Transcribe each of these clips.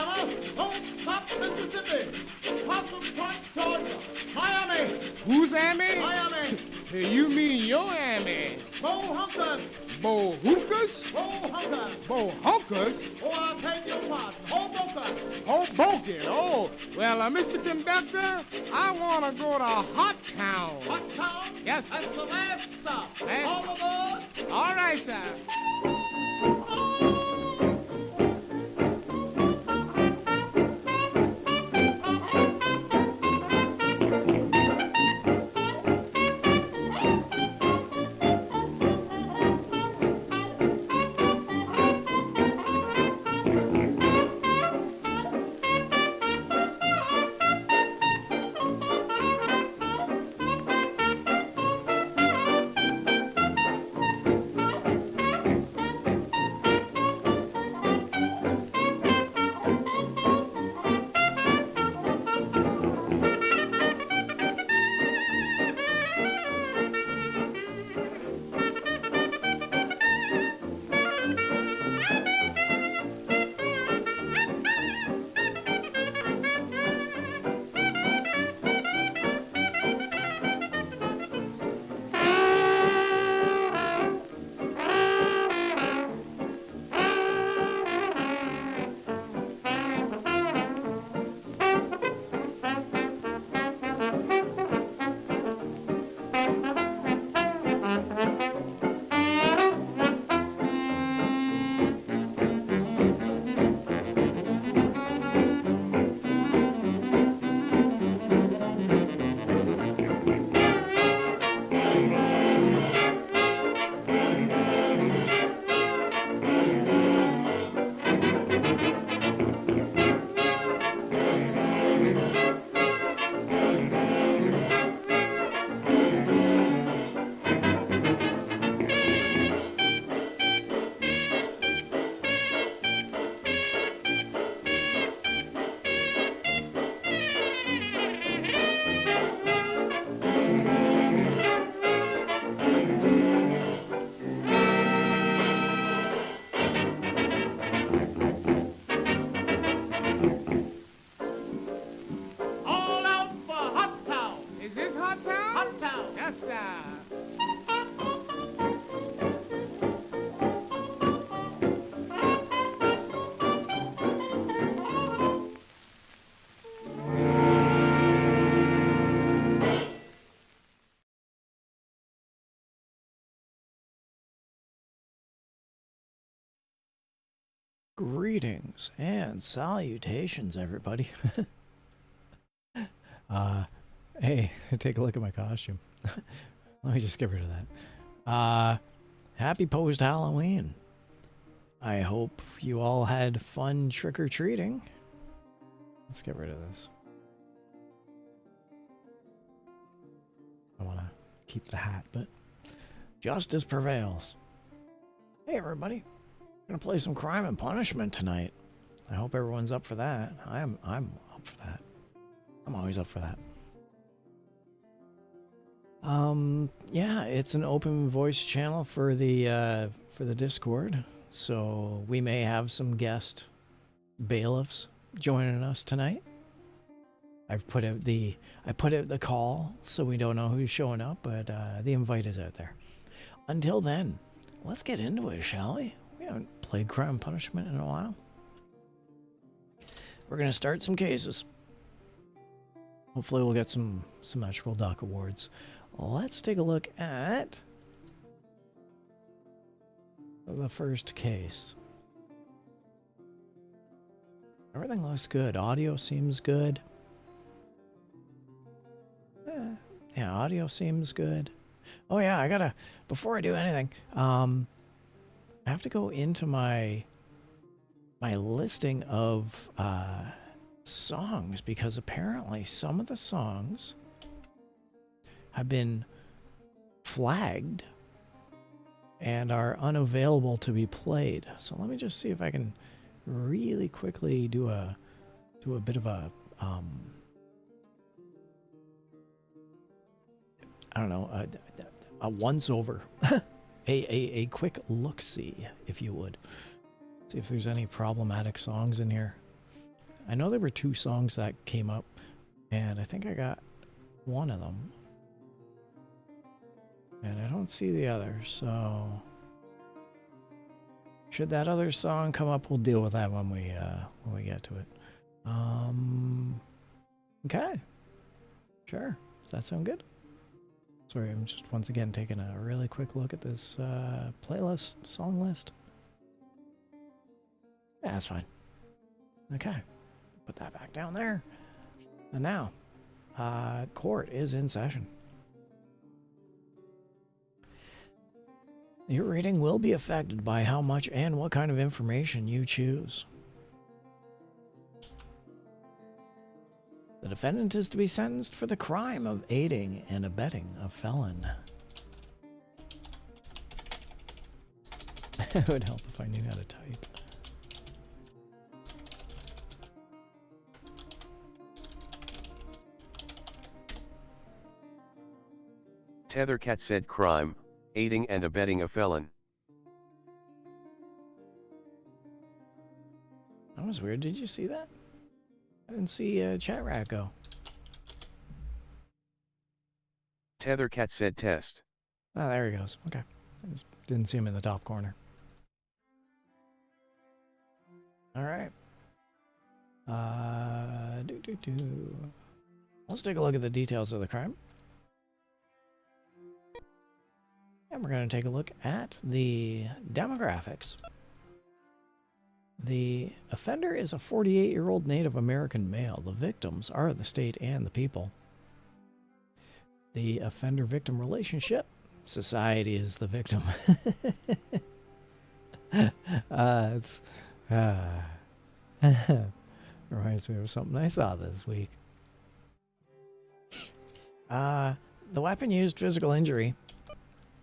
Alabama, Don't Stop, Mississippi, Possum Point, Georgia, Miami. Who's Amy? Miami. You mean your Amy? Bo Hunkers. Bo hookers? Bo Hunkers. Bo hunkers? Oh, I beg your pardon. Hoboken. Hoboken. Oh, well, Mr. Conductor, I want to go to Hot Town. Hot Town? Yes, sir. That's the last stop. Last- All aboard. All right, sir. Greetings and salutations, everybody. Hey, take a look at my costume. Let me just get rid of that. Happy post-Halloween. I hope you all had fun trick-or-treating. Let's get rid of this. I want to keep the hat, but justice prevails. Hey, everybody. Gonna play some Crime and Punishment tonight. I hope everyone's up for that. I'm up for that. I'm always up for that. Yeah, it's an open voice channel for the Discord, so we may have some guest bailiffs joining us tonight. I put out the call, so we don't know who's showing up, but the invite is out there. Until then, let's get into it, shall we? We haven't played Crime and Punishment in a while. We're gonna start some cases. Hopefully we'll get some Symmetrical Duck awards. Let's take a look at the first case. Everything looks good. Audio seems good. Yeah, audio seems good. Oh yeah, I gotta, before I do anything, I have to go into my listing of songs, because apparently some of the songs have been flagged and are unavailable to be played. So let me just see if I can really quickly do a bit of a I don't know, a once over, a quick look-see, if you would. See if there's any problematic songs in here. I know there were 2 songs that came up, and I think I got one of them. And I don't see the other, so should that other song come up, we'll deal with that when we get to it. Okay. Sure. Does that sound good? Sorry, I'm just once again taking a really quick look at this playlist, song list. Yeah, that's fine. Okay. Put that back down there. And now, court is in session. Your rating will be affected by how much and what kind of information you choose. The defendant is to be sentenced for the crime of aiding and abetting a felon. It would help if I knew how to type. Tethercat said crime, aiding and abetting a felon. That was weird. Did you see that? I didn't see chat rat go. Tethercat said test. Oh, there he goes. Okay. I just didn't see him in the top corner. All right. Let's take a look at the details of the crime. And we're going to take a look at the demographics. The offender is a 48-year-old Native American male. The victims are the state and the people. The offender-victim relationship. Society is the victim. Reminds me of something I saw this week. The weapon used physical injury.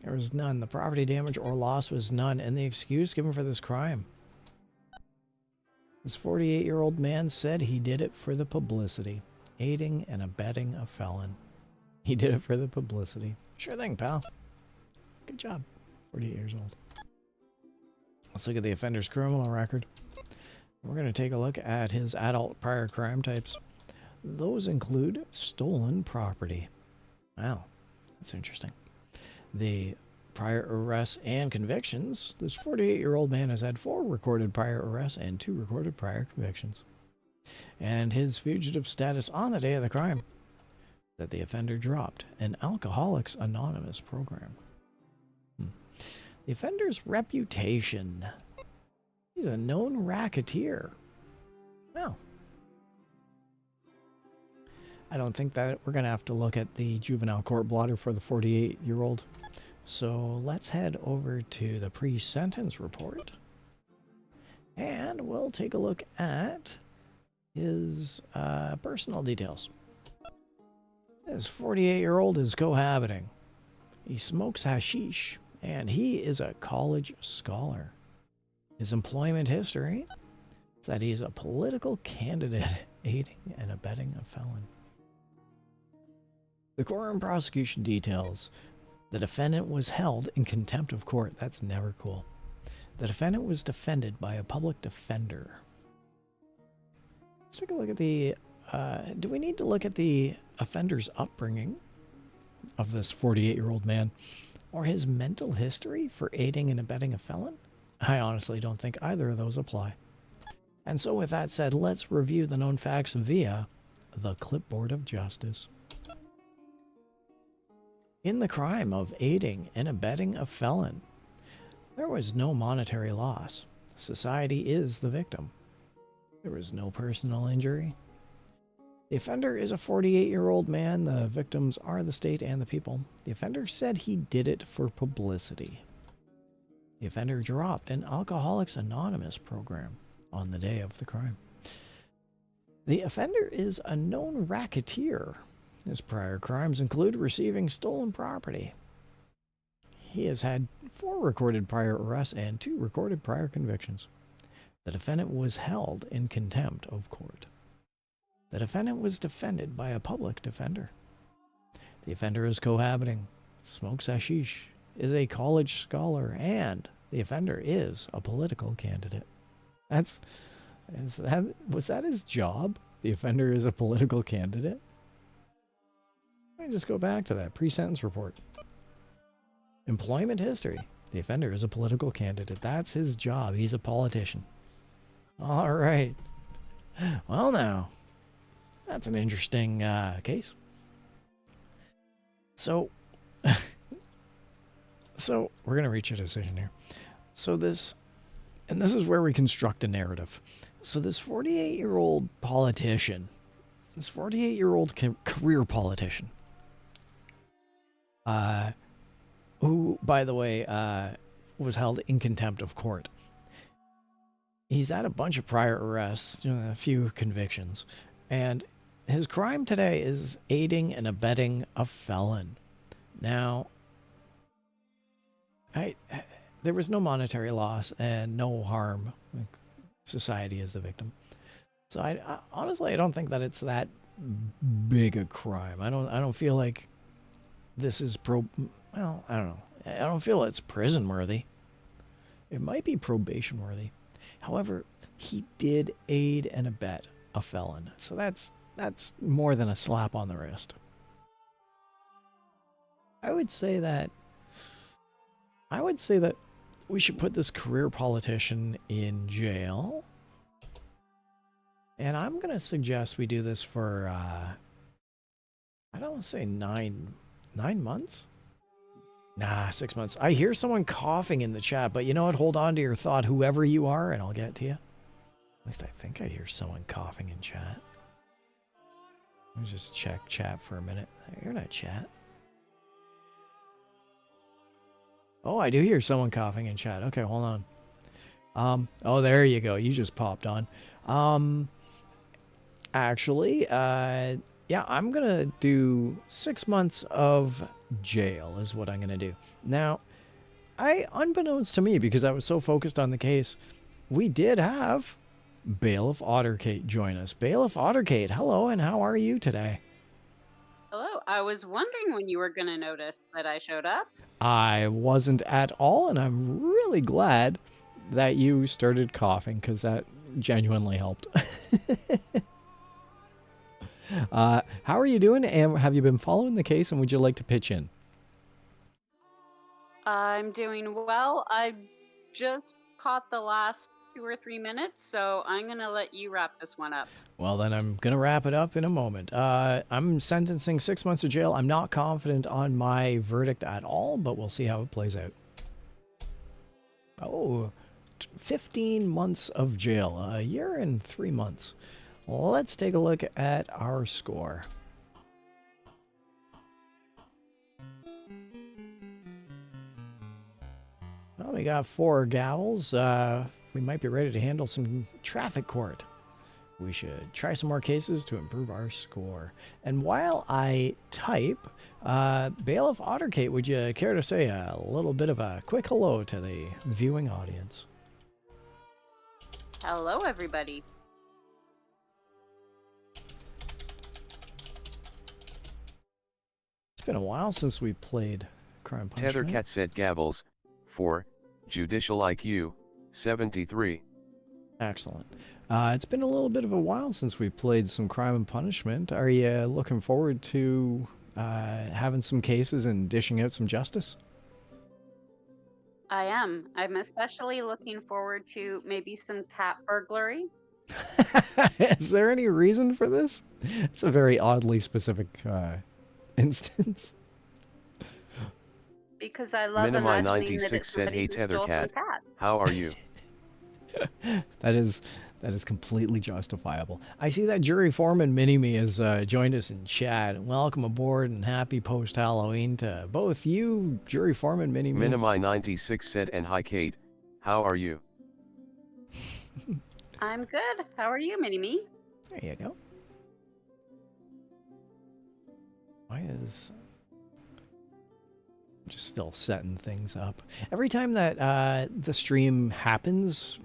There was none. The property damage or loss was none. And the excuse given for this crime. This 48-year-old man said he did it for the publicity. Aiding and abetting a felon. He did it for the publicity. Sure thing, pal. Good job. 48 years old. Let's look at the offender's criminal record. We're going to take a look at his adult prior crime types. Those include stolen property. Wow, that's interesting. The prior arrests and convictions. This 48-year-old man has had 4 recorded prior arrests and 2 recorded prior convictions. And his fugitive status on the day of the crime. That the offender dropped an Alcoholics Anonymous program. The offender's reputation. He's a known racketeer. Well, I don't think that we're going to have to look at the juvenile court blotter for the 48-year-old. So let's head over to the pre-sentence report. And we'll take a look at his personal details. This 48-year-old is cohabiting. He smokes hashish, and he is a college scholar. His employment history is that he's a political candidate aiding and abetting a felon. The court and prosecution details the defendant was held in contempt of court. That's never cool. The defendant was defended by a public defender. Let's take a look at the... do we need to look at the offender's upbringing of this 48-year-old man or his mental history for aiding and abetting a felon? I honestly don't think either of those apply. And so with that said, let's review the known facts via the clipboard of justice. In the crime of aiding and abetting a felon, there was no monetary loss. Society is the victim. There was no personal injury. The offender is a 48-year-old man. The victims are the state and the people. The offender said he did it for publicity. The offender dropped an Alcoholics Anonymous program on the day of the crime. The offender is a known racketeer. His prior crimes include receiving stolen property. He has had 4 recorded prior arrests and 2 recorded prior convictions. The defendant was held in contempt of court. The defendant was defended by a public defender. The offender is cohabiting, smokes hashish, is a college scholar, and the offender is a political candidate. That's Was that his job? The offender is a political candidate? Let me just go back to that pre-sentence report. Employment history. The offender is a political candidate. That's his job. He's a politician. All right. Well, now, that's an interesting case. So, so we're going to reach a decision here. So this is where we construct a narrative. So this 48-year-old politician, this 48-year-old career politician, who, by the way, was held in contempt of court. He's had a bunch of prior arrests, a few convictions, and his crime today is aiding and abetting a felon. Now, there was no monetary loss and no harm. Society is the victim. So I honestly, I don't think that it's that big a crime. I don't feel like this is well, I don't know. I don't feel it's prison worthy. It might be probation worthy. However, he did aid and abet a felon. So that's more than a slap on the wrist. I would say that we should put this career politician in jail. And I'm going to suggest we do this for, I don't want to say 9 months? Nah, 6 months. I hear someone coughing in the chat, but you know what? Hold on to your thought, whoever you are, and I'll get to you. At least I think I hear someone coughing in chat. Let me just check chat for a minute. You're not chat. Oh, I do hear someone coughing in chat. Okay, hold on. Oh, there you go. You just popped on. Actually, yeah, I'm going to do 6 months of jail is what I'm going to do. Now, unbeknownst to me, because I was so focused on the case, we did have Bailiff Ottercate join us. Bailiff Ottercate, hello, and how are you today? Hello. I was wondering when you were going to notice that I showed up. I wasn't at all, and I'm really glad that you started coughing, because that genuinely helped. How are you doing, and have you been following the case, and would you like to pitch in? I'm doing well. I just caught the last 2 or 3 minutes, so I'm going to let you wrap this one up. Well, then I'm going to wrap it up in a moment. I'm sentencing 6 months of jail. I'm not confident on my verdict at all, but we'll see how it plays out. Oh, 15 months of jail, a year and 3 months. Let's take a look at our score. Well, we got 4 gavels. We might be ready to handle some traffic court. We should try some more cases to improve our score. And while I type, Bailiff Ottercate, would you care to say a little bit of a quick hello to the viewing audience? Hello, everybody. It's been a while since we played Crime Punishment. Tethercat said gavels. 4. Judicial IQ. 73. Excellent. It's been a little bit of a while since we played some Crime and Punishment. Are you looking forward to having some cases and dishing out some justice? I am. I'm especially looking forward to maybe some cat burglary. Is there any reason for this? It's a very oddly specific instance. Because I love Minimi imagining that 96 it's said, somebody "Hey who stole some Tethercat, cats." how are you?" That is completely justifiable. I see that Jury Foreman Mini-Me has joined us in chat. Welcome aboard and happy post-Halloween to both you, Jury Foreman Mini-Me. Minimi 96 said, "And hi Kate, how are you?" I'm good. How are you, Mini-Me? There you go. Why is... just still setting things up. Every time that the stream happens,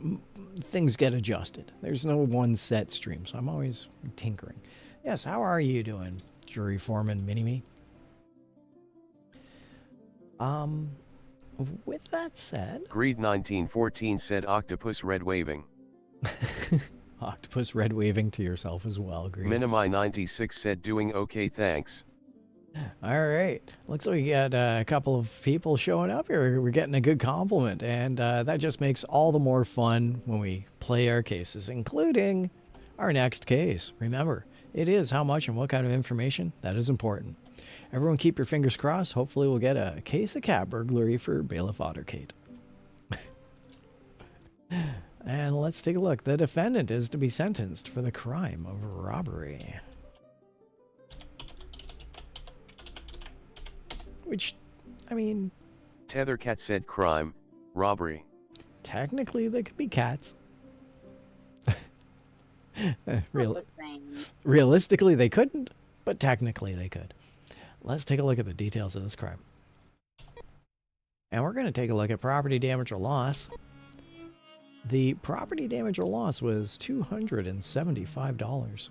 things get adjusted. There's no one set stream, so I'm always tinkering. Yes, how are you doing, Jury Foreman Mini-Me? With that said... Greed 1914 said, "Octopus red waving." Octopus red waving to yourself as well. Great. Minimi96 said doing okay, thanks. All right. Looks like we got a couple of people showing up here. We're getting a good compliment, and that just makes all the more fun when we play our cases, including our next case. Remember, it is how much and what kind of information that is important. Everyone keep your fingers crossed. Hopefully we'll get a case of cat burglary for Bailiff Ottercate. And let's take a look. The defendant is to be sentenced for the crime of robbery. Which, I mean... Tethercat said crime, robbery. Technically, they could be cats. Same. Realistically, they couldn't, but technically they could. Let's take a look at the details of this crime. And we're going to take a look at property damage or loss. The property damage or loss was $275.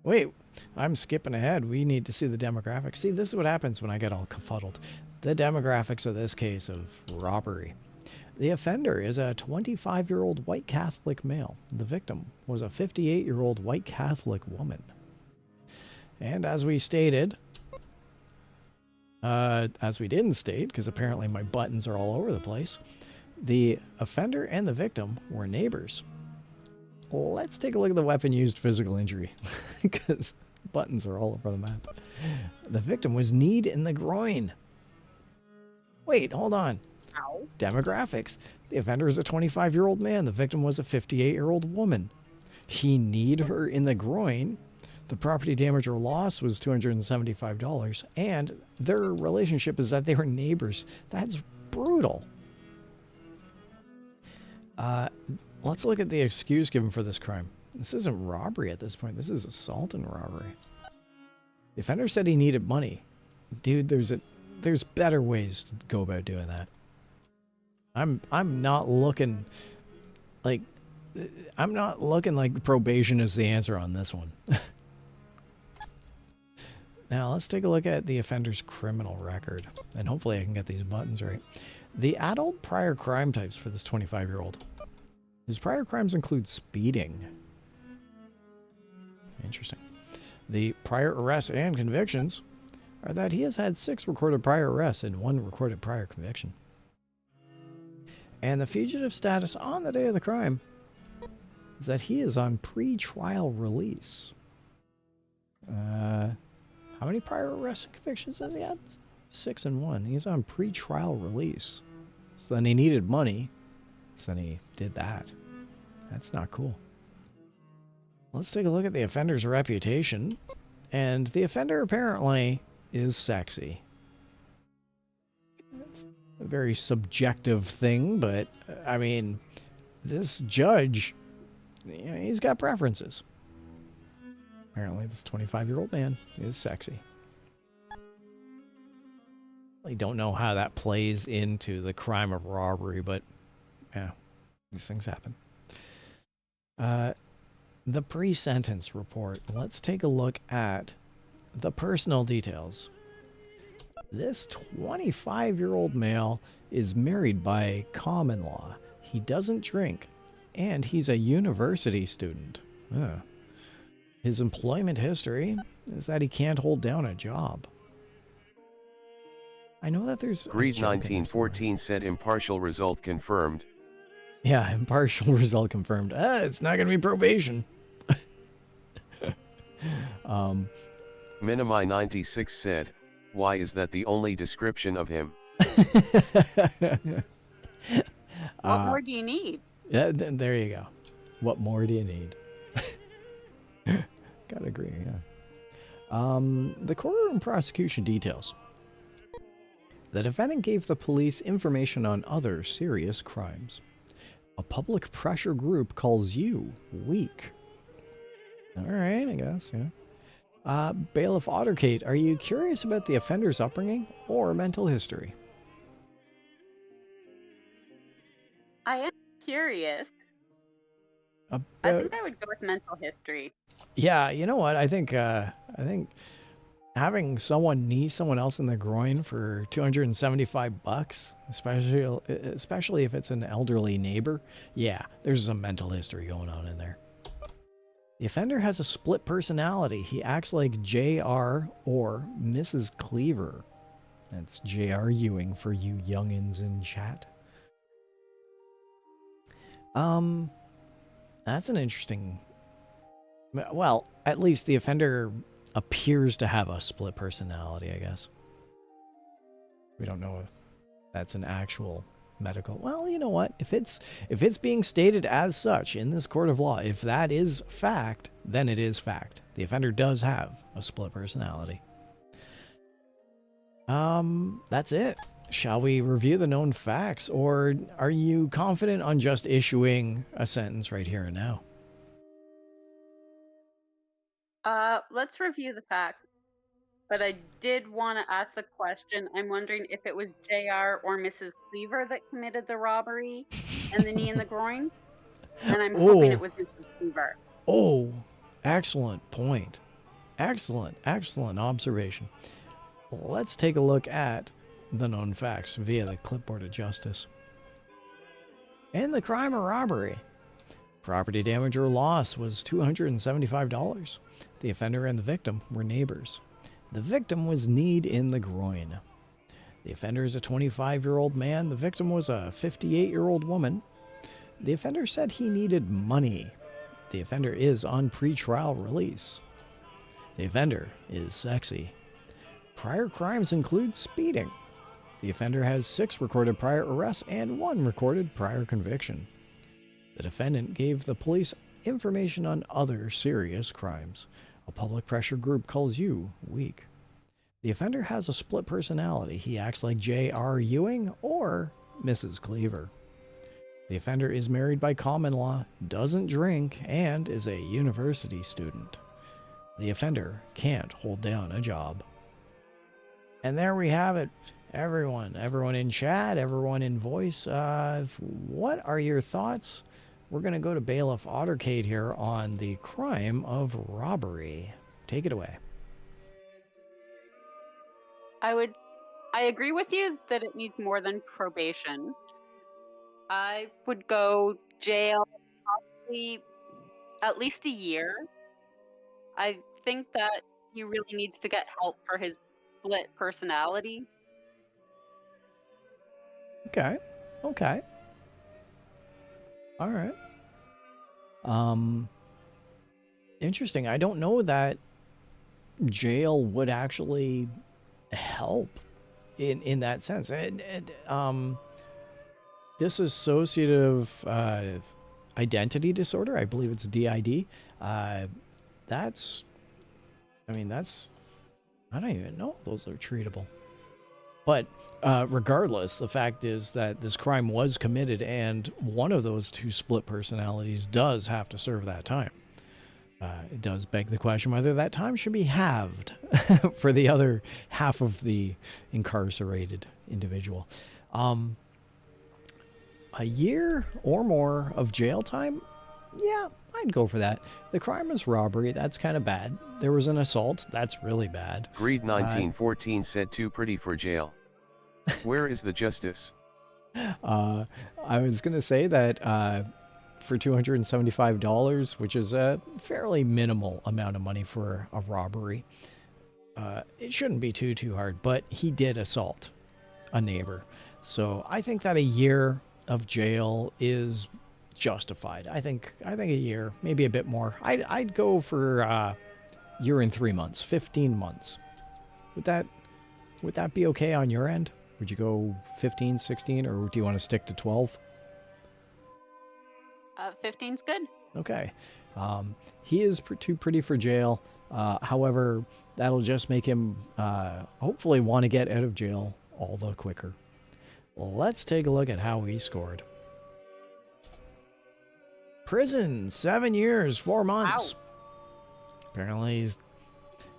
Wait, I'm skipping ahead. We need to see the demographics. See, this is what happens when I get all confuddled. The demographics of this case of robbery. The offender is a 25-year-old white Catholic male. The victim was a 58-year-old white Catholic woman. And as we stated, as we didn't state, because apparently my buttons are all over the place, the offender and the victim were neighbors. Let's take a look at the weapon used physical injury, because buttons are all over the map. The victim was kneed in the groin. Wait, hold on. Ow. Demographics. The offender is a 25-year-old man. The victim was a 58-year-old woman. He kneed her in the groin. The property damage or loss was $275. And their relationship is that they were neighbors. That's brutal. Let's look at the excuse given for this crime. This isn't robbery at this point. This is assault and robbery. The offender said he needed money. Dude, there's better ways to go about doing that. I'm not looking like probation is the answer on this one. Now, let's take a look at the offender's criminal record. And hopefully I can get these buttons right. The adult prior crime types for this 25-year-old. His prior crimes include speeding. Interesting. The prior arrests and convictions are that he has had 6 recorded prior arrests and 1 recorded prior conviction. And the fugitive status on the day of the crime is that he is on pre-trial release. How many prior arrests and convictions does he have? 6 and 1. He's on pre-trial release. So then he needed money. So then he did that. That's not cool. Let's take a look at the offender's reputation. And the offender apparently is sexy. That's a very subjective thing, but I mean, this judge, you know, he's got preferences. Apparently this 25-year-old man is sexy. I don't know how that plays into the crime of robbery, but yeah, these things happen. The pre-sentence report. Let's take a look at the personal details. This 25-year-old male is married by common law. He doesn't drink, and he's a university student. His employment history is that he can't hold down a job. I know that there's... Greed 1914 said impartial result confirmed. Yeah, impartial result confirmed. It's not going to be probation. Minimi96 said, why is that the only description of him? What more do you need? Yeah, there you go. What more do you need? Gotta agree, yeah. The courtroom prosecution details. The defendant gave the police information on other serious crimes. A public pressure group calls you weak. All right, I guess, yeah. Bailiff Ottercate, are you curious about the offender's upbringing or mental history? I am curious. I think I would go with mental history. Yeah, you know what? I think having someone knee someone else in the groin for $275, especially if it's an elderly neighbor, yeah, there's some mental history going on in there. The offender has a split personality. He acts like J.R. or Mrs. Cleaver. That's J.R. Ewing for you youngins in chat. That's an interesting... Well, at least the offender appears to have a split personality, I guess. We don't know if that's an actual medical... Well, you know what? If it's being stated as such in this court of law, if that is fact, then it is fact. The offender does have a split personality. That's it. Shall we review the known facts, or are you confident on just issuing a sentence right here and now? Let's review the facts. But I did want to ask the question. I'm wondering if it was JR or Mrs. Cleaver that committed the robbery and the knee in the groin. And I'm hoping it was Mrs. Cleaver. Oh, excellent point. Excellent observation. Well, let's take a look at the known facts via the clipboard of justice. In the crime of robbery, property damage or loss was $275. The offender and the victim were neighbors. The victim was kneed in the groin. The offender is a 25-year-old man. The victim was a 58-year-old woman. The offender said he needed money. The offender is on pretrial release. The offender is sexy. Prior crimes include speeding. The offender has 6 recorded prior arrests and 1 recorded prior conviction. The defendant gave the police information on other serious crimes. A public pressure group calls you weak. The offender has a split personality. He acts like J.R. Ewing or Mrs. Cleaver. The offender is married by common law, doesn't drink, and is a university student. The offender can't hold down a job. And there we have it. Everyone in chat, everyone in voice, what are your thoughts? We're going to go to Bailiff Ottercade here on the crime of robbery. Take it away. I agree with you that it needs more than probation. I would go jail probably at least a year. I think that he really needs to get help for his split personality. Okay. All right. Interesting. I don't know that jail would actually help in that sense. Dissociative identity disorder, I believe it's DID. I don't even know if those are treatable. But regardless, the fact is that this crime was committed, and one of those 2 split personalities does have to serve that time. It does beg the question whether that time should be halved for the other half of the incarcerated individual. A year or more of jail time? Yeah, I'd go for that. The crime is robbery. That's kind of bad. There was an assault. That's really bad. Greed 1914 said too pretty for jail. Where is the justice? I was going to say that for $275, which is a fairly minimal amount of money for a robbery, it shouldn't be too hard, but he did assault a neighbor. So I think that a year of jail is justified. I think a year, maybe a bit more. I'd go for year and 3 months, 15 months. Would that be okay on your end? Would you go 15, 16, or do you want to stick to 12? 15's good. Okay. He is too pretty for jail. However, that'll just make him hopefully want to get out of jail all the quicker. Well, let's take a look at how he scored. Prison, 7 years, 4 months. Wow. Apparently,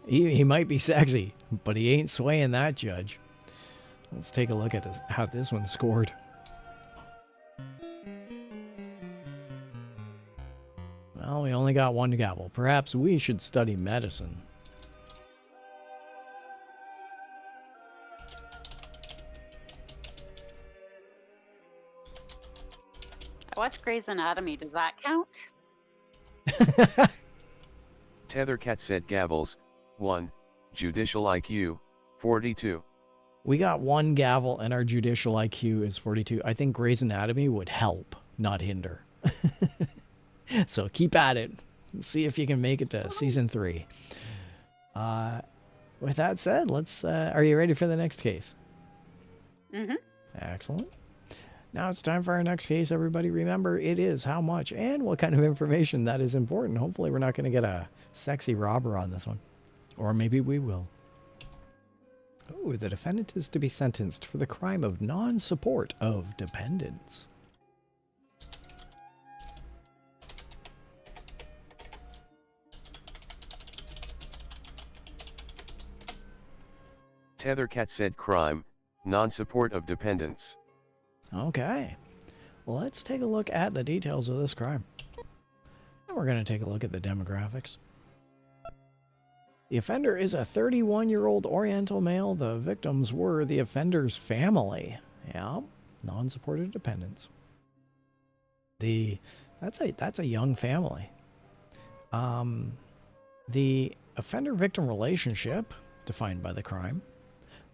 he might be sexy, but he ain't swaying that judge. Let's take a look at how this one scored. Well, we only got 1 gavel. Perhaps we should study medicine. I watch Grey's Anatomy. Does that count? Tethercat said gavels, 1, judicial IQ, 42. We got 1 gavel and our judicial IQ is 42. I think Grey's Anatomy would help, not hinder. So keep at it. See if you can make it to season 3. With that said, let's. Are you ready for the next case? Mm-hmm. Excellent. Now it's time for our next case, everybody. Remember, it is how much and what kind of information that is important. Hopefully we're not going to get a sexy robber on this one. Or maybe we will. Oh, the defendant is to be sentenced for the crime of non-support of dependents. Tethercat said crime, non-support of dependents. Okay. Well, let's take a look at the details of this crime. And we're going to take a look at the demographics. The offender is a 31-year-old Oriental male. The victims were the offender's family. Yeah, non-supported dependents. That's a young family. The offender-victim relationship, defined by the crime.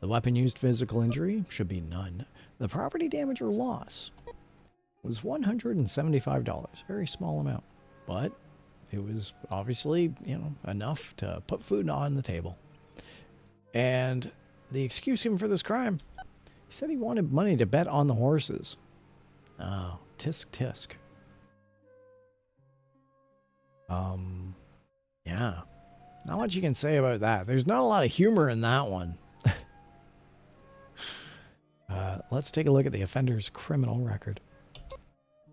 The weapon used physical injury should be none. The property damage or loss was $175. Very small amount, but it was obviously, enough to put food on the table. And the excuse given for this crime, he said he wanted money to bet on the horses. Oh, tisk tisk. Yeah. Not much you can say about that. There's not a lot of humor in that one. Let's take a look at the offender's criminal record.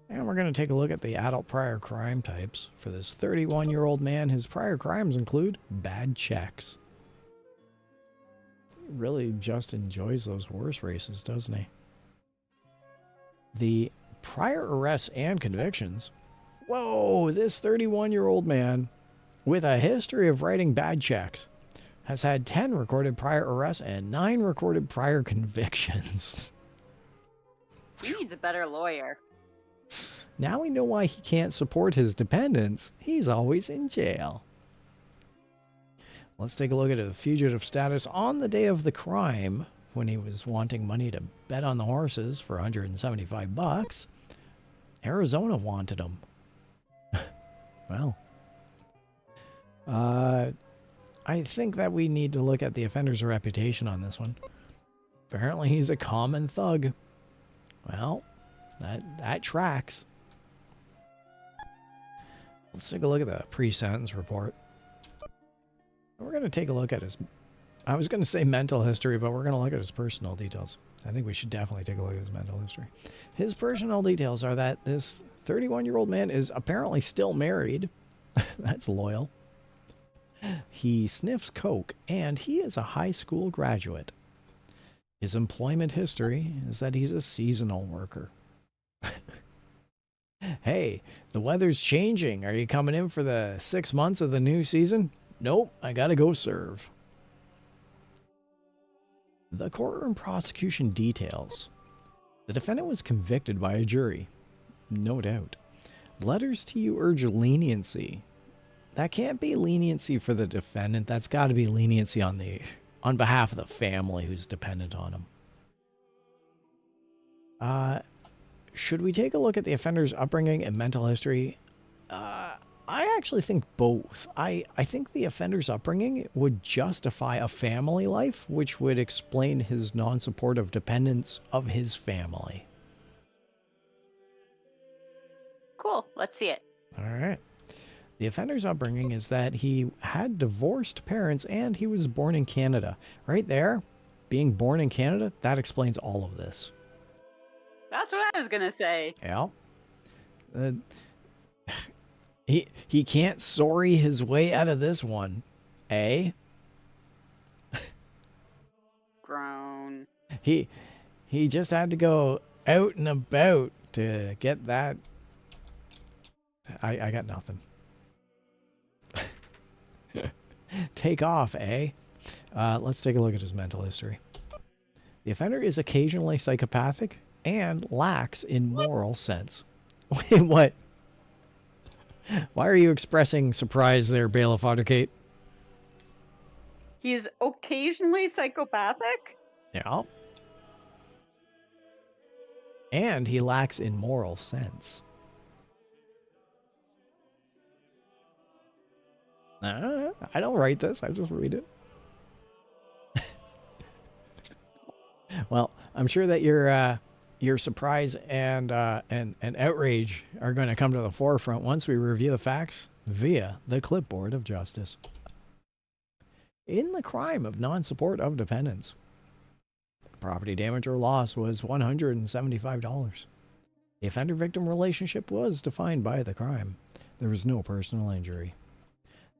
And we're going to take a look at the adult prior crime types. For this 31-year-old man, his prior crimes include bad checks. He really just enjoys those horse races, doesn't he? The prior arrests and convictions. Whoa, this 31-year-old man with a history of writing bad checks has had 10 recorded prior arrests and 9 recorded prior convictions. He needs a better lawyer. Now we know why he can't support his dependents. He's always in jail. Let's take a look at his fugitive status on the day of the crime when he was wanting money to bet on the horses for $175. Arizona wanted him. Well, I think that we need to look at the offender's reputation on this one. Apparently he's a common thug. Well, that tracks. Let's take a look at the pre-sentence report. We're going to take a look at his... I was going to say mental history, but we're going to look at his personal details. I think we should definitely take a look at his mental history. His personal details are that this 31-year-old man is apparently still married. That's loyal. He sniffs coke, and he is a high school graduate. His employment history is that he's a seasonal worker. Hey, the weather's changing. Are you coming in for the 6 months of the new season? Nope, I gotta go serve. The courtroom prosecution details. The defendant was convicted by a jury. No doubt. Letters to you urge leniency. That can't be leniency for the defendant. That's got to be leniency on behalf of the family who's dependent on him. Should we take a look at the offender's upbringing and mental history? I actually think both. I think the offender's upbringing would justify a family life, which would explain his non-supportive dependence of his family. Cool. Let's see it. All right. The offender's upbringing is that he had divorced parents and he was born in Canada. Right there, being born in Canada, that explains all of this. That's what I was going to say. Yeah. He can't sorry his way out of this one, eh? Grown. He just had to go out and about to get that. I got nothing. Take off, eh? Let's take a look at his mental history. The offender is occasionally psychopathic and lacks in moral sense. Wait, what? Why are you expressing surprise there, Bailiff Otterkate? He's occasionally psychopathic? Yeah. And he lacks in moral sense. I don't write this. I just read it. Well, I'm sure that your surprise and outrage are going to come to the forefront once we review the facts via the clipboard of justice. In the crime of non-support of dependents, property damage or loss was $175. The offender-victim relationship was defined by the crime. There was no personal injury.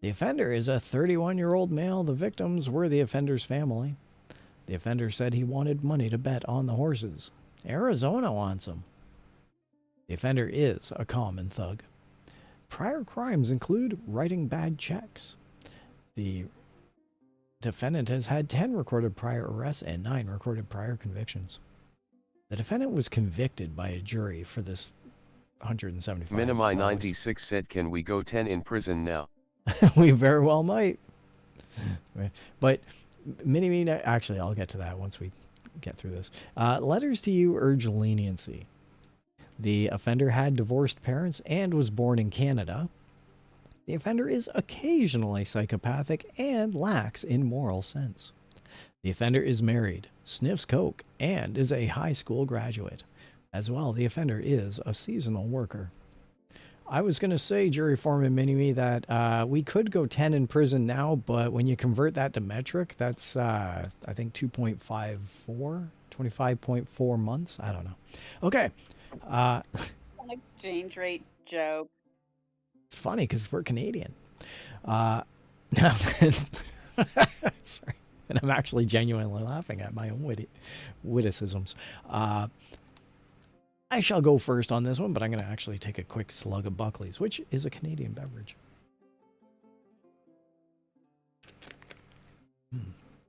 The offender is a 31-year-old male. The victims were the offender's family. The offender said he wanted money to bet on the horses. Arizona wants him. The offender is a common thug. Prior crimes include writing bad checks. The defendant has had 10 recorded prior arrests and 9 recorded prior convictions. The defendant was convicted by a jury for this $175. Minimi 96 said, "Can we go 10 in prison now?" We very well might. But Mini-Me, actually, I'll get to that once we get through this. Letters to you urge leniency. The offender had divorced parents and was born in Canada. The offender is occasionally psychopathic and lacks in moral sense. The offender is married, sniffs coke, and is a high school graduate. As well, the offender is a seasonal worker. I was going to say, Jury Foreman Mini-Me, that we could go 10 in prison now, but when you convert that to metric, that's, I think, 2.54, 25.4 months. I don't know. Okay. An exchange rate joke. It's funny because we're Canadian. Sorry. And I'm actually genuinely laughing at my own witticisms. I shall go first on this one, but I'm going to actually take a quick slug of Buckley's, which is a Canadian beverage.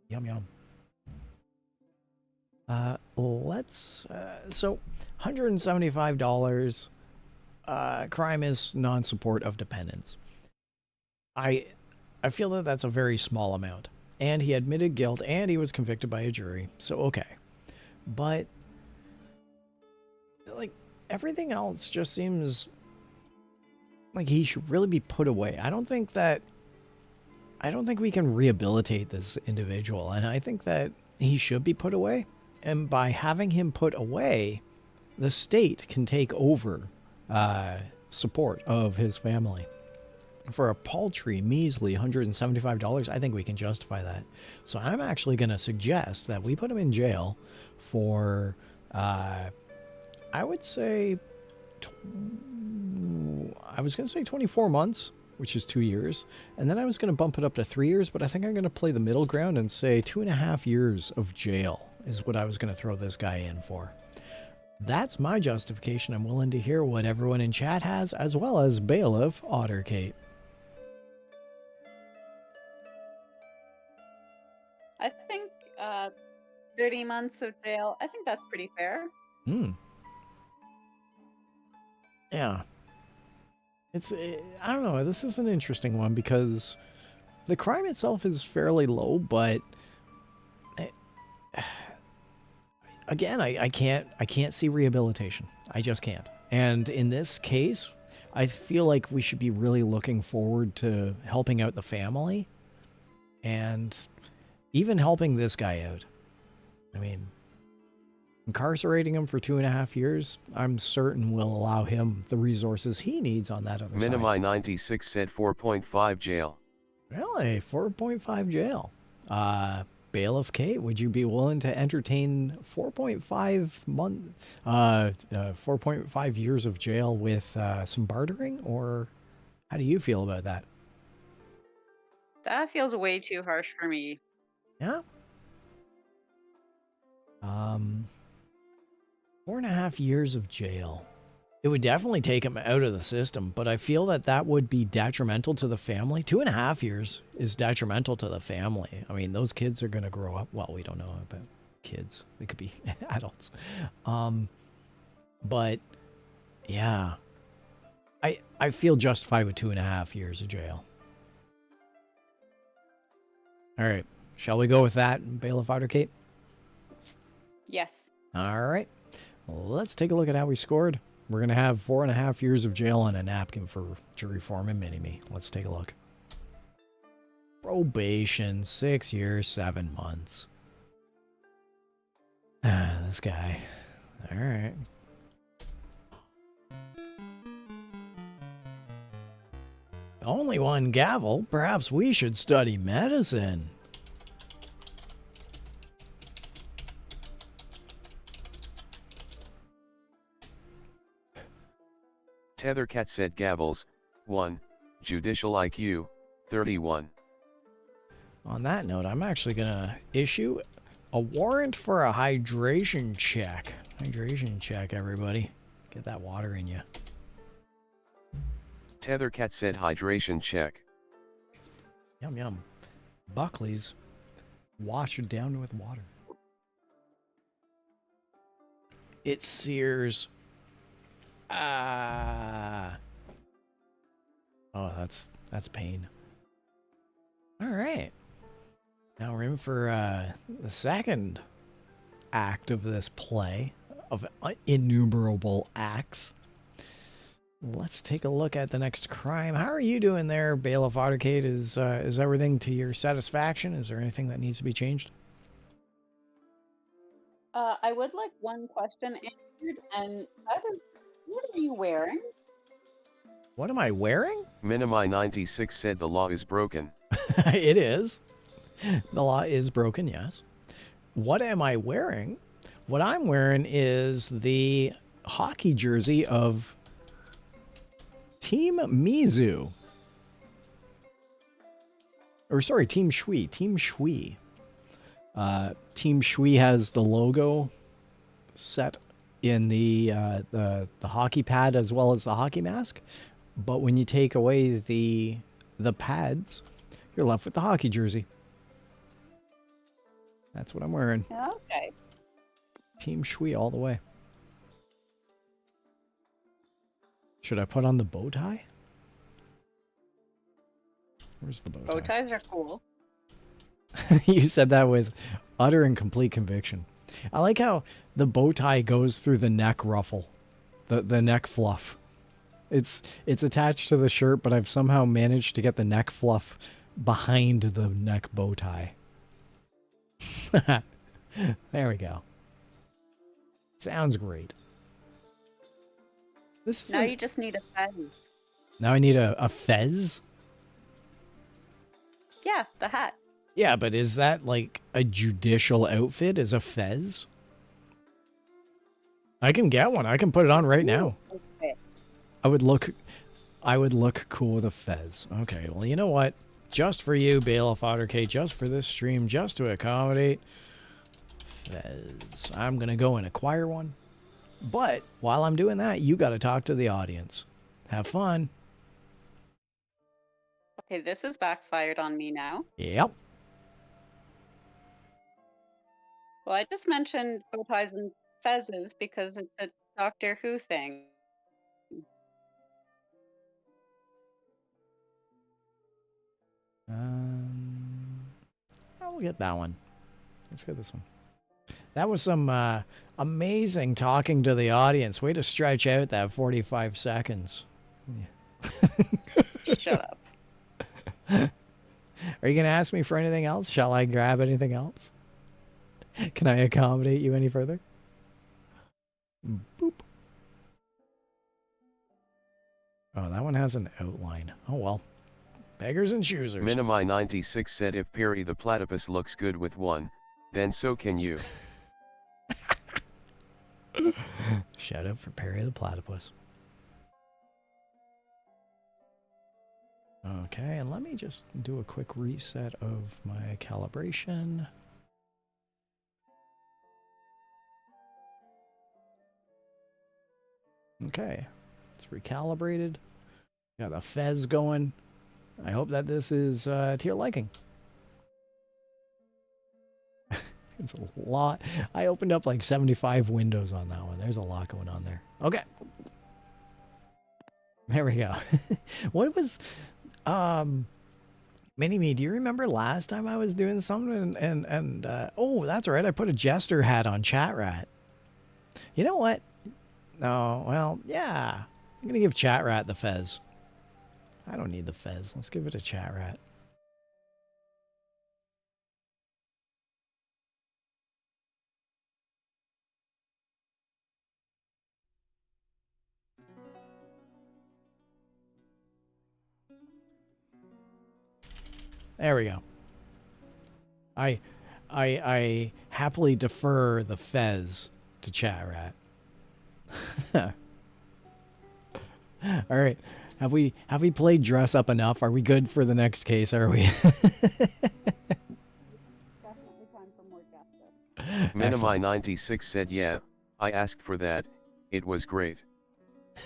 Yum, yum. So $175, crime is non-support of dependents. I feel that that's a very small amount. And he admitted guilt, and he was convicted by a jury, so okay. But like, everything else just seems like he should really be put away. I don't think we can rehabilitate this individual, and I think that he should be put away. And by having him put away, the state can take over support of his family. For a paltry, measly $175, I think we can justify that. So I'm actually going to suggest that we put him in jail for I would say, I was going to say 24 months, which is 2 years. And then I was going to bump it up to 3 years, but I think I'm going to play the middle ground and say 2.5 years of jail is what I was going to throw this guy in for. That's my justification. I'm willing to hear what everyone in chat has, as well as Bailiff Otterkate. I think 30 months of jail, I think that's pretty fair. Yeah. I don't know, this is an interesting one because the crime itself is fairly low, but again, I can't see rehabilitation. I just can't. And in this case, I feel like we should be really looking forward to helping out the family and even helping this guy out. I mean, incarcerating him for 2.5 years, I'm certain will allow him the resources he needs on that other side. Minimi 96 said 4.5 jail. Really? 4.5 jail. Bailiff Kate, would you be willing to entertain 4.5 years of jail with some bartering, or how do you feel about that? That feels way too harsh for me. Yeah. 4.5 years of jail. It would definitely take him out of the system, but I feel that that would be detrimental to the family. 2.5 years is detrimental to the family. I mean, those kids are going to grow up. Well, we don't know about kids. They could be adults. But, yeah. I feel justified with 2.5 years of jail. All right. Shall we go with that, Bailiff Outercate? Yes. All right. Well, let's take a look at how we scored. We're going to have 4.5 years of jail and a napkin for jury foreman mini-me. Let's take a look. Probation, 6 years, 7 months. Ah, this guy. All right. Only one gavel. Perhaps we should study medicine. Tethercat said gavels, 1, judicial IQ, 31. On that note, I'm actually going to issue a warrant for a hydration check. Hydration check, everybody. Get that water in you. Tethercat said hydration check. Yum, yum. Buckley's wash it down with water. It sears. Ah. Oh, that's pain. All right. Now we're in for the second act of this play of innumerable acts. Let's take a look at the next crime. How are you doing there, Bailiff Outercate? Is everything to your satisfaction? Is there anything that needs to be changed? I would like one question answered, and that is, what are you wearing? What am I wearing? Minimi96 said the law is broken. It is. The law is broken, yes. What am I wearing? What I'm wearing is the hockey jersey of Team Mizu. Or sorry, Team Shui. Team Shui. Team Shui has the logo set in the hockey pad as well as the hockey mask. But when you take away the pads, you're left with the hockey jersey. That's what I'm wearing. Okay. Team Shui all the way. Should I put on the bow tie? Where's the bow tie? Bow ties are cool. You said that with utter and complete conviction. I like how the bow tie goes through the neck ruffle, the neck fluff. It's attached to the shirt, but I've somehow managed to get the neck fluff behind the neck bow tie. There we go. Sounds great. This is Now you just need a fez. Now I need a fez? Yeah, the hat. Yeah, but is that like a judicial outfit? Is a fez? I can get one. I can put it on right now. Okay. I would look cool with a fez. Okay, well, you know what? Just for you, Bailiff Outercate, just for this stream, just to accommodate fez. I'm going to go and acquire one. But while I'm doing that, you got to talk to the audience. Have fun. Okay, this is backfired on me now. Yep. Well, I just mentioned bow ties and fezzes because it's a Doctor Who thing. I'll get that one. Let's get this one. That was some amazing talking to the audience. Way to stretch out that 45 seconds. Yeah. Shut up. Are you going to ask me for anything else? Shall I grab anything else? Can I accommodate you any further? Boop. Oh, that one has an outline. Oh, well. Beggars and choosers. Minimi96 said if Perry the platypus looks good with one, then so can you. Shout out for Perry the platypus. Okay, and let me just do a quick reset of my calibration. Okay, it's recalibrated. Got the fez going. I hope that this is to your liking. It's a lot. I opened up like 75 windows on that one. There's a lot going on there. Okay. There we go. What was, Mini-Me, do you remember last time I was doing something oh, that's right, I put a jester hat on Chat Rat. You know what? No, well, yeah. I'm going to give Chat Rat the Fez. I don't need the Fez. Let's give it a Chat Rat. There we go. I happily defer the Fez to Chat Rat. All right. Have we played dress up enough? Are we good for the next case? Are we? Definitely time for more justice. Minimi 96 said, yeah, I asked for that. It was great.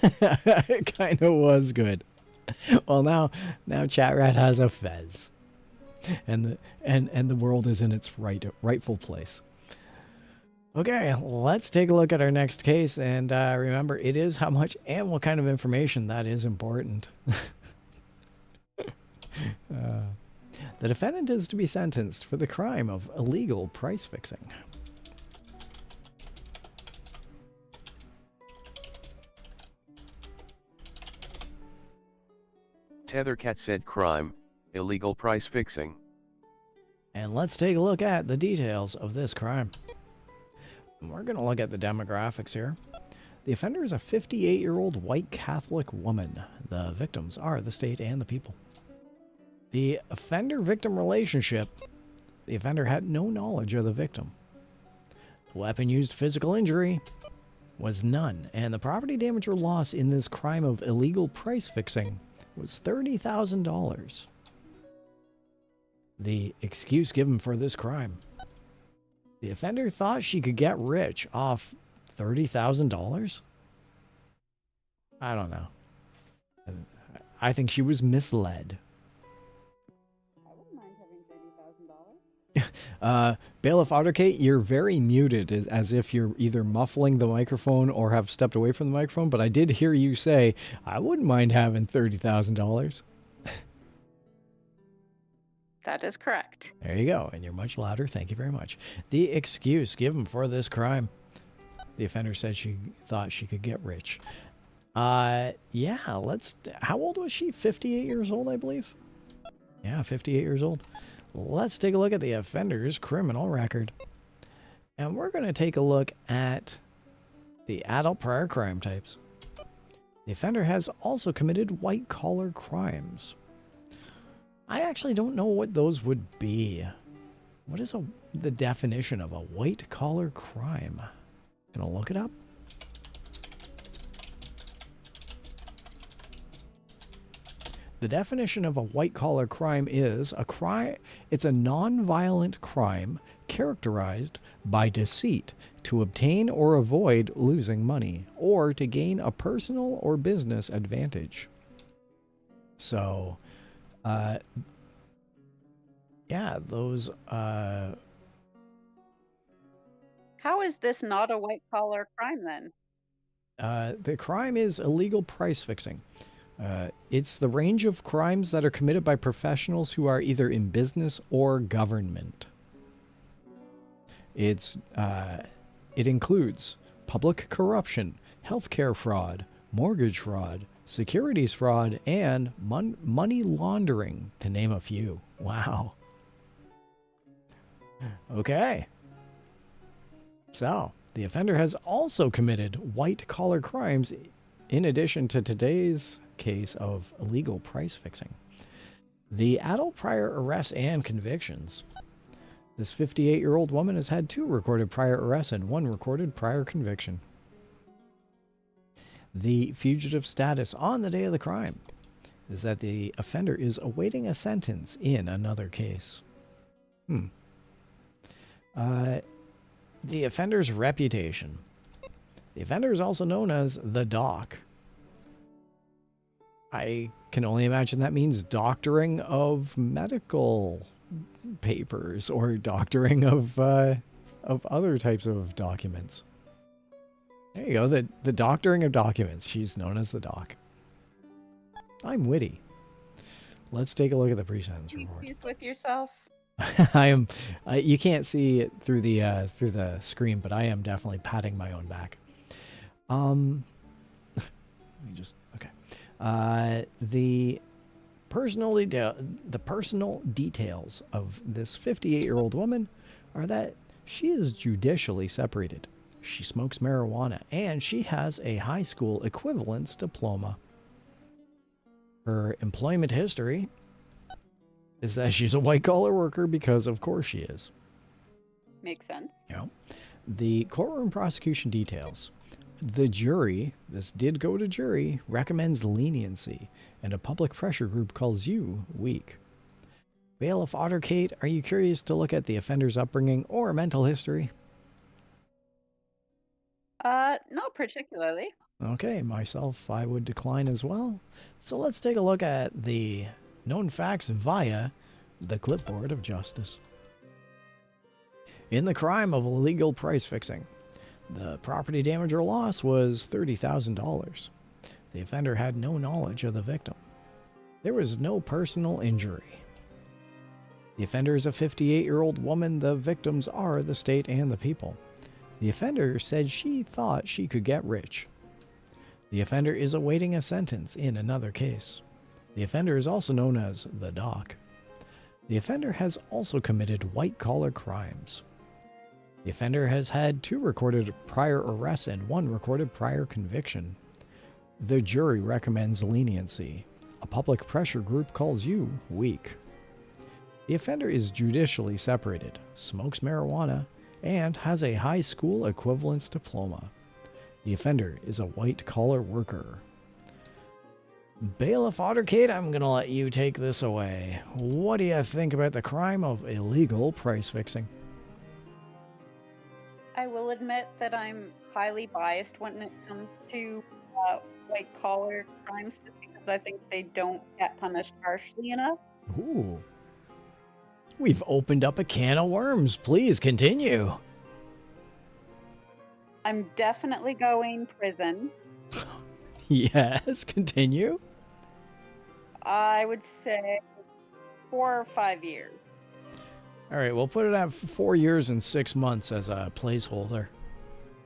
It kind of was good. Well, now Chat Rat has a Fez. And the world is in its rightful place. Okay, let's take a look at our next case, and remember, it is how much and what kind of information that is important. The defendant is to be sentenced for the crime of illegal price fixing. Tethercat said crime, illegal price fixing. And let's take a look at the details of this crime. We're going to look at the demographics here. The offender is a 58-year-old white Catholic woman. The victims are the state and the people. The offender-victim relationship, the offender had no knowledge of the victim. The weapon used physical injury was none, and the property damage or loss in this crime of illegal price fixing was $30,000. The excuse given for this crime: the offender thought she could get rich off $30,000? I don't know. I think she was misled. I wouldn't mind having $30,000. Bailiff Autocate, you're very muted, as if you're either muffling the microphone or have stepped away from the microphone, but I did hear you say, I wouldn't mind having $30,000. That is correct. There you go, and you're much louder. Thank you very much. The excuse given for this crime: the offender said she thought she could get rich. Yeah, how old was she? 58 years old, I believe. Yeah, 58 years old. Let's take a look at the offender's criminal record. And we're going to take a look at the adult prior crime types. The offender has also committed white-collar crimes. I actually don't know what those would be. What is the definition of a white-collar crime? Gonna look it up. The definition of a white-collar crime is it's a non-violent crime characterized by deceit to obtain or avoid losing money, or to gain a personal or business advantage. So, yeah, those, How is this not a white-collar crime, then? the crime is illegal price fixing. It's the range of crimes that are committed by professionals who are either in business or government. It includes public corruption, healthcare fraud, mortgage fraud, securities fraud, and money laundering, to name a few. Wow. Okay. So, the offender has also committed white-collar crimes in addition to today's case of illegal price fixing. The adult prior arrests and convictions. This 58-year-old woman has had 2 recorded prior arrests and 1 recorded prior conviction. The fugitive status on the day of the crime is that the offender is awaiting a sentence in another case. The offender's reputation. The offender is also known as the Doc. I can only imagine that means doctoring of medical papers or doctoring of other types of documents. There you go, the doctoring of documents. She's known as the Doc. I'm witty. Let's take a look at the pre-sentence Are you report. pleased with yourself? I am. You can't see it through the screen, but I am definitely patting my own back. Let me just okay. The personal details of this 58-year-old woman are that she is judicially separated. She smokes marijuana, and she has a high school equivalence diploma. Her employment history is that she's a white-collar worker because, of course, she is. Makes sense. Yeah. The courtroom prosecution details. The jury, this did go to jury, recommends leniency, and a public pressure group calls you weak. Bailiff Ottercate, are you curious to look at the offender's upbringing or mental history? Not particularly. Okay, myself, I would decline as well. So let's take a look at the known facts via the clipboard of justice. In the crime of illegal price fixing, the property damage or loss was $30,000. The offender had no knowledge of the victim. There was no personal injury. The offender is a 58-year-old woman. The victims are the state and the people. The offender said she thought she could get rich. The offender is awaiting a sentence in another case. The offender is also known as the Doc. The offender has also committed white-collar crimes. The offender has had 2 recorded prior arrests and 1 recorded prior conviction. The jury recommends leniency. A public pressure group calls you weak. The offender is judicially separated, smokes marijuana, and has a high school equivalence diploma. The offender is a white-collar worker. Bailiff Ottercate, I'm going to let you take this away. What do you think about the crime of illegal price fixing? I will admit that I'm highly biased when it comes to white-collar crimes, just because I think they don't get punished harshly enough. Ooh. We've opened up a can of worms. Please continue. I'm definitely going prison. Yes, continue. I would say 4 or 5 years. All right, we'll put it at 4 years and 6 months as a placeholder.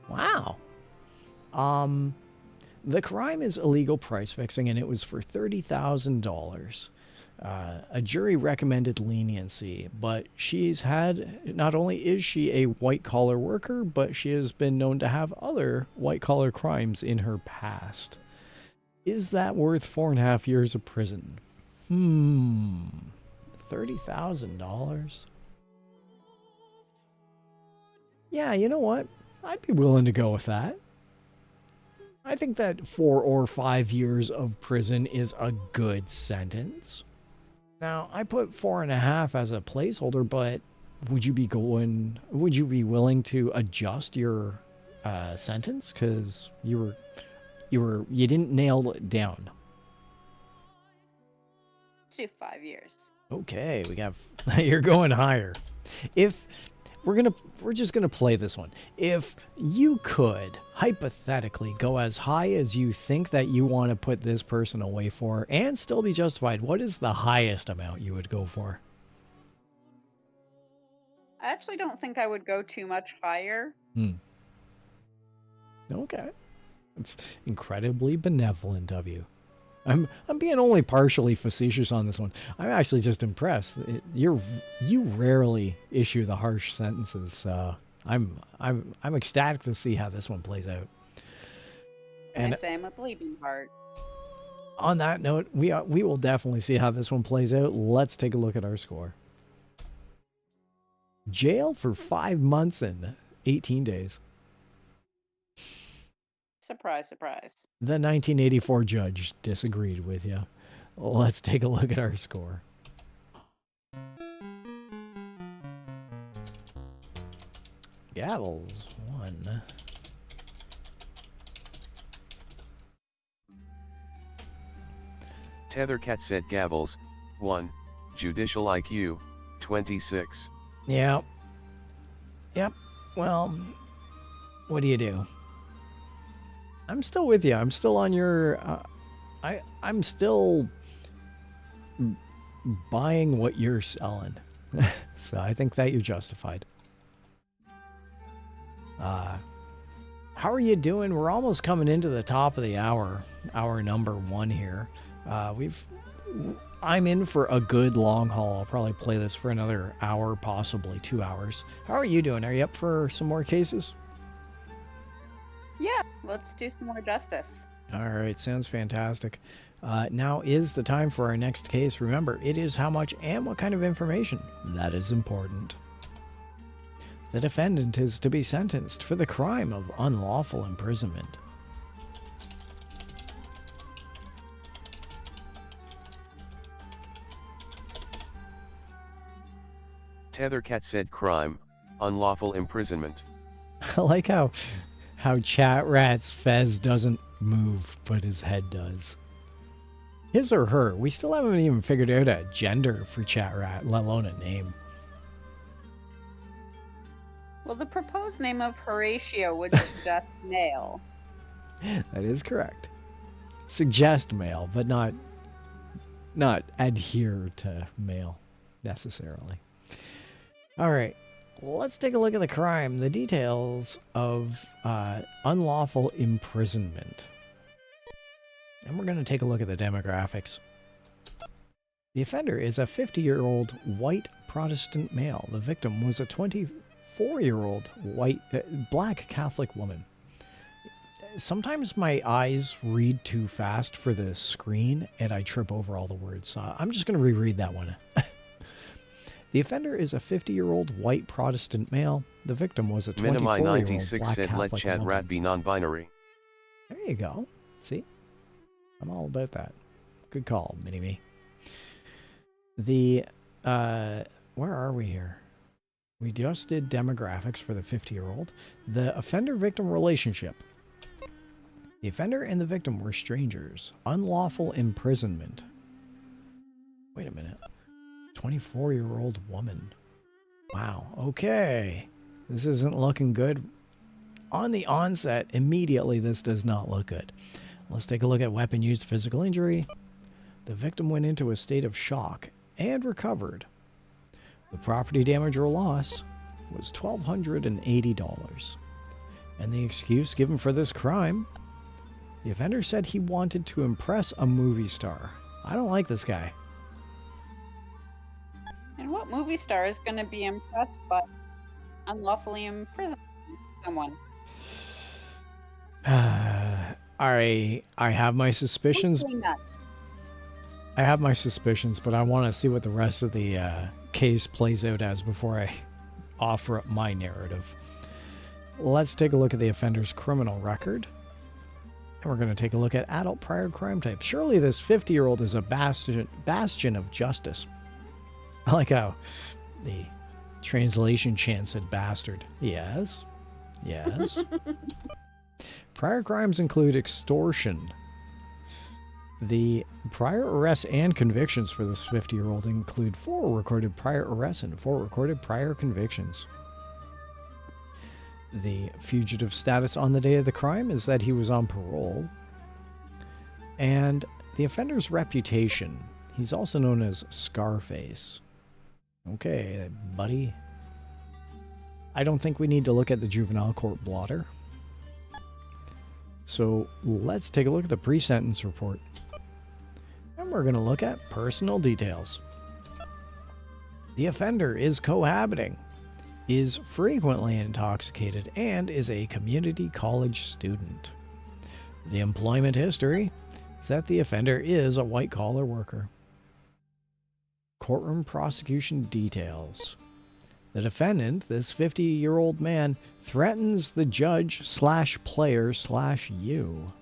Wow. The crime is illegal price fixing, and it was for $30,000. A jury recommended leniency, but she's had, not only is she a white-collar worker, but she has been known to have other white-collar crimes in her past. Is that worth 4.5 years of prison? $30,000? Yeah, you know what? I'd be willing to go with that. I think that 4 or 5 years of prison is a good sentence. Now, I put 4.5 as a placeholder, but would you be willing to adjust your sentence? Because you didn't nail it down. Do 5 years. Okay, you're going higher. If we're just gonna play this one. If you could hypothetically go as high as you think that you want to put this person away for and still be justified, what is the highest amount you would go for? I actually don't think I would go too much higher. Okay. It's incredibly benevolent of you. I'm being only partially facetious on this one. I'm actually just impressed. You rarely issue the harsh sentences, so I'm ecstatic to see how this one plays out. And I say I'm a bleeding heart. on that note, we will definitely see how this one plays out. Let's take a look at our score. Jail for 5 months and 18 days. Surprise, surprise. The 1984 judge disagreed with you. Let's take a look at our score. Gavels, 1. Tethercat said Gavels, 1, Judicial IQ, 26. Yep. Well, what do you do? I'm still with you. I'm still on your I'm still buying what you're selling. So I think that you're justified. How are you doing? We're almost coming into the top of the hour. Hour number 1 here. I'm in for a good long haul. I'll probably play this for another hour, possibly 2 hours. How are you doing? Are you up for some more cases? Yeah, let's do some more justice. All right, sounds fantastic. Now is the time for our next case. Remember, it is how much and what kind of information that is important. The defendant is to be sentenced for the crime of unlawful imprisonment. Tethercat said crime, unlawful imprisonment. I like how chat rat's Fez doesn't move, but his head does. His or her. We still haven't even figured out a gender for chat rat, let alone a name. Well, the proposed name of Horatio would suggest male. That is correct. Suggest male, but not adhere to male necessarily. All right, let's take a look at the crime. The details of unlawful imprisonment. And we're going to take a look at the demographics. The offender is a 50-year-old white Protestant male. The victim was a 24-year-old black Catholic woman. Sometimes my eyes read too fast for the screen and I trip over all the words. So I'm just going to reread that one. The offender is a 50-year-old white Protestant male. The victim was a 24-year-old black 96 said Catholic let chat woman. rat be non-binary. There you go. See? I'm all about that. Good call, Mini-Me. The, where are we here? We just did demographics for the 50-year-old. The offender-victim relationship. The offender and the victim were strangers. Unlawful imprisonment. Wait a minute. 24-year-old woman. Wow. Okay. This isn't looking good. On the onset, immediately this does not look good. Let's take a look at weapon used physical injury. The victim went into a state of shock and recovered. The property damage or loss was $1,280. And the excuse given for this crime? The offender said he wanted to impress a movie star. I don't like this guy. And what movie star is going to be impressed by unlawfully imprisoning someone? I have my suspicions. I have my suspicions, but I want to see what the rest of the case plays out as before I offer up my narrative. Let's take a look at the offender's criminal record. And we're going to take a look at adult prior crime types. Surely this 50-year-old is a bastion of justice. I like how the translation chant said bastard. Yes. Yes. Prior crimes include extortion. The prior arrests and convictions for this 50-year-old include 4 recorded prior arrests and 4 recorded prior convictions. The fugitive status on the day of the crime is that he was on parole. And the offender's reputation. He's also known as Scarface. Okay, buddy. I don't think we need to look at the juvenile court blotter. So let's take a look at the pre-sentence report. And we're going to look at personal details. The offender is cohabiting, is frequently intoxicated, and is a community college student. The employment history is that the offender is a white-collar worker. Courtroom prosecution details. The defendant, this 50-year-old man, threatens the judge/player/you.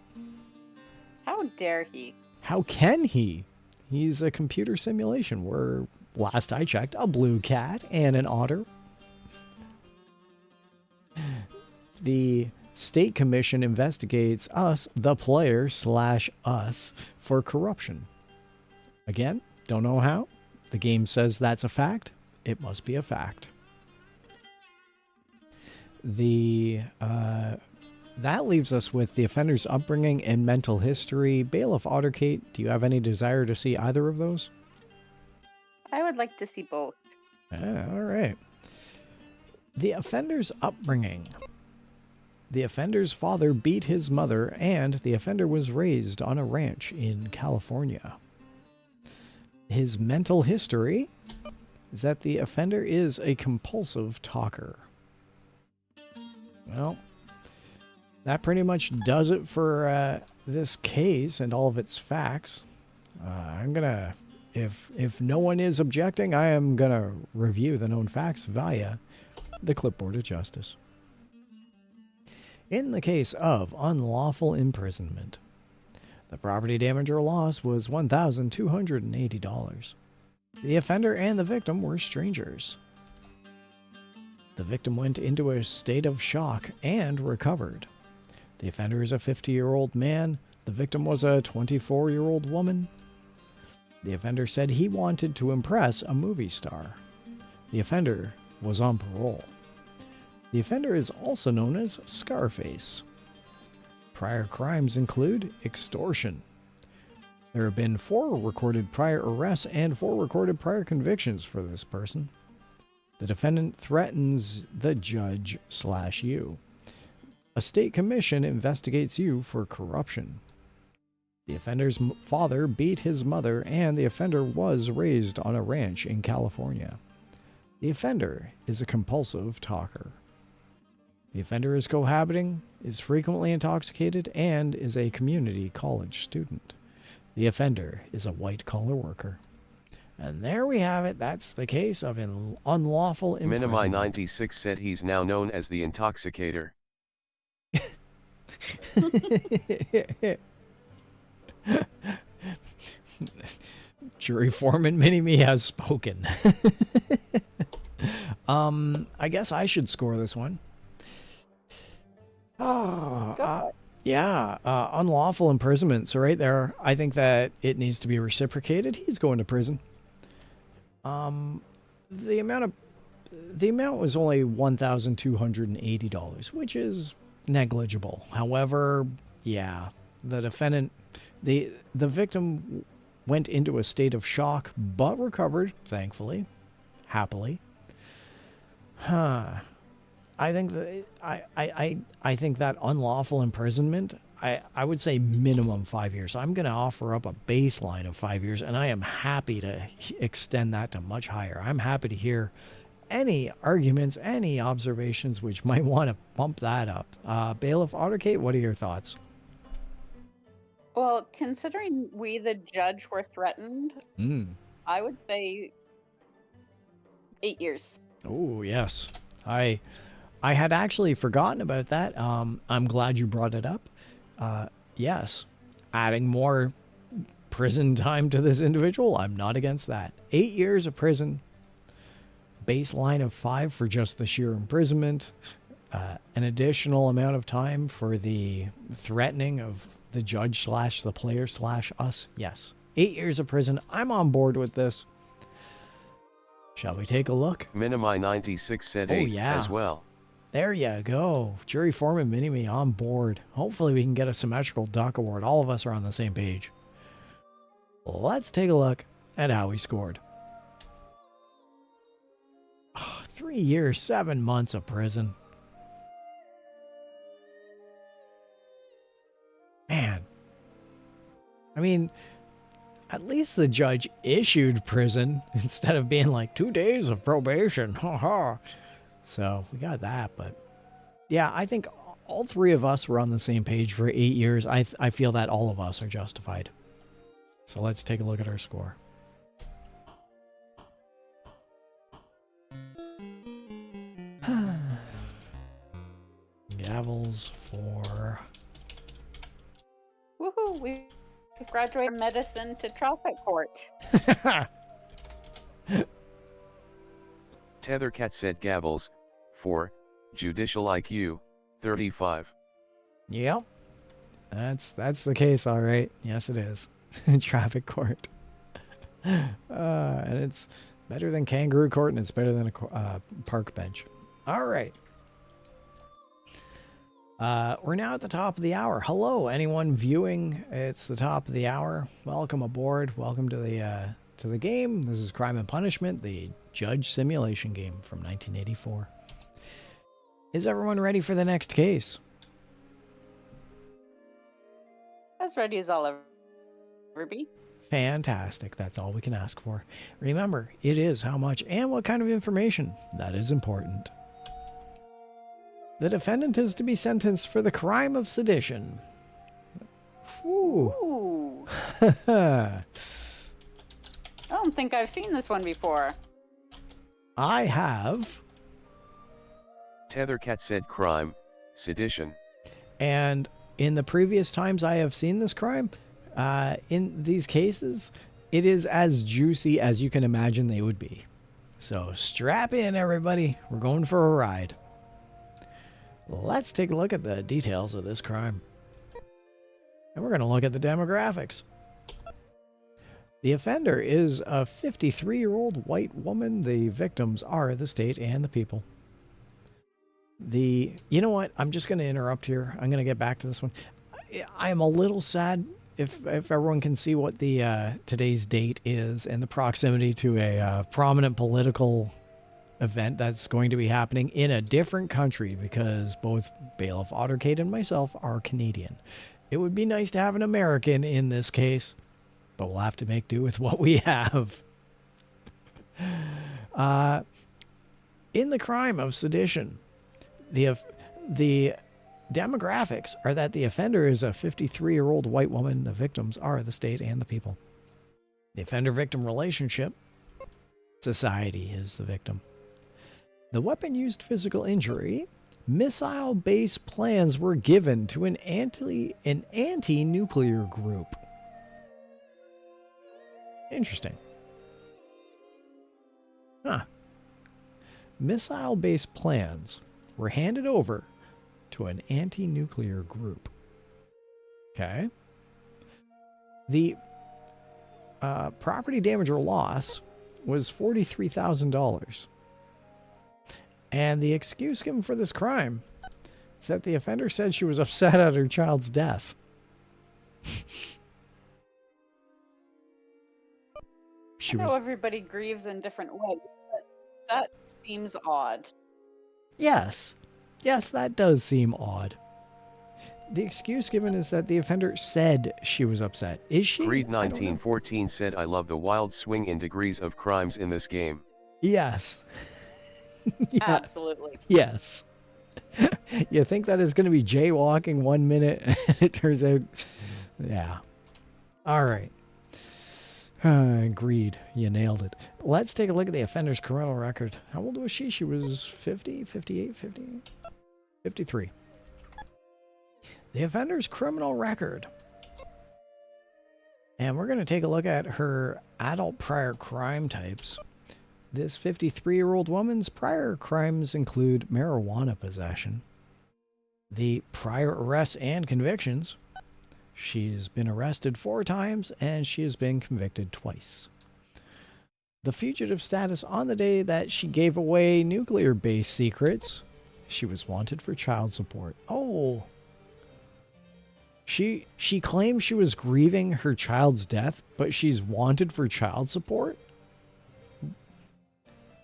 How dare he? How can he? He's a computer simulation. We're, last I checked, a blue cat and an otter. The State Commission investigates us, the player/us, for corruption. Again, don't know how. The game says that's a fact. It must be a fact. The that leaves us with the offender's upbringing and mental history. Bailiff Otterkate, do you have any desire to see either of those? I would like to see both. All right. The offender's upbringing. The offender's father beat his mother, and the offender was raised on a ranch in California. His mental history is that the offender is a compulsive talker. Well, that pretty much does it for this case and all of its facts. I'm gonna, if no one is objecting, I am gonna review the known facts via the clipboard of justice. In the case of unlawful imprisonment, the property damage or loss was $1,280. The offender and the victim were strangers. The victim went into a state of shock and recovered. The offender is a 50-year-old man. The victim was a 24-year-old woman. The offender said he wanted to impress a movie star. The offender was on parole. The offender is also known as Scarface. Prior crimes include extortion. There have been 4 recorded prior arrests and 4 recorded prior convictions for this person. The defendant threatens the judge/you. A state commission investigates you for corruption. The offender's father beat his mother, and the offender was raised on a ranch in California. The offender is a compulsive talker. The offender is cohabiting, is frequently intoxicated, and is a community college student. The offender is a white-collar worker. And there we have it. That's the case of an unlawful imprisonment. Minimi96 said he's now known as the intoxicator. Jury foreman Mini-Me has spoken. I guess I should score this one. Unlawful imprisonment. So right there, I think that it needs to be reciprocated. He's going to prison. The amount was only $1,280, which is negligible. However, yeah, the defendant, the victim went into a state of shock, but recovered, thankfully, happily. I think that I think that unlawful imprisonment, I would say minimum 5 years. I'm going to offer up a baseline of 5 years, and I am happy to extend that to much higher. I'm happy to hear any arguments, any observations which might want to bump that up. Bailiff Otterkate, what are your thoughts? Well, considering we, the judge, were threatened, I would say 8 years. Oh, yes. I had actually forgotten about that. I'm glad you brought it up. Yes, adding more prison time to this individual, I'm not against that. 8 years of prison, baseline of 5 for just the sheer imprisonment, an additional amount of time for the threatening of the judge / the player / us. Yes, 8 years of prison. I'm on board with this. Shall we take a look? Minimi96 said 8 as well. There you go. Jury foreman Mini-Me on board. Hopefully we can get a symmetrical duck award. All of us are on the same page. Let's take a look at how he scored. 3 years, 7 months of prison. Man. I mean, at least the judge issued prison instead of being like 2 days of probation. So we got that, but yeah, I think all 3 of us were on the same page for 8 years. I feel that all of us are justified. So let's take a look at our score. Gavels for... Woohoo! We graduated medicine to traffic court. Tethercat said gavels, for, judicial IQ, 35. Yep. That's the case, all right. Yes, it is. Traffic court. And it's better than kangaroo court, and it's better than a park bench. All right. We're now at the top of the hour. Hello, anyone viewing? It's the top of the hour. Welcome aboard. Welcome to the game. This is Crime and Punishment, the judge simulation game from 1984. Is everyone ready for the next case? As ready as I'll ever be. Fantastic. That's all we can ask for. Remember, it is how much and what kind of information that is important. The defendant is to be sentenced for the crime of sedition. Ooh. Ooh. I don't think I've seen this one before. I have. Tethercat said crime, sedition. And in the previous times I have seen this crime, in these cases, it is as juicy as you can imagine they would be. So strap in, everybody. We're going for a ride. Let's take a look at the details of this crime. And we're going to look at the demographics. The offender is a 53-year-old white woman. The victims are the state and the people. You know what? I'm just going to interrupt here. I'm going to get back to this one. I am a little sad if everyone can see what the today's date is and the proximity to a prominent political event that's going to be happening in a different country, because both Bailiff Ottercade and myself are Canadian. It would be nice to have an American in this case, but we'll have to make do with what we have. In the crime of sedition, the demographics are that the offender is a 53-year-old white woman. The victims are the state and the people. The offender-victim relationship, society is the victim. The weapon used physical injury, missile-based plans were given to an anti-nuclear group. Interesting. Huh. Missile-based plans were handed over to an anti-nuclear group. Okay. The property damage or loss was $43,000. And the excuse given for this crime is that the offender said she was upset at her child's death. I know everybody grieves in different ways, but that seems odd. Yes. Yes, that does seem odd. The excuse given is that the offender said she was upset. Is she? Creed 1914 said, I love the wild swing in degrees of crimes in this game. Yes. Yeah. Absolutely. Yes. You think that is going to be jaywalking 1 minute, and it turns out, yeah. All right. Agreed. You nailed it. Let's take a look at the offender's criminal record. How old was she? She was 50, 58, 50, 53. The offender's criminal record. And we're going to take a look at her adult prior crime types. This 53-year-old woman's prior crimes include marijuana possession. The prior arrests and convictions. She's been arrested 4 times and she has been convicted twice. The fugitive status on the day that she gave away nuclear-based secrets. She was wanted for child support. Oh. She claimed she was grieving her child's death, but she's wanted for child support?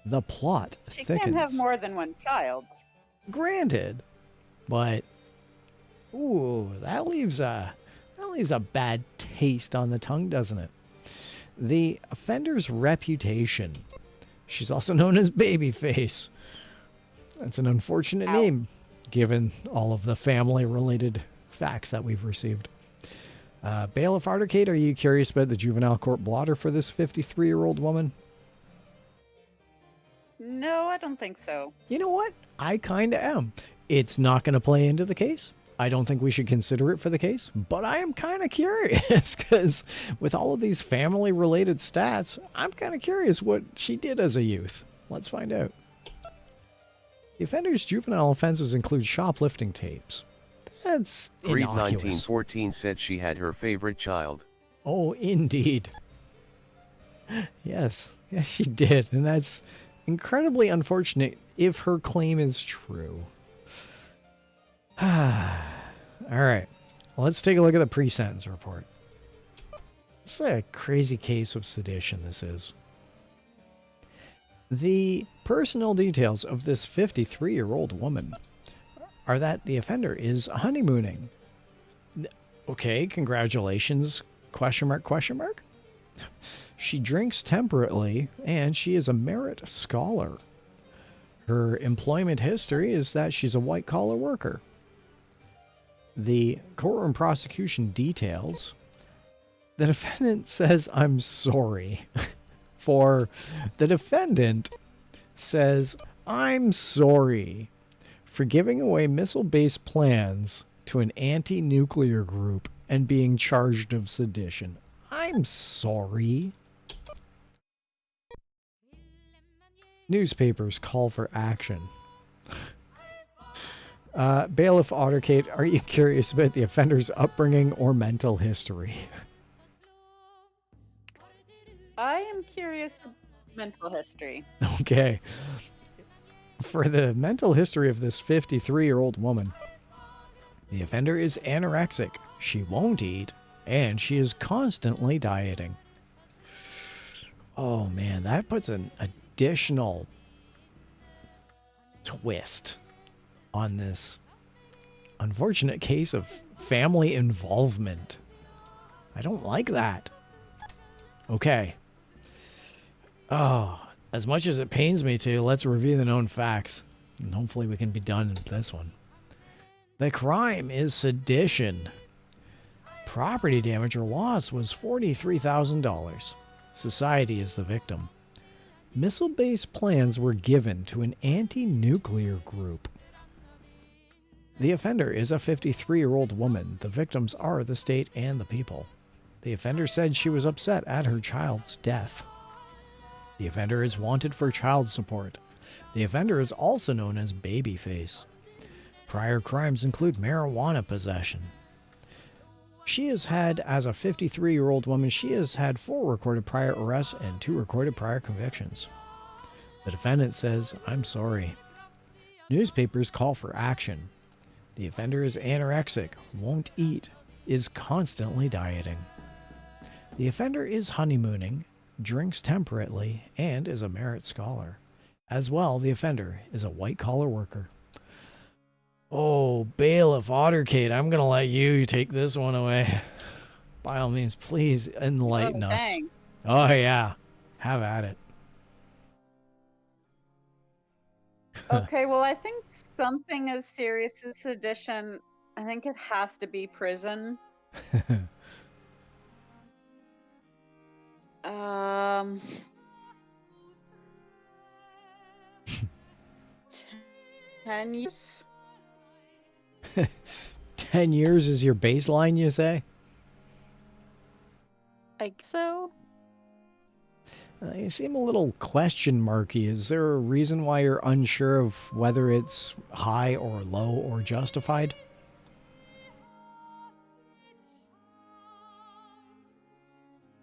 The plot thickens. She can't have more than one child. Granted, but ooh, that leaves a bad taste on the tongue, doesn't it? The offender's reputation. She's also known as Babyface. That's an unfortunate name, given all of the family-related facts that we've received. Bailiff Arcade, are you curious about the juvenile court blotter for this 53-year-old woman? No, I don't think so. You know what? I kind of am. It's not going to play into the case. I don't think we should consider it for the case, but I am kind of curious because with all of these family-related stats, I'm kind of curious what she did as a youth. Let's find out. The offender's juvenile offenses include shoplifting tapes. That's Creed innocuous. 1914 said she had her favorite child. Oh, indeed. Yes, she did, and that's incredibly unfortunate if her claim is true. All right. Let's take a look at the pre-sentence report. This is a crazy case of sedition, this is. The personal details of this 53-year-old woman are that the offender is honeymooning. Okay, congratulations, question mark, question mark. She drinks temperately, and she is a merit scholar. Her employment history is that she's a white-collar worker. The courtroom prosecution details, the defendant says, I'm sorry. For the defendant says, I'm sorry for giving away missile-based plans to an anti-nuclear group and being charged of sedition. I'm sorry. Newspapers call for action. Bailiff Ottercade, are you curious about the offender's upbringing or mental history? I am curious about mental history. Okay. For the mental history of this 53-year-old woman, the offender is anorexic. She won't eat, and she is constantly dieting. Oh man, that puts an additional twist on this unfortunate case of family involvement. I don't like that. Okay. Oh, as much as it pains me to, let's review the known facts. And hopefully we can be done with this one. The crime is sedition. Property damage or loss was $43,000. Society is the victim. Missile-based plans were given to an anti-nuclear group. The offender is a 53-year-old woman. The victims are the state and the people. The offender said she was upset at her child's death. The offender is wanted for child support. The offender is also known as Babyface. Prior crimes include marijuana possession. She has had, as a 53-year-old woman, she has had 4 recorded prior arrests and 2 recorded prior convictions. The defendant says, I'm sorry. Newspapers call for action. The offender is anorexic, won't eat, is constantly dieting. The offender is honeymooning, drinks temperately, and is a merit scholar. As well, the offender is a white-collar worker. Oh, Bailiff Ottercade, I'm going to let you take this one away. By all means, please enlighten us. Thanks. Oh, yeah. Have at it. Okay, well, I think something as serious as sedition, I think it has to be prison. 10 years? 10 years is your baseline, you say? I guess so. You seem a little question marky. Is there a reason why you're unsure of whether it's high or low or justified?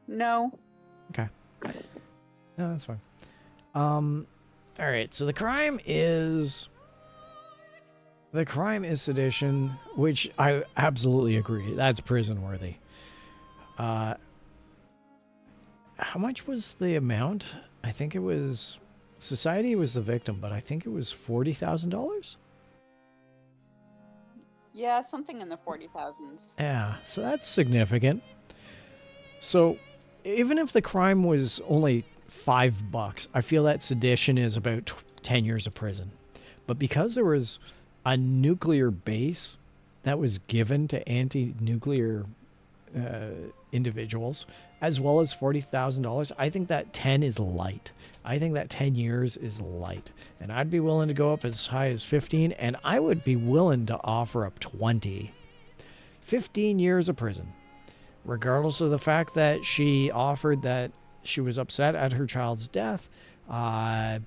No. Okay. No, that's fine. All right. So the crime is sedition, which I absolutely agree. That's prison worthy. How much was the amount? I think it was society was the victim, but I think it was $40,000. Yeah, something in the 40,000s. Yeah, so that's significant. So even if the crime was only $5, I feel that sedition is about 10 years of prison. But because there was a nuclear base that was given to anti-nuclear individuals, as well as $40,000, I think that 10 is light. I think that 10 years is light. And I'd be willing to go up as high as 15, and I would be willing to offer up 20. 15 years of prison. Regardless of the fact that she offered that she was upset at her child's death, and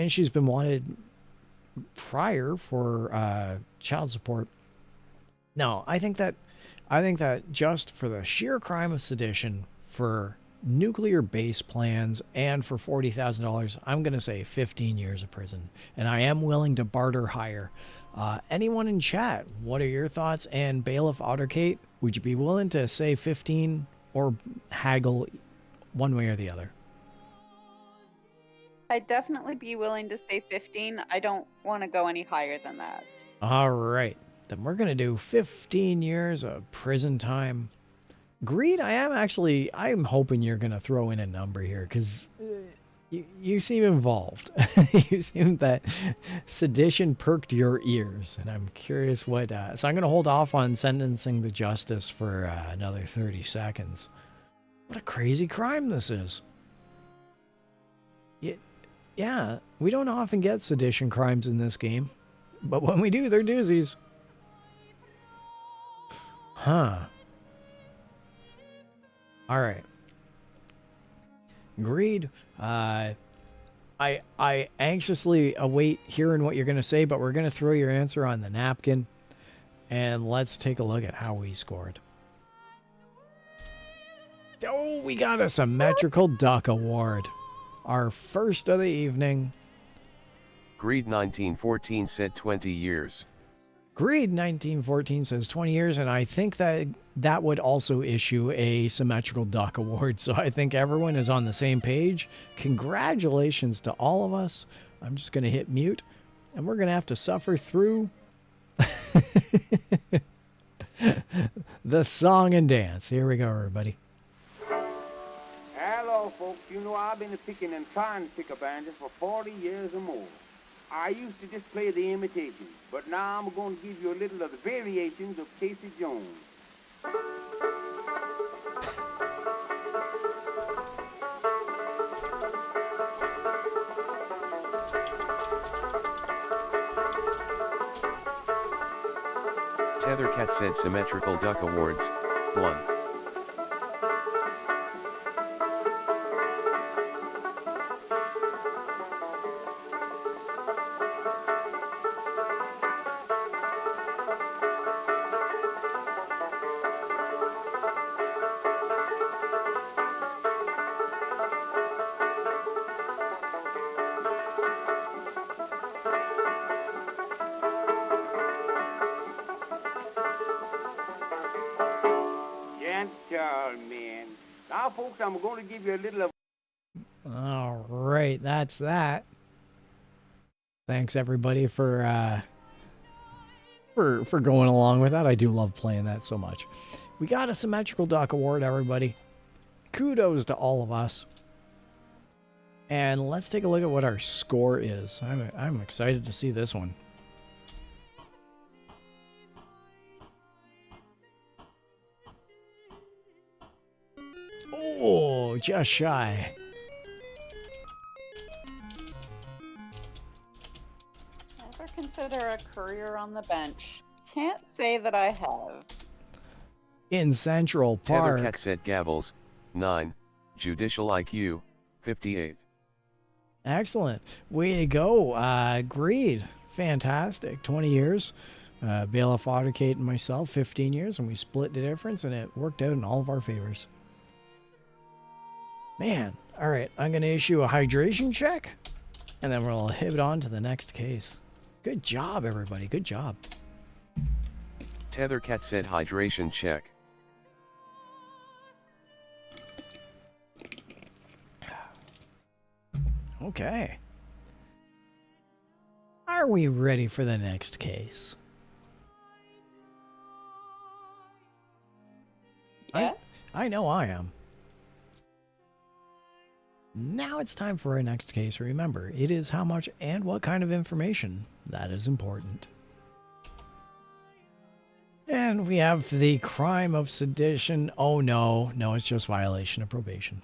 she's been wanted prior for child support. No, I think that just for the sheer crime of sedition, for nuclear base plans, and for $40,000, I'm going to say 15 years of prison. And I am willing to barter higher. Anyone in chat, what are your thoughts? And Bailiff Ottercate, would you be willing to say 15 or haggle one way or the other? I'd definitely be willing to say 15. I don't want to go any higher than that. All right. Then we're going to do 15 years of prison time. Greed, I'm hoping you're going to throw in a number here because you seem involved. You seem that sedition perked your ears, and I'm curious what... so I'm going to hold off on sentencing the justice for another 30 seconds. What a crazy crime this is. Yeah, we don't often get sedition crimes in this game, but when we do, they're doozies. Huh. All right. Agreed. I anxiously await hearing what you're going to say, but we're going to throw your answer on the napkin, and let's take a look at how we scored. Oh, we got a symmetrical duck award. Our first of the evening. Greed 1914 said 20 years. Greed 1914 says 20 years, and I think that would also issue a symmetrical duck award, so I think everyone is on the same page. Congratulations to all of us. I'm just going to hit mute, and we're going to have to suffer through the song and dance. Here we go, everybody. Hello, folks. You know I've been picking and trying to pick a banjo for 40 years or more. I used to just play the imitations, but now I'm going to give you a little of the variations of Casey Jones. Tethercat said symmetrical duck awards, 1. Gentlemen. Now, folks, I'm going to give you a little of... All right, that's that. Thanks everybody for going along with that. I do love playing that so much. We got a symmetrical duck award, everybody. Kudos to all of us. And let's take a look at what our score is. I'm excited to see this one. Oh, just shy. Ever consider a courier on the bench? Can't say that I have. In Central Park. Tethercat said gavels, 9. Judicial IQ, 58. Excellent. Way to go. Greed. Fantastic. 20 years. Bailiff Ottercate and myself, 15 years, and we split the difference, and it worked out in all of our favors. Man. All right. I'm going to issue a hydration check, and then we'll hit on to the next case. Good job, everybody. Good job. Tethercat said hydration check. Okay. Are we ready for the next case? Yes? I know I am. Now it's time for our next case. Remember, it is how much and what kind of information that is important. And we have the crime of sedition. Oh no, no, it's just violation of probation.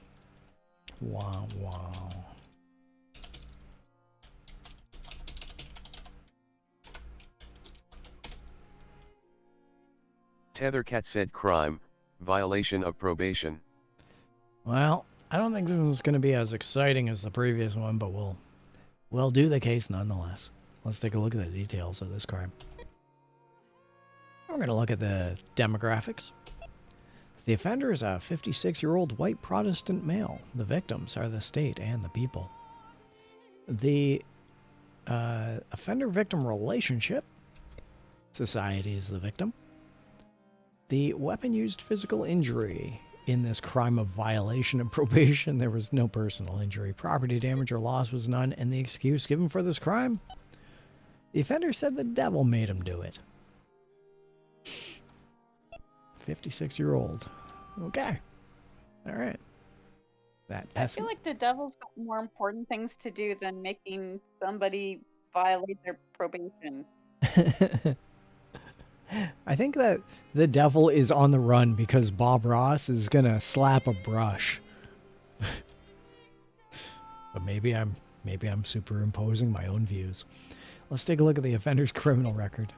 Wow, wow. Tethercat said crime, violation of probation. Well, I don't think this one's going to be as exciting as the previous one, but we'll do the case nonetheless. Let's take a look at the details of this crime. We're going to look at the demographics. The offender is a 56-year-old white Protestant male. The victims are the state and the people. The offender-victim relationship Society is the victim. The weapon used physical injury. In this crime of violation of probation, there was no personal injury. Property damage or loss was none, and the excuse given for this crime? The offender said the devil made him do it. 56-year-old. Okay. All right. I feel like the devil's got more important things to do than making somebody violate their probation. I think that the devil is on the run because Bob Ross is gonna slap a brush. But maybe I'm superimposing my own views. Let's take a look at the offender's criminal record.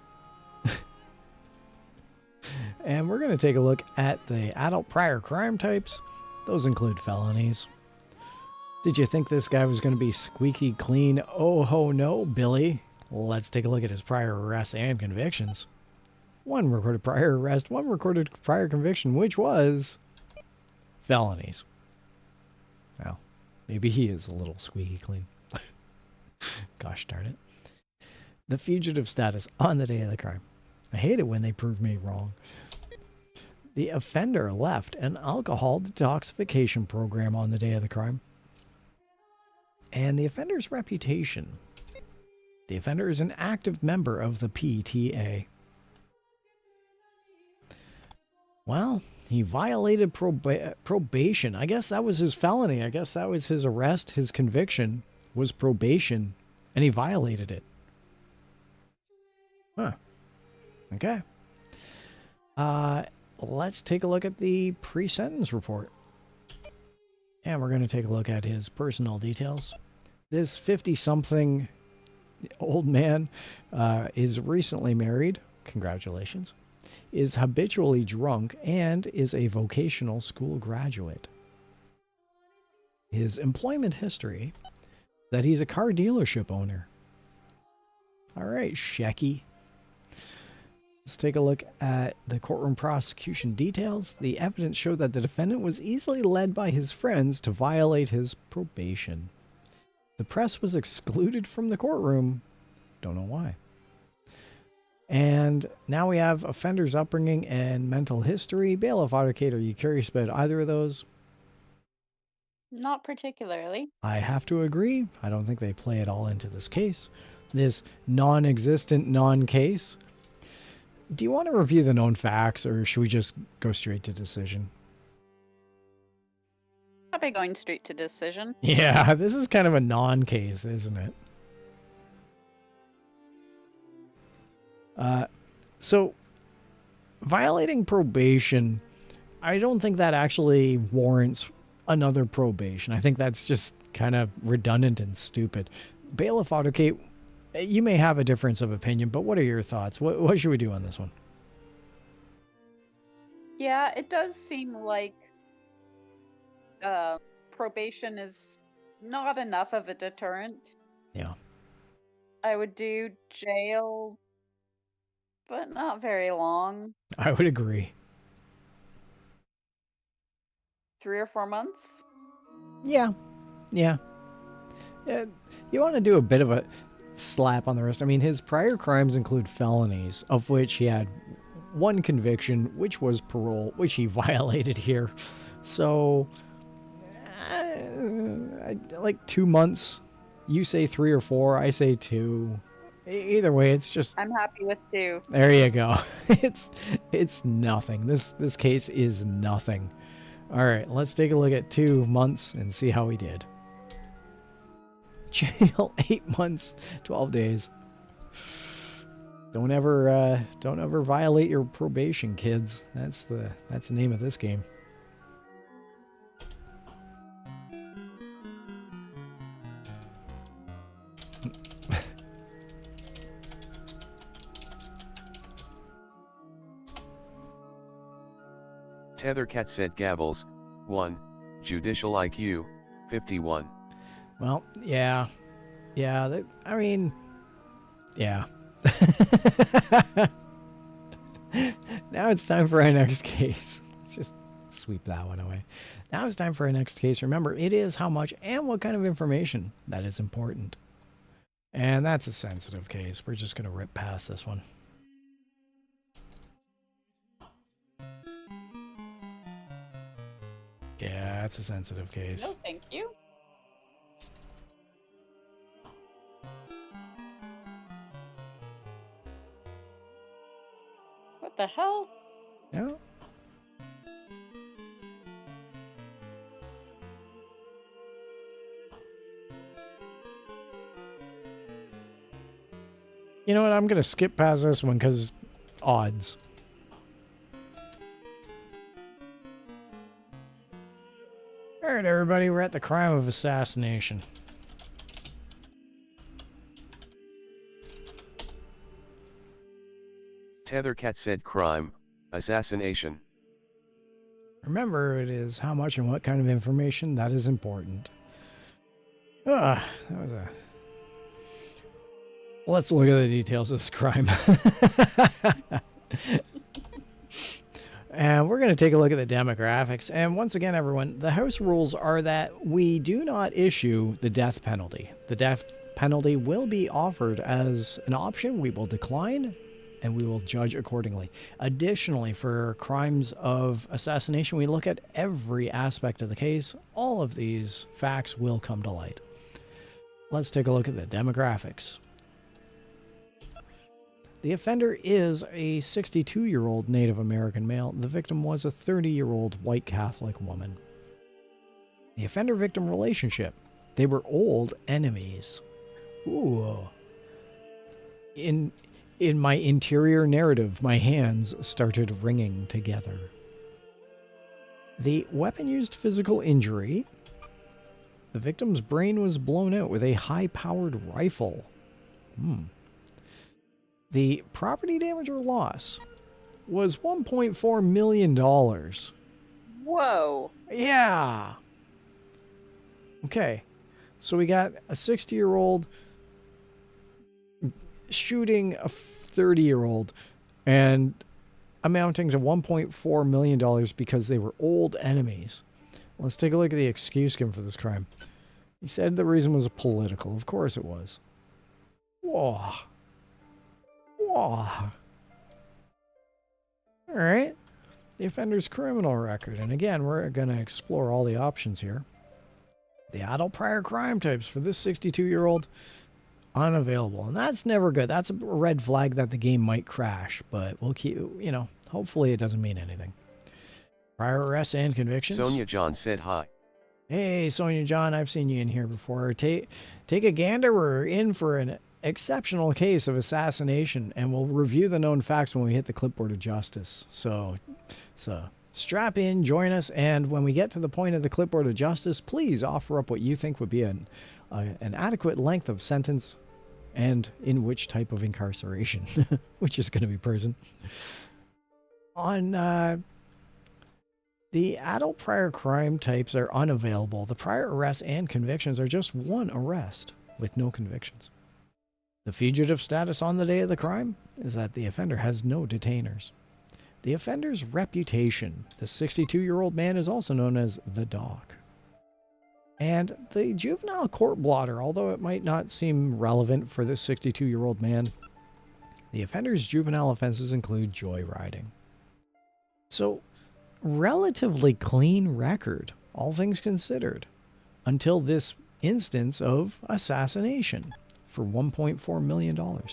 And we're gonna take a look at the adult prior crime types. Those include felonies. Did you think this guy was gonna be squeaky clean? Oh ho no, Billy. Let's take a look at his prior arrests and convictions. One recorded prior arrest, one recorded prior conviction, which was felonies. Well, maybe he is a little squeaky clean. Gosh darn it. The fugitive status on the day of the crime. I hate it when they prove me wrong. The offender left an alcohol detoxification program on the day of the crime. And the offender's reputation. The offender is an active member of the PTA. Well, he violated probation. I guess that was his felony. I guess that was his arrest. His conviction was probation, and he violated it. Huh. Okay. Let's take a look at the pre-sentence report. And we're going to take a look at his personal details. This 50-something old man is recently married. Congratulations. Is habitually drunk, and is a vocational school graduate. His employment history, that he's a car dealership owner. All right, Shecky. Let's take a look at the courtroom prosecution details. The evidence showed that the defendant was easily led by his friends to violate his probation. The press was excluded from the courtroom. Don't know why. And now we have offender's upbringing and mental history. Bailiff, advocate, are you curious about either of those? Not particularly. I have to agree. I don't think they play it all into this case. This non-existent non-case. Do you want to review the known facts, or should we just go straight to decision? I'll be going straight to decision. Yeah, this is kind of a non-case, isn't it? So, violating probation, I don't think that actually warrants another probation. I think that's just kind of redundant and stupid. Bailiff advocate, you may have a difference of opinion, but what are your thoughts? What should we do on this one? Yeah, it does seem like probation is not enough of a deterrent. Yeah. I would do jail, but not very long. I would agree. 3 or 4 months? Yeah. Yeah. You want to do a bit of a slap on the wrist. I mean, his prior crimes include felonies, of which he had one conviction, which was parole, which he violated here. So, like 2 months. You say 3 or 4, I say 2. Either way, it's just... I'm happy with 2. There you go. It's nothing. This case is nothing. All right, let's take a look at 2 months and see how he did. Jail 8 months, 12 days. Don't ever violate your probation, kids. That's the name of this game. Tethercat said Gavels, 1, Judicial IQ, 51. Well, yeah. Yeah, I mean, yeah. Now it's time for our next case. Let's just sweep that one away. Now it's time for our next case. Remember, it is how much and what kind of information that is important. And that's a sensitive case. We're just going to rip past this one. Yeah, it's a sensitive case. No, thank you. What the hell? Yeah. You know what? I'm going to skip past this one because odds. All right, everybody, we're at the crime of assassination. Tethercat said crime, assassination. Remember, it is how much and what kind of information that is important. That was a... Let's look at the details of this crime. And we're going to take a look at the demographics. And once again, everyone, the house rules are that we do not issue the death penalty. The death penalty will be offered as an option. We will decline, and we will judge accordingly. Additionally, for crimes of assassination, we look at every aspect of the case. All of these facts will come to light. Let's take a look at the demographics. The offender is a 62-year-old Native American male. The victim was a 30-year-old white Catholic woman. The offender-victim relationship. They were old enemies. Ooh. In my interior narrative, my hands started wringing together. The weapon used physical injury. The victim's brain was blown out with a high-powered rifle. The property damage or loss was $1.4 million. Whoa. Yeah. Okay. So we got a 60-year-old shooting a 30-year-old and amounting to $1.4 million because they were old enemies. Let's take a look at the excuse given for this crime. He said the reason was political. Of course it was. Whoa. Whoa. Alright. The offender's criminal record. And again, we're going to explore all the options here. The adult prior crime types for this 62-year-old, unavailable. And that's never good. That's a red flag that the game might crash. But we'll keep, you know, hopefully it doesn't mean anything. Prior arrests and convictions. Sonia John said hi. Hey, Sonia John, I've seen you in here before. Take a gander. We're in for an exceptional case of assassination, and we'll review the known facts when we hit the clipboard of justice. So strap in, join us, and when we get to the point of the clipboard of justice, please offer up what you think would be an adequate length of sentence and in which type of incarceration, which is going to be prison. On the adult prior crime types are unavailable. The prior arrests and convictions are just one arrest with no convictions. The fugitive status on the day of the crime is that the offender has no detainers. The offender's reputation. The 62-year-old man is also known as the Doc. And the juvenile court blotter, although it might not seem relevant for this 62-year-old man, the offender's juvenile offenses include joyriding. So, relatively clean record, all things considered, until this instance of assassination for $1.4 million.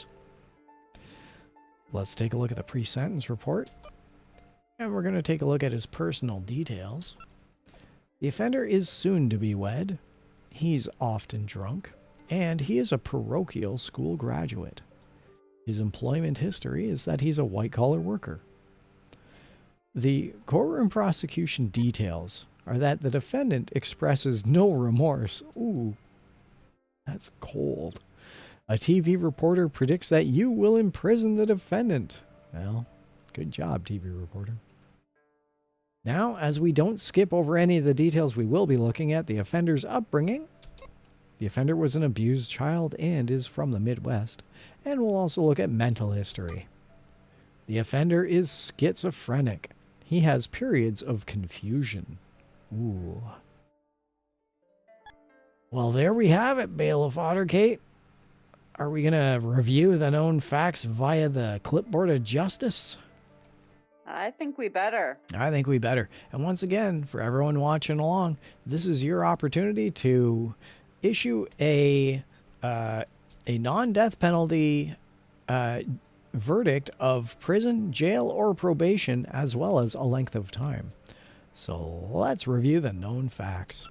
Let's take a look at the pre-sentence report. And we're going to take a look at his personal details. The offender is soon to be wed. He's often drunk. And he is a parochial school graduate. His employment history is that he's a white-collar worker. The courtroom prosecution details are that the defendant expresses no remorse. Ooh, that's cold. A TV reporter predicts that you will imprison the defendant. Well, good job, TV reporter. Now, as we don't skip over any of the details, we will be looking at the offender's upbringing. The offender was an abused child and is from the Midwest. And we'll also look at mental history. The offender is schizophrenic. He has periods of confusion. Ooh. Well, there we have it, Bailiff Otterkate. Are we going to review the known facts via the clipboard of justice? I think we better. I think we better. And once again, for everyone watching along, this is your opportunity to issue a non-death penalty verdict of prison, jail, or probation, as well as a length of time. So let's review the known facts.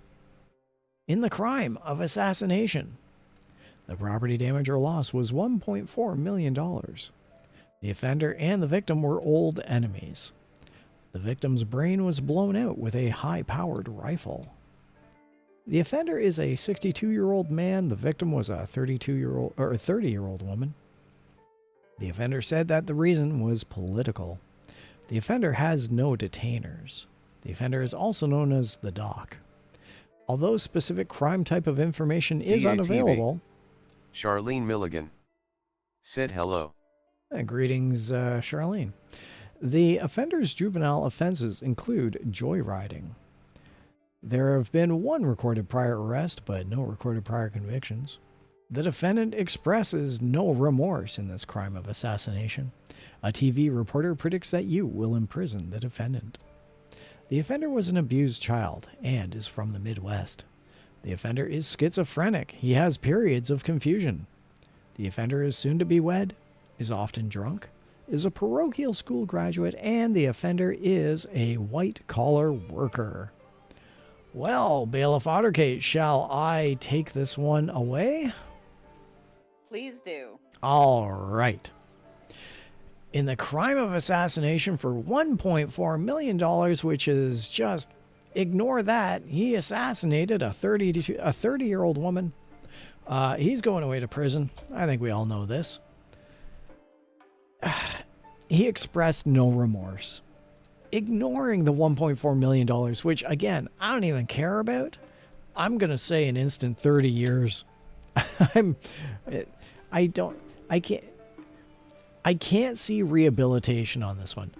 In the crime of assassination, the property damage or loss was $1.4 million. The offender and the victim were old enemies. The victim's brain was blown out with a high-powered rifle. The offender is a 62-year-old man. The victim was a 30-year-old woman. The offender said that the reason was political. The offender has no detainers. The offender is also known as the Doc. Although specific crime type of information is unavailable... Charlene Milligan said hello. Greetings, Charlene. The offender's juvenile offenses include joyriding. There have been one recorded prior arrest, but no recorded prior convictions. The defendant expresses no remorse in this crime of assassination. A TV reporter predicts that you will imprison the defendant. The offender was an abused child and is from the Midwest. The offender is schizophrenic. He has periods of confusion. The offender is soon to be wed, is often drunk, is a parochial school graduate, and the offender is a white-collar worker. Well, Bailiff Ottergate, shall I take this one away? Please do. All right. In the crime of assassination for $1.4 million, which is just, ignore that, he assassinated a 30-year-old woman. He's going away to prison. I think we all know this. He expressed no remorse. Ignoring the $1.4 million, which, again, I don't even care about, I'm going to say an instant 30 years. I can't see rehabilitation on this one.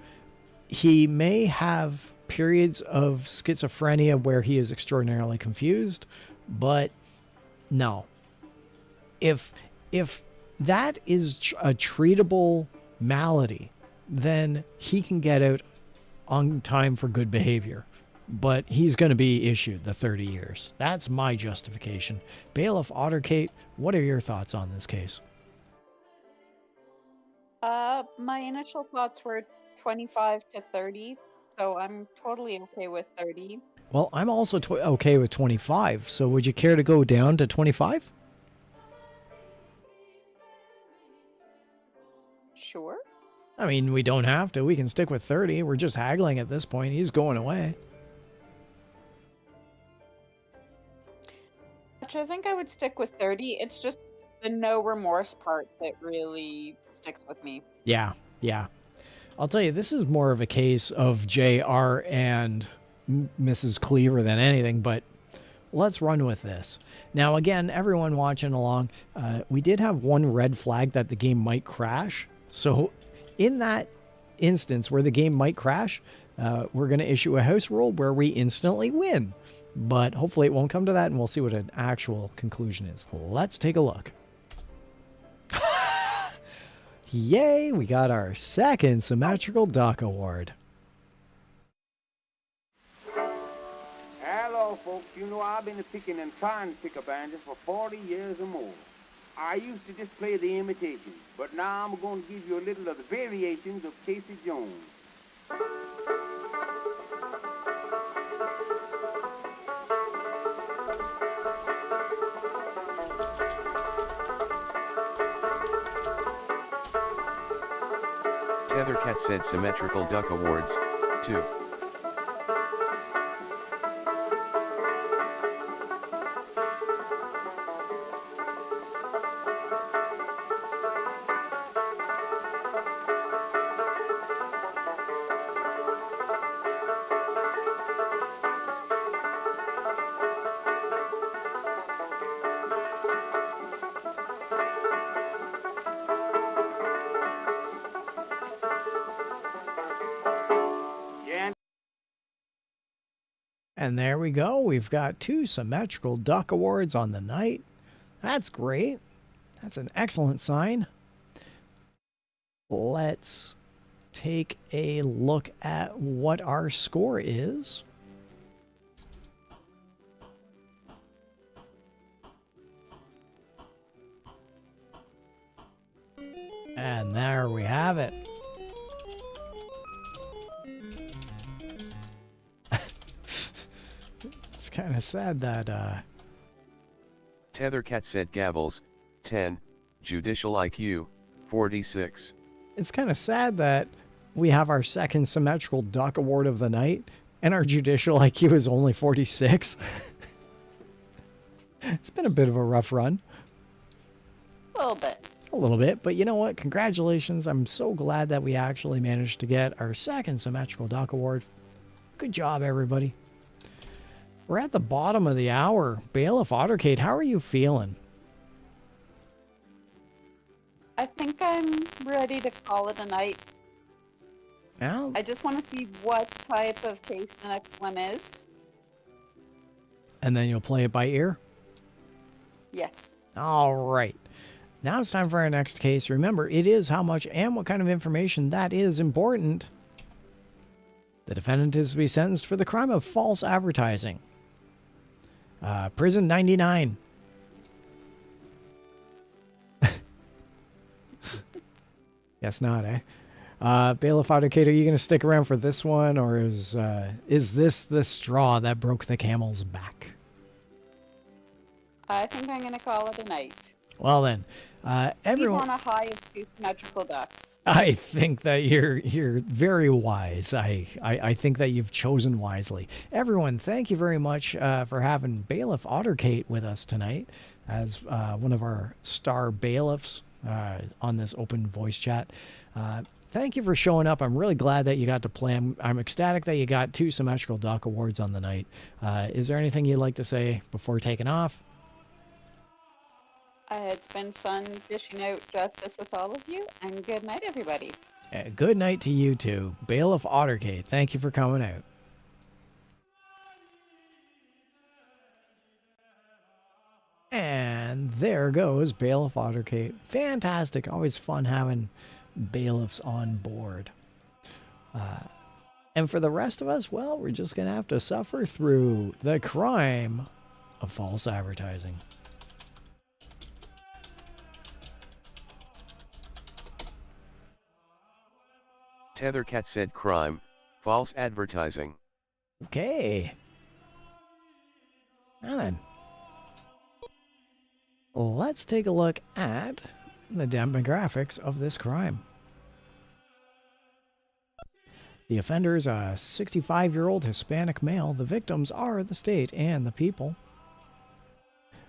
He may have periods of schizophrenia where he is extraordinarily confused, but no. If that is a treatable malady, then he can get out on time for good behavior. But he's going to be issued the 30 years. That's my justification. Bailiff Ottergate, what are your thoughts on this case? My initial thoughts were 25 to 30, so I'm totally okay with 30. Well, I'm also okay with 25, so would you care to go down to 25? Sure. I mean, we don't have to. We can stick with 30. We're just haggling at this point. He's going away. I think I would stick with 30. It's just the no remorse part that really sticks with me. Yeah. I'll tell you, this is more of a case of JR and Mrs. Cleaver than anything, but let's run with this. Now, again, everyone watching along, we did have one red flag that the game might crash. So in that instance where the game might crash, we're going to issue a house rule where we instantly win. But hopefully it won't come to that, and we'll see what an actual conclusion is. Let's take a look. Yay, we got our second Symmetrical Duck Award. Hello, folks. You know, I've been picking and trying to pick up banjos for 40 years or more. I used to just play the imitations, but now I'm going to give you a little of the variations of Casey Jones. Tethercat said Symmetrical Duck Awards, 2. And there we go. We've got 2 Symmetrical Duck Awards on the night. That's great. That's an excellent sign. Let's take a look at what our score is. And there we have it. It's kind of sad that Tethercat said Gavels, 10, Judicial IQ, 46. it's kind of sad that we have our second symmetrical duck award of the night and our judicial IQ is only 46. It's been a bit of a rough run. A little bit. A little bit, but you know what? Congratulations. I'm so glad that we actually managed to get our second symmetrical duck award. Good job, everybody. We're at the bottom of the hour. Bailiff Ottercade, how are you feeling? I think I'm ready to call it a night. Well, I just want to see what type of case the next one is. and then you'll play it by ear? Yes. All right. Now it's time for our next case. Remember, it is how much and what kind of information that is important. The defendant is to be sentenced for the crime of false advertising. Prison 99. Guess not, eh? Bailiff Autocade, are you going to stick around for this one, or is this the straw that broke the camel's back? I think I'm going to call it a night. Well then, Leave everyone. on a high of 2 symmetrical ducks. I think that you're very wise. I think that you've chosen wisely. Everyone, thank you very much for having Bailiff Ottercate with us tonight as one of our star bailiffs on this open voice chat. Thank you for showing up. I'm really glad that you got to play. I'm ecstatic that you got 2 symmetrical duck awards on the night. Is there anything you'd like to say before taking off? It's been fun dishing out justice with all of you, and good night, everybody. Good night to you too. Bailiff Ottercade, thank you for coming out. And there goes Bailiff Ottercade. Fantastic. Always fun having bailiffs on board. And for the rest of us, well, we're just going to have to suffer through the crime of false advertising. Tethercat said crime, false advertising. Okay. Now then, let's take a look at the demographics of this crime. The offender is a 65-year-old Hispanic male. The victims are the state and the people.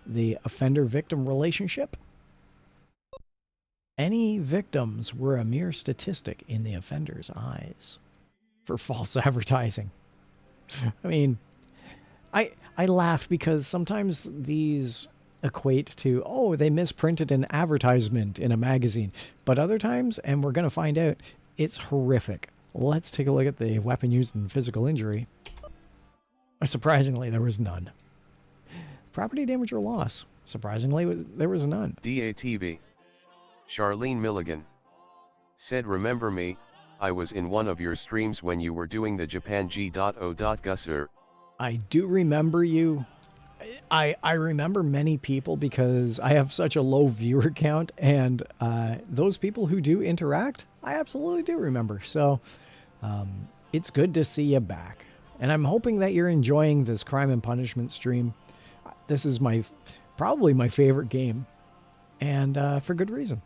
The offender-victim relationship. Any victims were a mere statistic in the offender's eyes for false advertising. I mean, I laugh because sometimes these equate to, oh, they misprinted an advertisement in a magazine. But other times, and we're going to find out, it's horrific. Let's take a look at the weapon used in physical injury. Surprisingly, there was none. Property damage or loss. Surprisingly, there was none. DATV. Charlene Milligan said, remember me, I was in one of your streams when you were doing the Japan G.O.Gusser. I do remember you. I remember many people because I have such a low viewer count, and those people who do interact, I absolutely do remember. So it's good to see you back. And I'm hoping that you're enjoying this Crime and Punishment stream. This is probably my favorite game, and for good reason.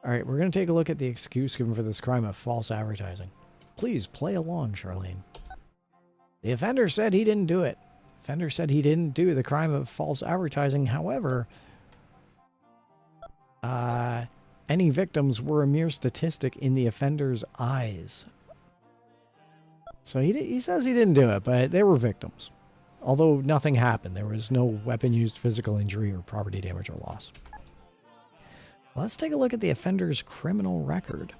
All right, we're going to take a look at the excuse given for this crime of false advertising. Please play along, Charlene. The offender said he didn't do it. Offender said he didn't do the crime of false advertising. However, any victims were a mere statistic in the offender's eyes. So he says he didn't do it, but they were victims. Although nothing happened. There was no weapon used, physical injury, or property damage or loss. Let's take a look at the offender's criminal record.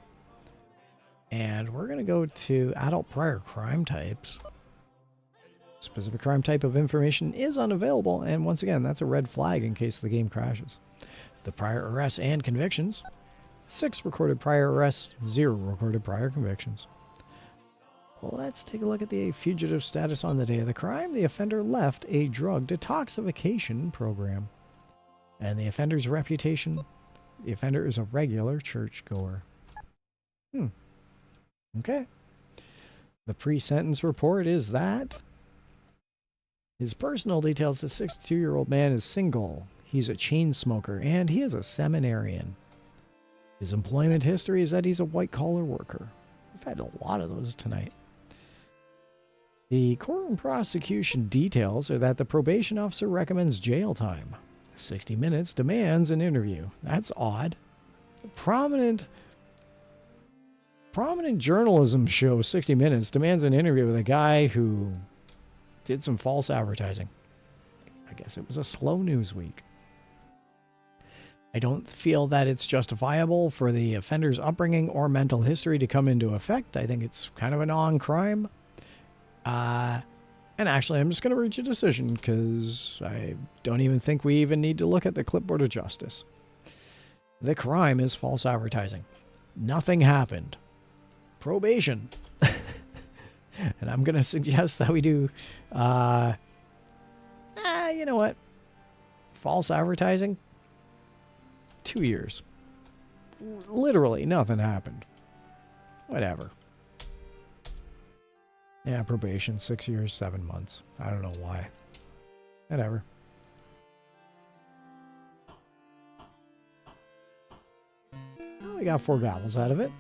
And we're going to go to adult prior crime types. Specific crime type of information is unavailable, and once again, that's a red flag in case the game crashes. The prior arrests and convictions. 6 recorded prior arrests, 0 recorded prior convictions. Let's take a look at the fugitive status on the day of the crime. The offender left a drug detoxification program. And the offender's reputation, the offender is a regular churchgoer. Okay. The pre-sentence report is that his personal details: the 62-year-old man is single, he's a chain smoker, and he is a seminarian. His employment history is that he's a white-collar worker. We've had a lot of those tonight. The courtroom prosecution details are that the probation officer recommends jail time. 60 Minutes demands an interview. That's odd. Prominent journalism show 60 Minutes demands an interview with a guy who did some false advertising. I guess it was a slow news week. I don't feel that it's justifiable for the offender's upbringing or mental history to come into effect. I think it's kind of a non-crime. And actually, I'm just going to reach a decision because I don't even think we even need to look at the clipboard of justice. The crime is false advertising. Nothing happened. Probation. And I'm going to suggest that we do, you know what? False advertising. 2 years. Literally, nothing happened. Whatever. Yeah, probation, 6 years, 7 months. I don't know why. Whatever. Well, we got 4 gavels out of it.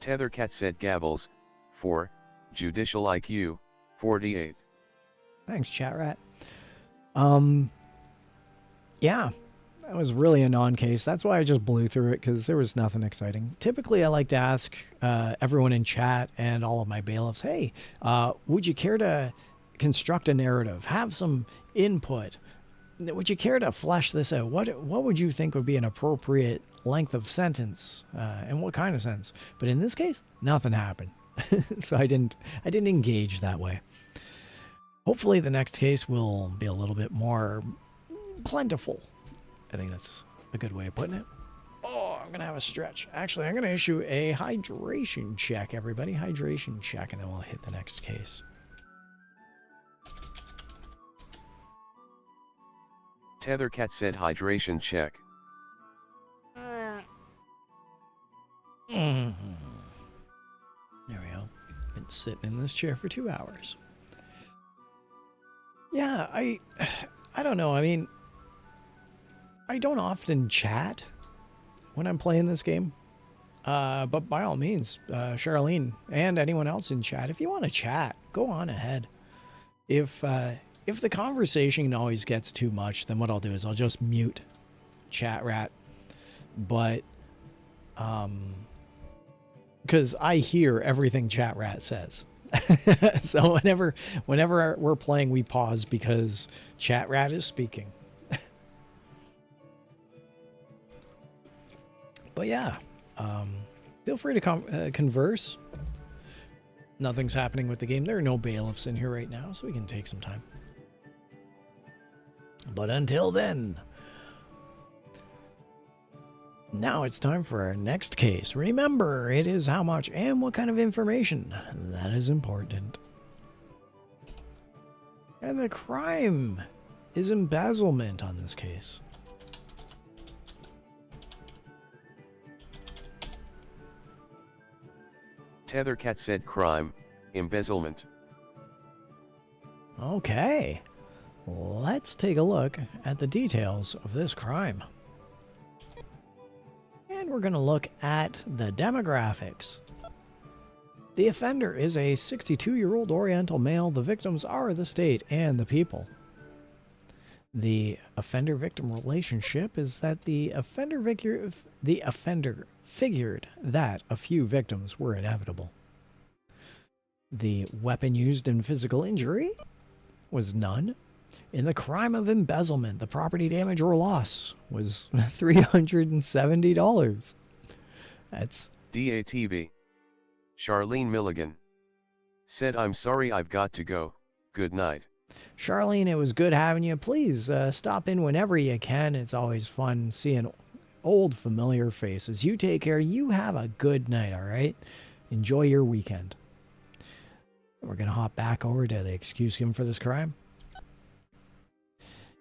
Tethercat said gavels, 4, judicial IQ, 48. Thanks, chat rat. Yeah, that was really a non-case. That's why I just blew through it, because there was nothing exciting. Typically, I like to ask everyone in chat and all of my bailiffs, hey, would you care to construct a narrative? Have some input? Would you care to flesh this out? What would you think would be an appropriate length of sentence, and what kind of sentence? But in this case, nothing happened. So I didn't engage that way. Hopefully the next case will be a little bit more plentiful. I think that's a good way of putting it. Oh, I'm going to have a stretch. Actually, I'm going to issue a hydration check, everybody. Hydration check, and then we'll hit the next case. Tethercat said hydration check. There we go. Been sitting in this chair for 2 hours. Yeah, I don't know. I mean, I don't often chat when I'm playing this game. But by all means, Charlene and anyone else in chat, if you want to chat, go on ahead. If the conversation always gets too much, then what I'll do is I'll just mute chat rat. But because I hear everything chat rat says. So whenever we're playing, we pause because chat rat is speaking. But yeah, feel free to converse. Nothing's happening with the game. There are no bailiffs in here right now, so we can take some time. But until then, now it's time for our next case. Remember, it is how much and what kind of information that is important. And the crime is embezzlement on this case. Tethercat said crime, embezzlement. Okay, let's take a look at the details of this crime. And we're going to look at the demographics. The offender is a 62-year-old Oriental male. The victims are the state and the people. The offender-victim relationship is that the offender figured that a few victims were inevitable. The weapon used in physical injury was none. In the crime of embezzlement, the property damage or loss was $370. That's DATV. Charlene Milligan. Said I'm sorry I've got to go, good night. Charlene, it was good having you. Please stop in whenever you can. It's always fun seeing old familiar faces. You take care. You have a good night, all right? Enjoy your weekend. We're going to hop back over to the excuse given for this crime.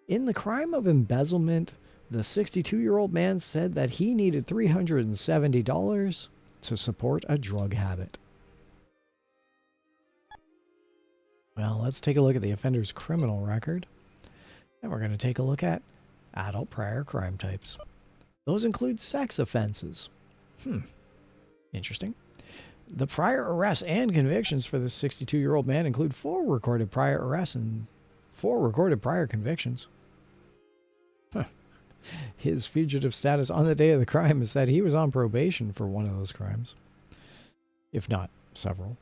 In the crime of embezzlement, the 62-year-old man said that he needed $370 to support a drug habit. Well, let's take a look at the offender's criminal record. And we're going to take a look at adult prior crime types. Those include sex offenses. Interesting. The prior arrests and convictions for this 62-year-old man include 4 recorded prior arrests and 4 recorded prior convictions. His fugitive status on the day of the crime is that he was on probation for one of those crimes, if not several.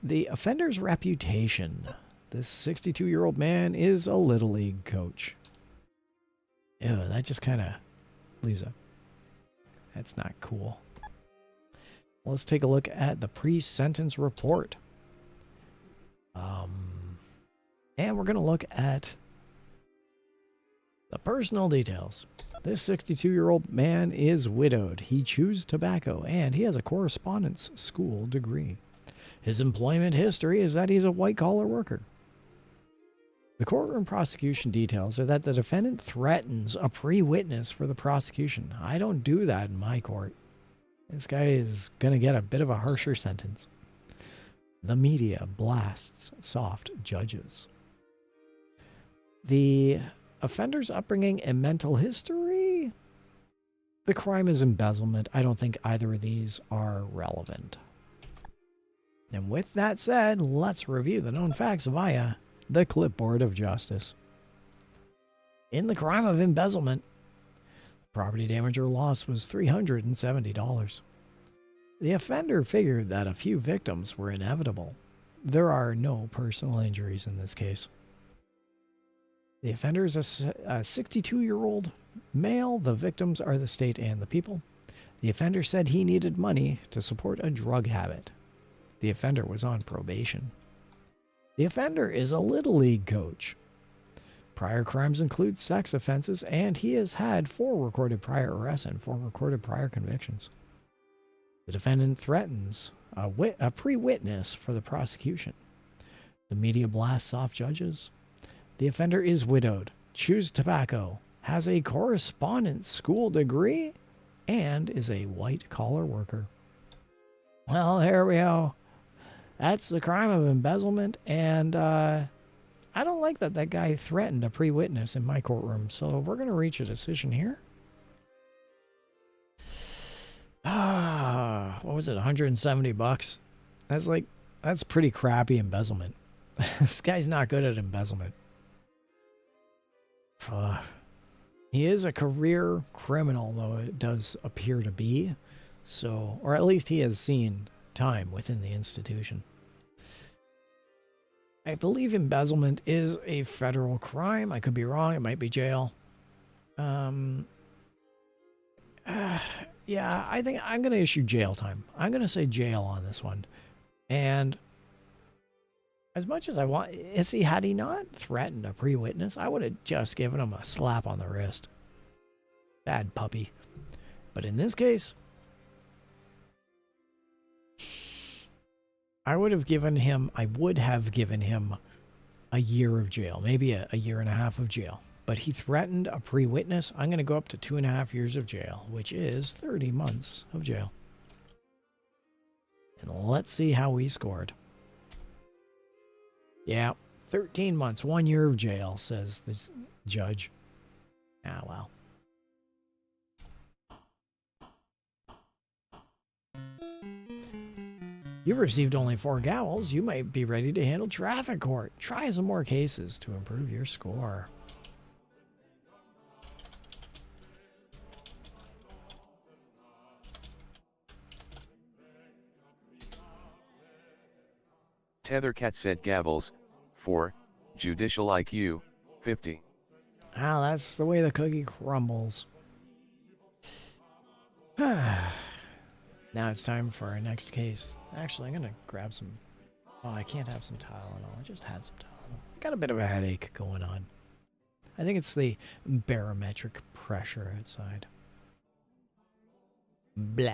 The offender's reputation. This 62-year-old man is a Little League coach. Ew, that just kind of leaves a... That's not cool. Let's take a look at the pre-sentence report. And we're going to look at the personal details. This 62-year-old man is widowed. He chews tobacco, and he has a correspondence school degree. His employment history is that he's a white-collar worker. The courtroom prosecution details are that the defendant threatens a pre-witness for the prosecution. I don't do that in my court. This guy is going to get a bit of a harsher sentence. The media blasts soft judges. The offender's upbringing and mental history. The crime is embezzlement. I don't think either of these are relevant. And with that said, let's review the known facts via the clipboard of justice. In the crime of embezzlement, property damage or loss was $370. The offender figured that a few victims were inevitable. There are no personal injuries in this case. The offender is a 62-year-old male. The victims are the state and the people. The offender said he needed money to support a drug habit. The offender was on probation. The offender is a Little League coach. Prior crimes include sex offenses, and he has had 4 recorded prior arrests and 4 recorded prior convictions. The defendant threatens a pre-witness for the prosecution. The media blasts off judges. The offender is widowed, chews tobacco, has a correspondence school degree, and is a white-collar worker. Well, there we go. That's the crime of embezzlement, and I don't like that that guy threatened a pre-witness in my courtroom, so we're going to reach a decision here. What was it, $170? That's pretty crappy embezzlement. This guy's not good at embezzlement. He is a career criminal, though it does appear to be. So, or at least he has seen time within the institution. I believe embezzlement is a federal crime. I could be wrong. It might be jail. Yeah, I think I'm going to issue jail time. I'm going to say jail on this one. And as much as I want... had he not threatened a pre-witness, I would have just given him a slap on the wrist. Bad puppy. But in this case, I would have given him a year of jail. Maybe a year and a half of jail. But he threatened a pre-witness. I'm going to go up to 2.5 years of jail, which is 30 months of jail. And let's see how we scored. Yeah, 13 months, 1 year of jail, says this judge. Ah, well. You've received only 4 gowls. You might be ready to handle traffic court. Try some more cases to improve your score. Tethercat said gavels, 4, judicial IQ, 50. Ah, that's the way the cookie crumbles. Now it's time for our next case. Actually, I'm going to grab some Oh, I can't have some Tylenol. I just had some Tylenol. I got a bit of a headache going on. I think it's the barometric pressure outside. Blah.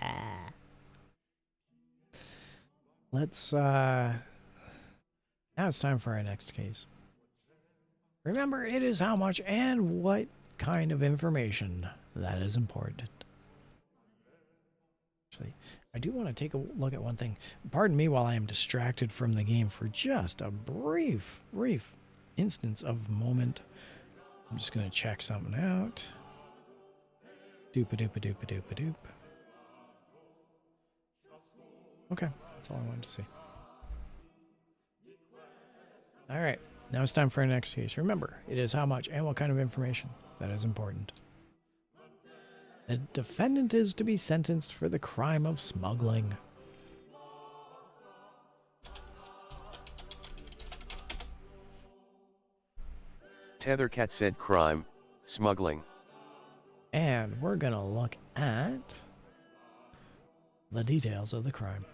Let's, now it's time for our next case. Remember, it is how much and what kind of information that is important. Actually, I do want to take a look at one thing. Pardon me while I am distracted from the game for just a brief instance of moment. I'm just going to check something out. Doop-a-doop-a-doop-a-doop-a-doop. Okay, that's all I wanted to see. All right, now it's time for our next case. Remember, it is how much and what kind of information that is important. The defendant is to be sentenced for the crime of smuggling. Tethercat said crime, smuggling. And we're going to look at the details of the crime.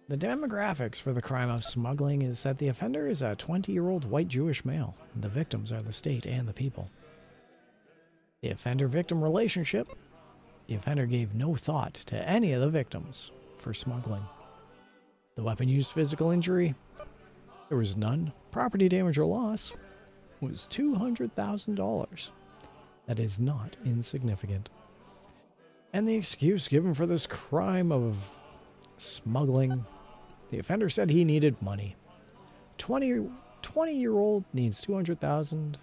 The demographics for the crime of smuggling is that the offender is a 20-year-old white Jewish male. The victims are the state and the people. The offender-victim relationship. The offender gave no thought to any of the victims for smuggling. The weapon used physical injury. There was none. Property damage or loss was $200,000. That is not insignificant. And the excuse given for this crime of smuggling. The offender said he needed money. 20-year-old needs $200,000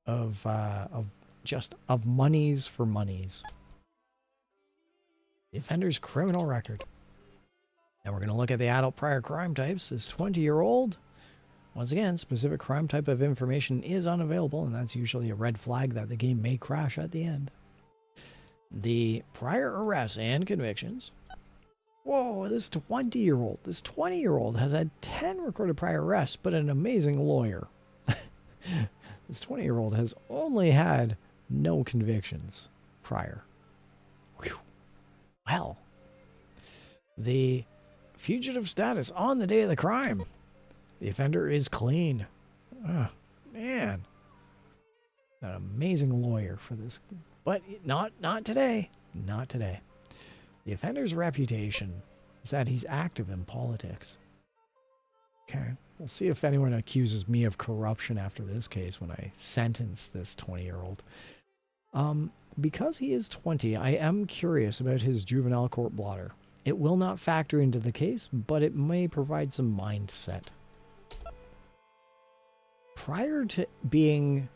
of monies for monies. The offender's criminal record. Now we're going to look at the adult prior crime types. This 20-year-old, once again, specific crime type of information is unavailable, and that's usually a red flag that the game may crash at the end. The prior arrests and convictions. Whoa, this 20-year-old has had 10 recorded prior arrests, but an amazing lawyer. This 20-year-old has only had no convictions prior. Whew. Well, the fugitive status on the day of the crime. The offender is clean. Oh, man. An amazing lawyer for this. But not today. Not today. The offender's reputation is that he's active in politics. Okay. We'll see if anyone accuses me of corruption after this case when I sentence this 20-year-old. Because he is 20, I am curious about his juvenile court blotter. It will not factor into the case, but it may provide some mindset. Prior to being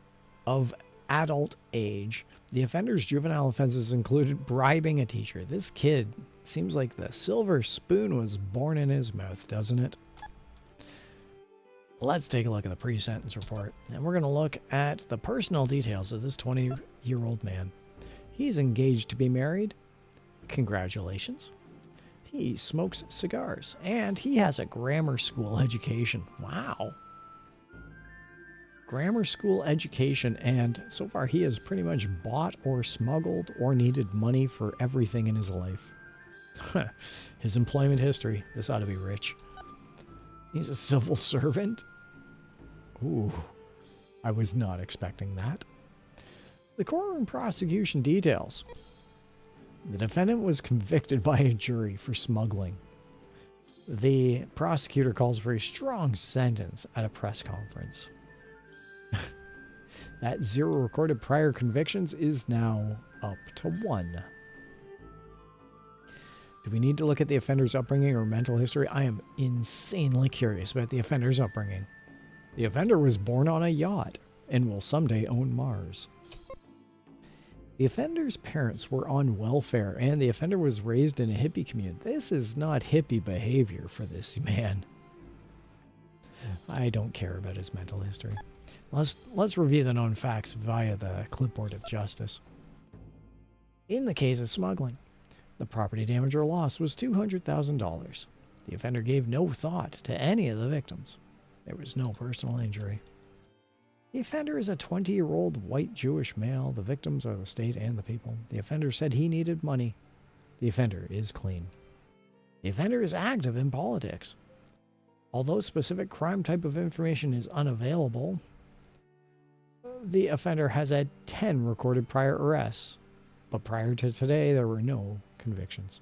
of adult age, the offender's juvenile offenses included bribing a teacher. This kid seems like the silver spoon was born in his mouth, doesn't it? Let's take a look at the pre-sentence report, and we're going to look at the personal details of this 20-year-old man. He's engaged to be married. Congratulations. He smokes cigars, and he has a grammar school education. Wow. Grammar school education, and so far he has pretty much bought or smuggled or needed money for everything in his life. His employment history. This ought to be rich. He's a civil servant? Ooh, I was not expecting that. The courtroom prosecution details. The defendant was convicted by a jury for smuggling. The prosecutor calls for a strong sentence at a press conference. That 0 recorded prior convictions is now up to 1. Do we need to look at the offender's upbringing or mental history? I am insanely curious about the offender's upbringing. The offender was born on a yacht and will someday own Mars. The offender's parents were on welfare, and the offender was raised in a hippie community. This is not hippie behavior for this man. I don't care about his mental history. Let's review the known facts via the clipboard of justice. In the case of smuggling, the property damage or loss was $200,000. The offender gave no thought to any of the victims. There was no personal injury. The offender is a 20-year-old white Jewish male. The victims are the state and the people. The offender said he needed money. The offender is clean. The offender is active in politics. Although specific crime type of information is unavailable, the offender has had 10 recorded prior arrests, but prior to today, there were no convictions.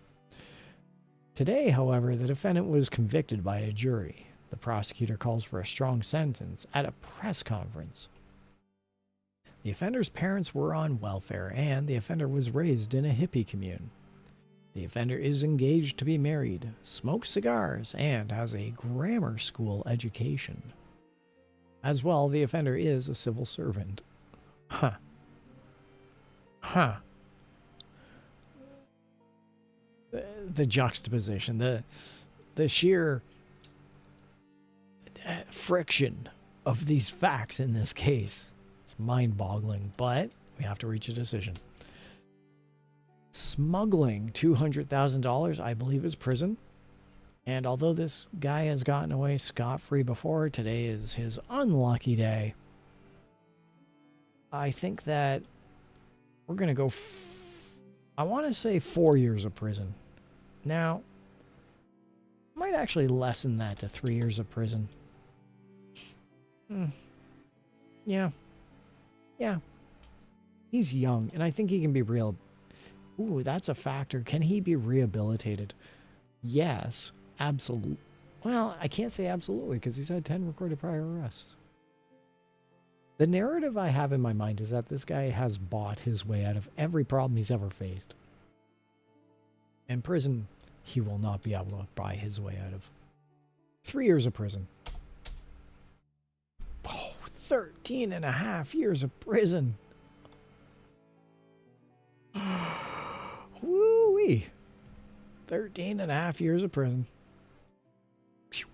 Today, however, the defendant was convicted by a jury. The prosecutor calls for a strong sentence at a press conference. The offender's parents were on welfare, and the offender was raised in a hippie commune. The offender is engaged to be married, smokes cigars, and has a grammar school education. As well, the offender is a civil servant. Huh. Huh. The juxtaposition, the sheer friction of these facts in this case. It's mind-boggling, but we have to reach a decision. Smuggling $200,000, I believe, is prison. And although this guy has gotten away scot-free before, today is his unlucky day. I think that we're going to go, I want to say 4 years of prison. Now, I might actually lessen that to 3 years of prison. Yeah. Yeah. He's young, and I think he can be real. Ooh, that's a factor. Can he be rehabilitated? Yes, absolutely. Well, I can't say absolutely because he's had 10 recorded prior arrests. The narrative I have in my mind is that this guy has bought his way out of every problem he's ever faced. In prison, he will not be able to buy his way out of. 3 years of prison. Oh, 13 and a half years of prison. Woo-wee. 13 and a half years of prison. Phew.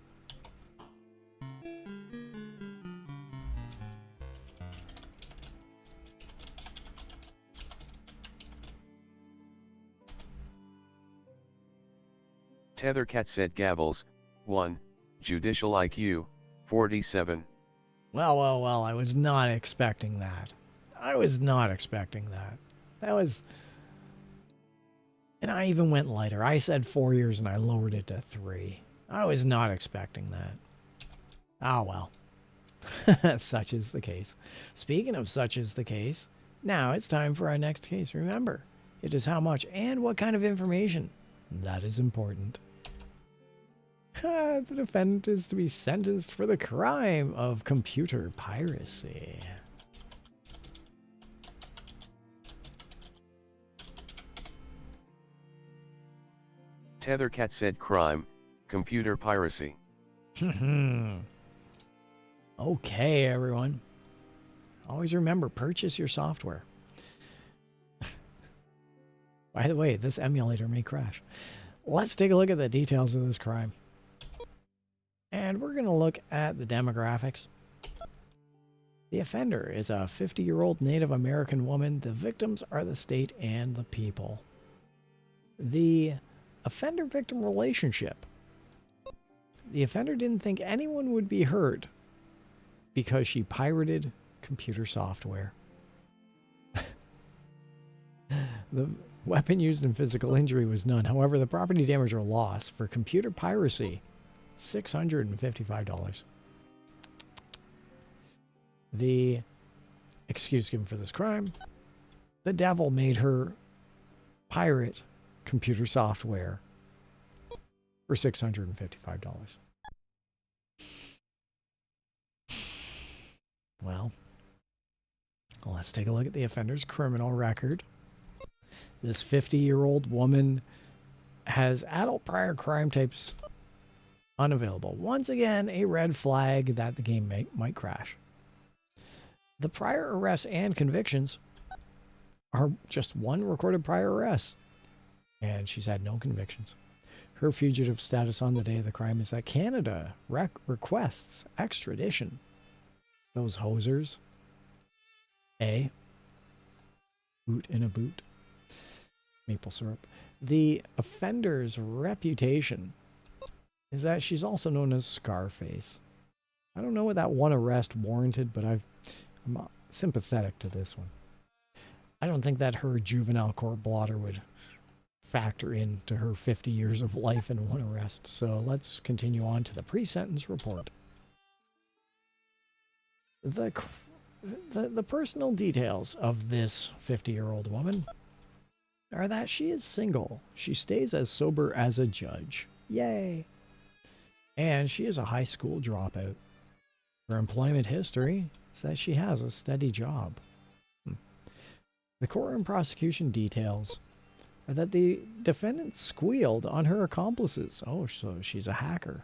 Tethercat said Gavels, 1, Judicial IQ, 47. Well, I was not expecting that. I was not expecting that. That was... And I even went lighter. I said 4 years and I lowered it to 3. I was not expecting that. Ah, well. Such is the case. Speaking of such is the case, now it's time for our next case. Remember, it is how much and what kind of information. That is important. The defendant is to be sentenced for the crime of computer piracy. Tethercat said crime, computer piracy. Okay, everyone. Always remember, purchase your software. By the way, this emulator may crash. Let's take a look at the details of this crime. And we're going to look at the demographics. The offender is a 50-year-old Native American woman. The victims are the state and the people. The offender-victim relationship. The offender didn't think anyone would be hurt because she pirated computer software. The weapon used in physical injury was none. However, the property damage or loss for computer piracy, $655. The excuse given for this crime, the devil made her pirate computer software for $655. Well, let's take a look at the offender's criminal record. This 50-year-old woman has adult prior crime types unavailable. Once again, a red flag that the game might crash. The prior arrests and convictions are just one recorded prior arrest, and she's had no convictions. Her fugitive status on the day of the crime is that Canada requests extradition. Those hosers. A. Boot in a boot. Maple syrup. The offender's reputation is that she's also known as Scarface. I don't know what that one arrest warranted, but I'm sympathetic to this one. I don't think that her juvenile court blotter would factor into her 50 years of life in one arrest. So let's continue on to the pre-sentence report. The personal details of this 50-year-old woman are that she is single. She stays as sober as a judge. Yay! And she is a high school dropout. Her employment history says she has a steady job. The courtroom prosecution details are that the defendant squealed on her accomplices. Oh, so she's a hacker.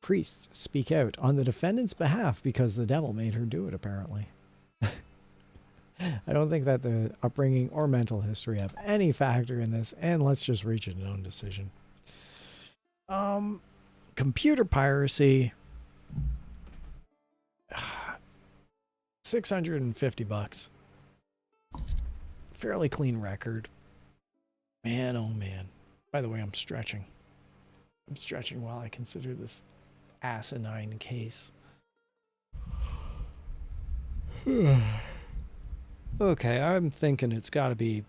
Priests speak out on the defendant's behalf because the devil made her do it, apparently. I don't think that the upbringing or mental history have any factor in this, and let's just reach a known decision. Computer piracy. $650. Fairly clean record. Man, oh man. By the way, I'm stretching. I'm stretching while I consider this asinine case. Okay, I'm thinking it's got to be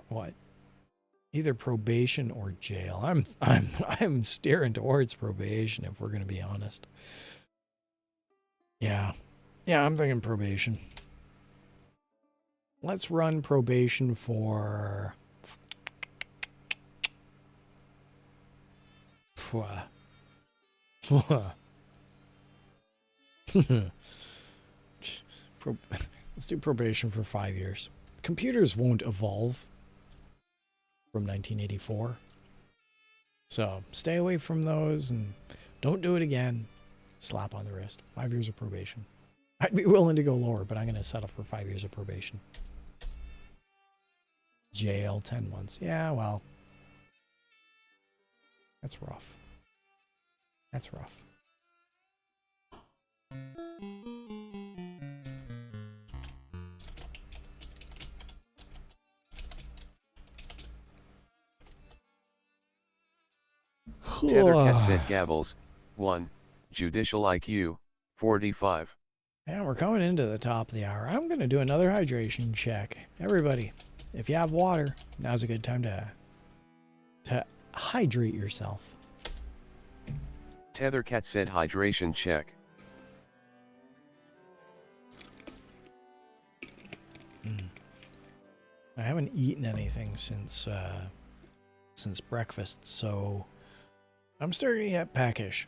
what? Either probation or jail. I'm steering towards probation, if we're going to be honest. Yeah, I'm thinking probation. Let's run probation for let's do probation for 5 years. Computers won't evolve from 1984. So stay away from those and don't do it again. Slap on the wrist. 5 years of probation. I'd be willing to go lower, but I'm going to settle for 5 years of probation. Jail, 10 months. Yeah, well. That's rough. That's rough. Tethercat said gavels, 1, judicial IQ, 45. Yeah, we're coming into the top of the hour. I'm going to do another hydration check. Everybody, if you have water, now's a good time to hydrate yourself. Tethercat said hydration check. I haven't eaten anything since breakfast, so I'm starting to get peckish.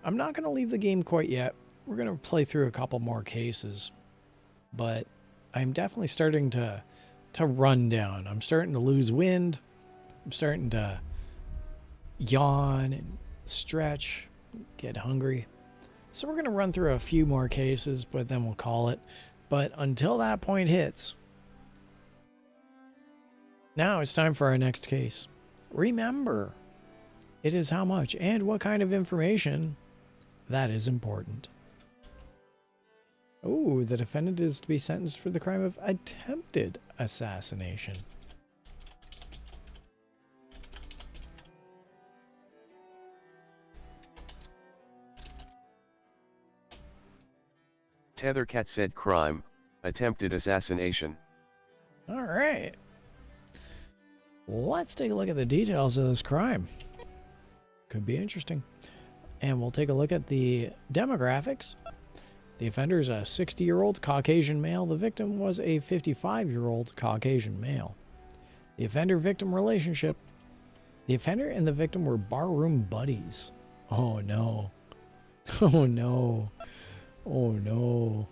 I'm not going to leave the game quite yet. We're going to play through a couple more cases, but I'm definitely starting to run down. I'm starting to lose wind. I'm starting to yawn and stretch, get hungry. So we're going to run through a few more cases, but then we'll call it. But until that point hits, now it's time for our next case. Remember, it is how much and what kind of information that is important. Oh, the defendant is to be sentenced for the crime of attempted assassination. Tethercat said crime, attempted assassination. All right. Let's take a look at the details of this crime. Could be interesting. And we'll take a look at the demographics. The offender is a 60-year-old Caucasian male. The victim was a 55-year-old Caucasian male. The offender-victim relationship. The offender and the victim were barroom buddies. Oh no. Oh no. Oh no.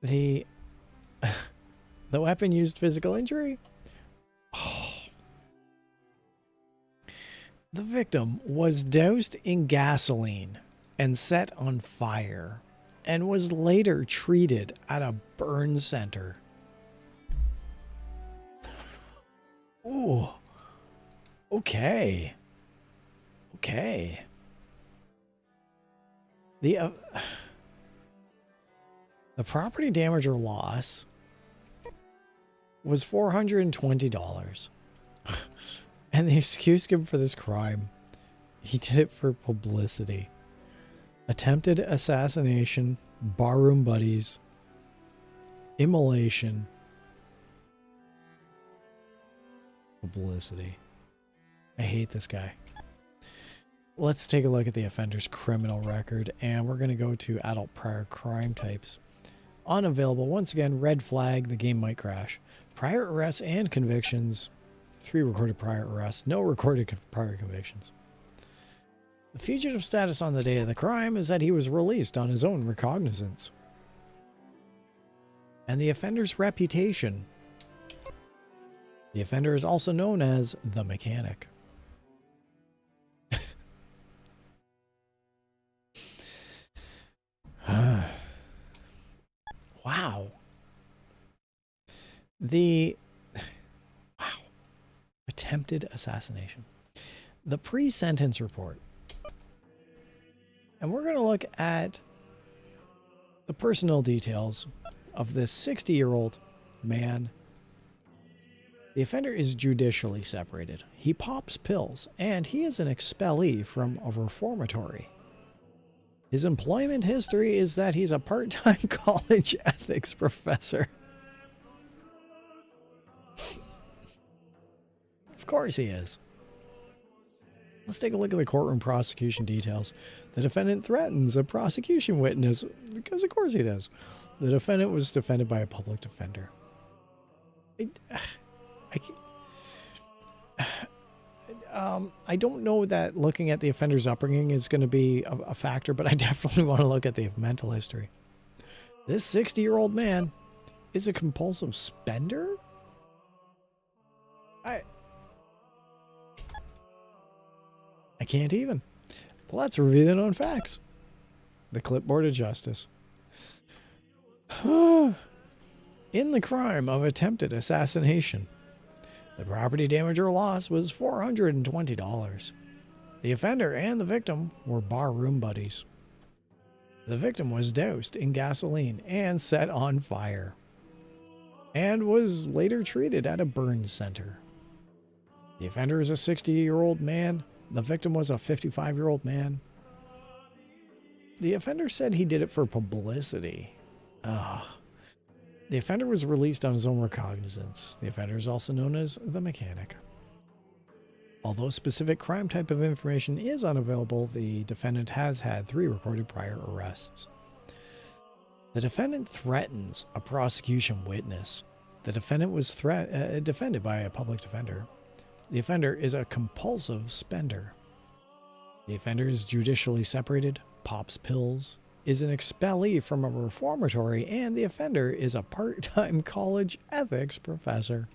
The weapon used physical injury? Oh. The victim was doused in gasoline and set on fire and was later treated at a burn center. Ooh. Okay. Okay. The property damage or loss was $420. And the excuse given for this crime, he did it for publicity. Attempted assassination, barroom buddies, immolation. Publicity. I hate this guy. Let's take a look at the offender's criminal record, and we're going to go to adult prior crime types. Unavailable. Once again, red flag, the game might crash. Prior arrests and convictions. 3 recorded prior arrests, no recorded prior convictions. The fugitive status on the day of the crime is that he was released on his own recognizance. And the offender's reputation. The offender is also known as the mechanic. Wow. Wow. Attempted assassination. The pre-sentence report. And we're going to look at the personal details of this 60-year-old man. The offender is judicially separated. He pops pills, and he is an expellee from a reformatory. His employment history is that he's a part-time college ethics professor. Of course he is. Let's take a look at the courtroom prosecution details. The defendant threatens a prosecution witness, because of course he does. The defendant was defended by a public defender. I don't know that looking at the offender's upbringing is going to be a factor, but I definitely want to look at the mental history. This 60-year-old man is a compulsive spender? I can't even. Let's review the known facts. The clipboard of justice. In the crime of attempted assassination, the property damage or loss was $420. The offender and the victim were barroom buddies. The victim was doused in gasoline and set on fire, and was later treated at a burn center. The offender is a 60-year-old man. The victim was a 55-year-old man. The offender said he did it for publicity. Ugh. The offender was released on his own recognizance. The offender is also known as the mechanic. Although specific crime type of information is unavailable, the defendant has had 3 recorded prior arrests. The defendant threatens a prosecution witness. The defendant was defended by a public defender. The offender is a compulsive spender. The offender is judicially separated, pops pills, is an expellee from a reformatory, and the offender is a part-time college ethics professor.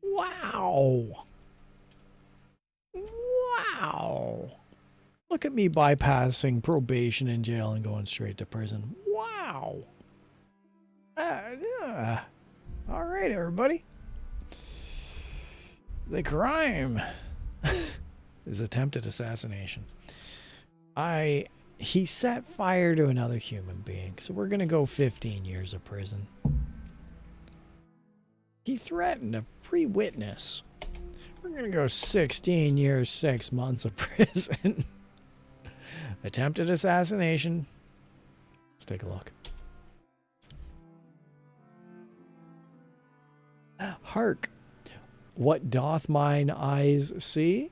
Wow. Wow. Look at me bypassing probation in jail and going straight to prison. Wow. Yeah. All right, everybody. The crime is attempted assassination. He set fire to another human being, so we're going to go 15 years of prison. He threatened a pre-witness. We're going to go 16 years, 6 months of prison. Attempted assassination. Let's take a look. Hark. What doth mine eyes see?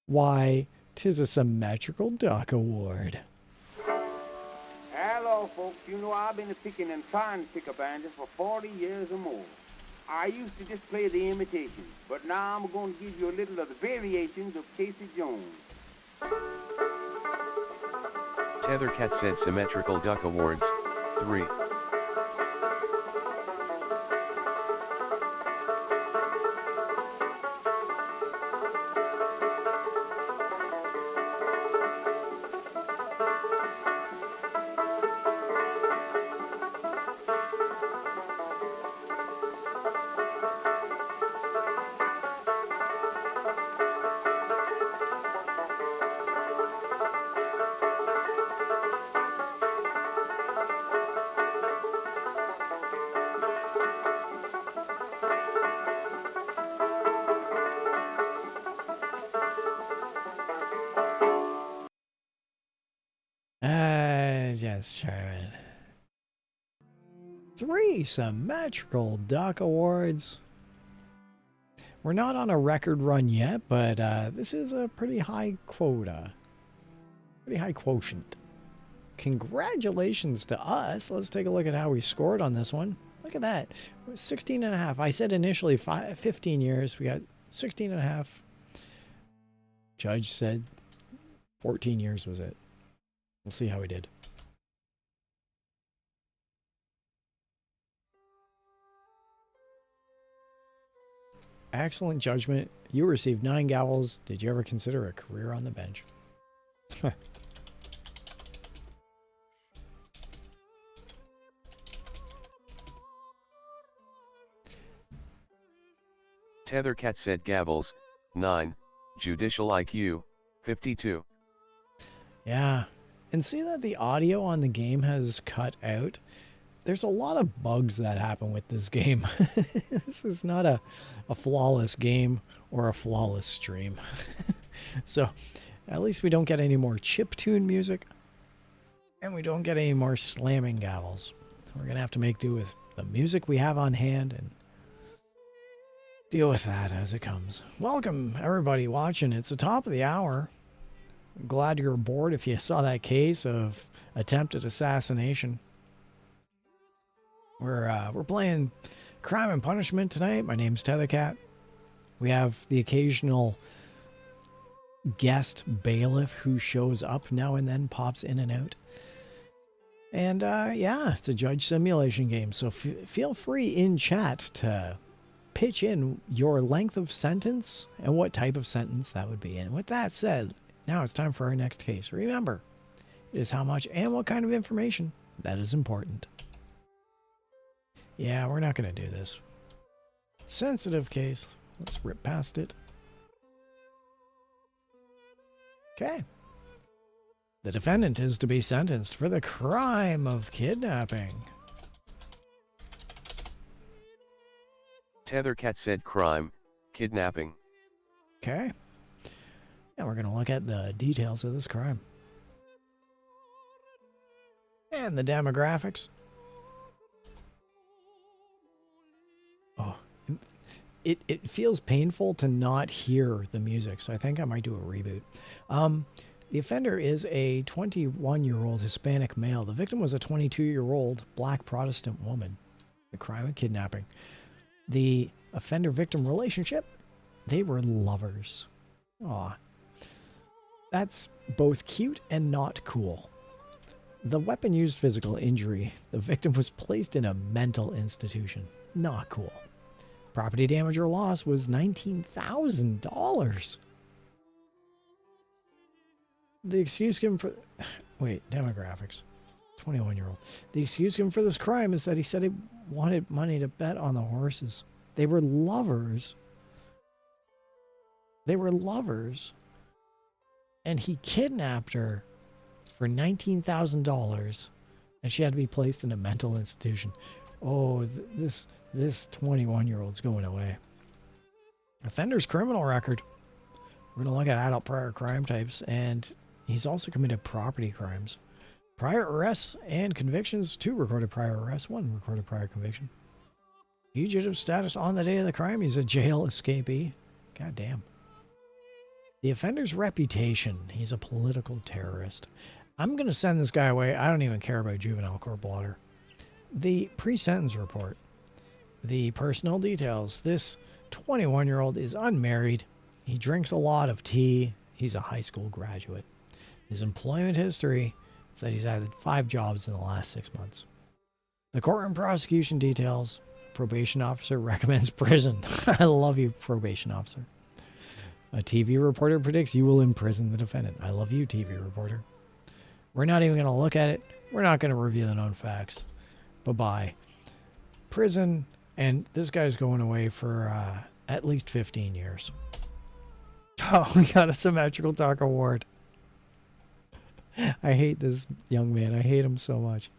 Why, 'tis a symmetrical duck award. Hello, folks. You know I've been picking and trying to pick up banjos for 40 years or more. I used to just play the imitations, but now I'm going to give you a little of the variations of Casey Jones. Tethercat said Symmetrical Duck Awards, 3. Yes, Sherman. 3 symmetrical duck awards. We're not on a record run yet, but this is a pretty high quota. Pretty high quotient. Congratulations to us. Let's take a look at how we scored on this one. Look at that. 16 and a half. I said initially 15 years. We got 16 and a half. Judge said 14 years was it. We'll see how we did. Excellent judgment. You received 9 gavels. Did you ever consider a career on the bench? Tethercat said gavels, 9, judicial IQ, 52. Yeah. And see that the audio on the game has cut out? There's a lot of bugs that happen with this game. This is not a flawless game or a flawless stream. So at least we don't get any more chiptune music. And we don't get any more slamming gavels. We're going to have to make do with the music we have on hand and deal with that as it comes. Welcome, everybody watching. It's the top of the hour. I'm glad you're aboard if you saw that case of attempted assassination. We're playing Crime and Punishment tonight. My name's Tethercat. We have the occasional guest bailiff who shows up now and then, pops in and out. And yeah, it's a judge simulation game, so feel free in chat to pitch in your length of sentence and what type of sentence that would be. And with that said, now it's time for our next case. Remember, it is how much and what kind of information that is important. Yeah, we're not going to do this. Sensitive case. Let's rip past it. Okay. The defendant is to be sentenced for the crime of kidnapping. Tethercat said crime, kidnapping. Okay. Now we're going to look at the details of this crime. And the demographics. Oh, it feels painful to not hear the music, so I think I might do a reboot. The offender is a 21-year-old Hispanic male. The victim was a 22-year-old black Protestant woman. The crime of kidnapping. The offender-victim relationship, they were lovers. Aw. That's both cute and not cool. The weapon used physical injury. The victim was placed in a mental institution. Not cool. Property damage or loss was $19,000. The excuse given for... Wait, demographics. 21-year-old. The excuse given for this crime is that he said he wanted money to bet on the horses. They were lovers. They were lovers. And he kidnapped her for $19,000. And she had to be placed in a mental institution. Oh, this 21-year-old's going away. Offender's criminal record. We're going to look at adult prior crime types. And he's also committed property crimes. Prior arrests and convictions. 2 recorded prior arrests. 1 recorded prior conviction. Fugitive status on the day of the crime. He's a jail escapee. God damn. The offender's reputation. He's a political terrorist. I'm going to send this guy away. I don't even care about juvenile court blotter. The pre-sentence report. The personal details. This 21-year-old is unmarried. He drinks a lot of tea. He's a high school graduate. His employment history is that he's had 5 jobs in the last 6 months. The courtroom prosecution details. Probation officer recommends prison. I love you, probation officer. A TV reporter predicts you will imprison the defendant. I love you, TV reporter. We're not even going to look at it. We're not going to review the known facts. Bye-bye. Prison, and this guy's going away for at least 15 years. Oh, we got a symmetrical talk award. I hate this young man. I hate him so much.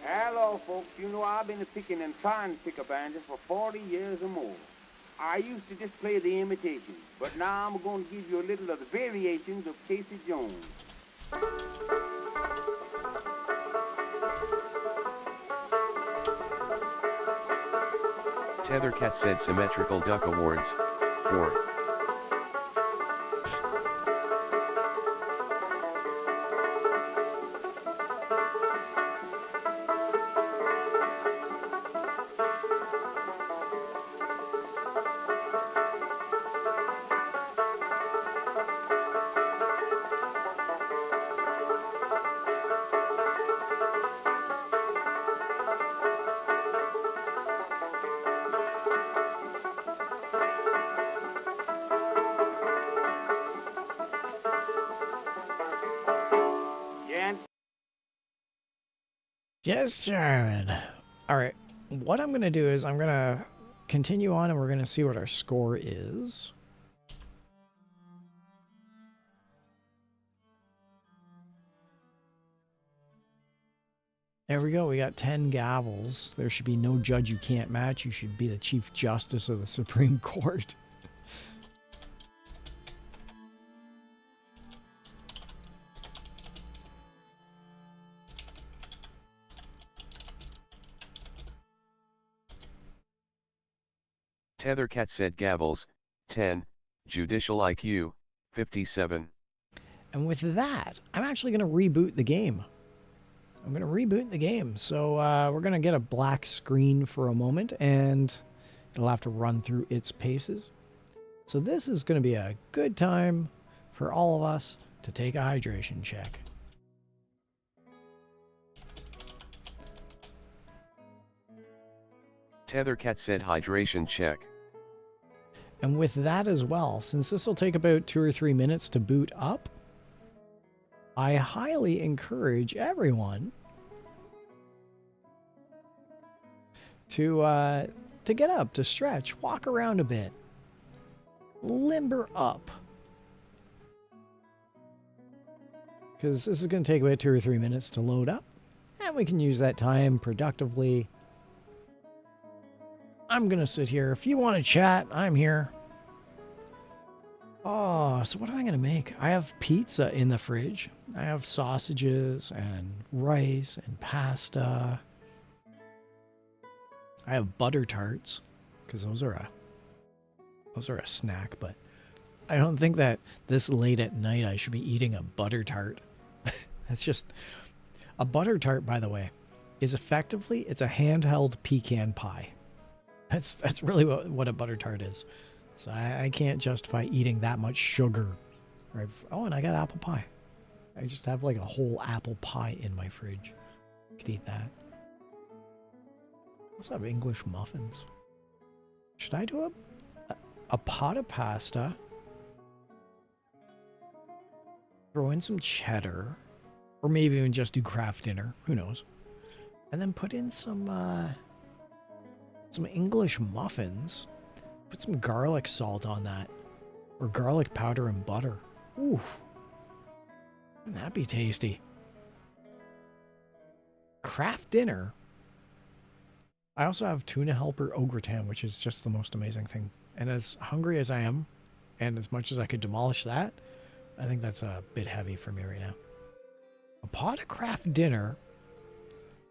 Hello, folks. You know I've been picking and trying to pick a banjo for 40 years or more. I used to just play the imitations, but now I'm going to give you a little of the variations of Casey Jones. Tethercat said Symmetrical Duck Awards, 4. Yes, German. All right. What I'm going to do is I'm going to continue on and we're going to see what our score is. There we go. We got 10 gavels. There should be no judge you can't match. You should be the Chief Justice of the Supreme Court. Tethercat said gavels, 10, judicial IQ, 57. And with that, I'm actually going to reboot the game. I'm going to reboot the game. So we're going to get a black screen for a moment, and it'll have to run through its paces. So this is going to be a good time for all of us to take a hydration check. Tethercat said hydration check. And with that as well, since this will take about 2 or 3 minutes to boot up, I highly encourage everyone to get up, to stretch, walk around a bit, limber up. Because this is going to take about 2 or 3 minutes to load up, and we can use that time productively. I'm going to sit here. If you want to chat, I'm here. Oh, so what am I going to make? I have pizza in the fridge. I have sausages and rice and pasta. I have butter tarts because those are a snack, but I don't think that this late at night I should be eating a butter tart. That's just a butter tart, by the way, is effectively it's a handheld pecan pie. That's really what a butter tart is. So I can't justify eating that much sugar. Right? Oh, and I got apple pie. I just have like a whole apple pie in my fridge. Could eat that. I also have English muffins. Should I do a pot of pasta? Throw in some cheddar. Or maybe even just do craft dinner. Who knows? And then put in some English muffins. Put some garlic salt on that. Or garlic powder and butter. Ooh. Wouldn't that be tasty? Craft dinner. I also have tuna helper au gratin, which is just the most amazing thing. And as hungry as I am, and as much as I could demolish that, I think that's a bit heavy for me right now. A pot of craft dinner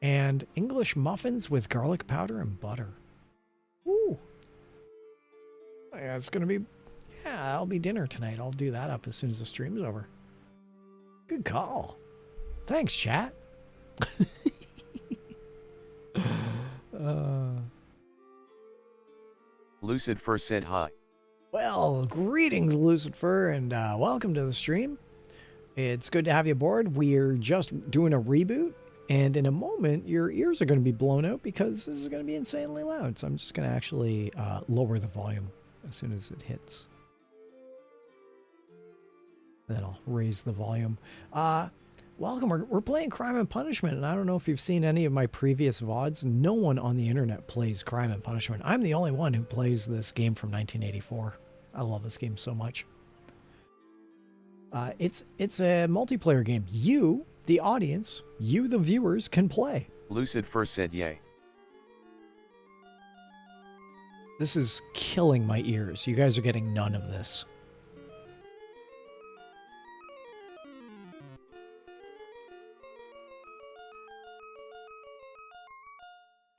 and English muffins with garlic powder and butter. Ooh. Yeah, it's going to be... Yeah, that'll be dinner tonight. I'll do that up as soon as the stream's over. Good call. Thanks, chat. Lucid Fur said hi. Well, greetings, Lucid Fur, and welcome to the stream. It's good to have you aboard. We're just doing a reboot, and in a moment, your ears are going to be blown out because this is going to be insanely loud. So I'm just going to actually lower the volume as soon as it hits. Then I'll raise the volume. Welcome. We're playing Crime and Punishment, and I don't know if you've seen any of my previous VODs. No one on the internet plays Crime and Punishment. I'm the only one who plays this game from 1984. I love this game so much. It's a multiplayer game. You, the audience, you, the viewers, can play. Lucid Fur said yay. This is killing my ears. You guys are getting none of this.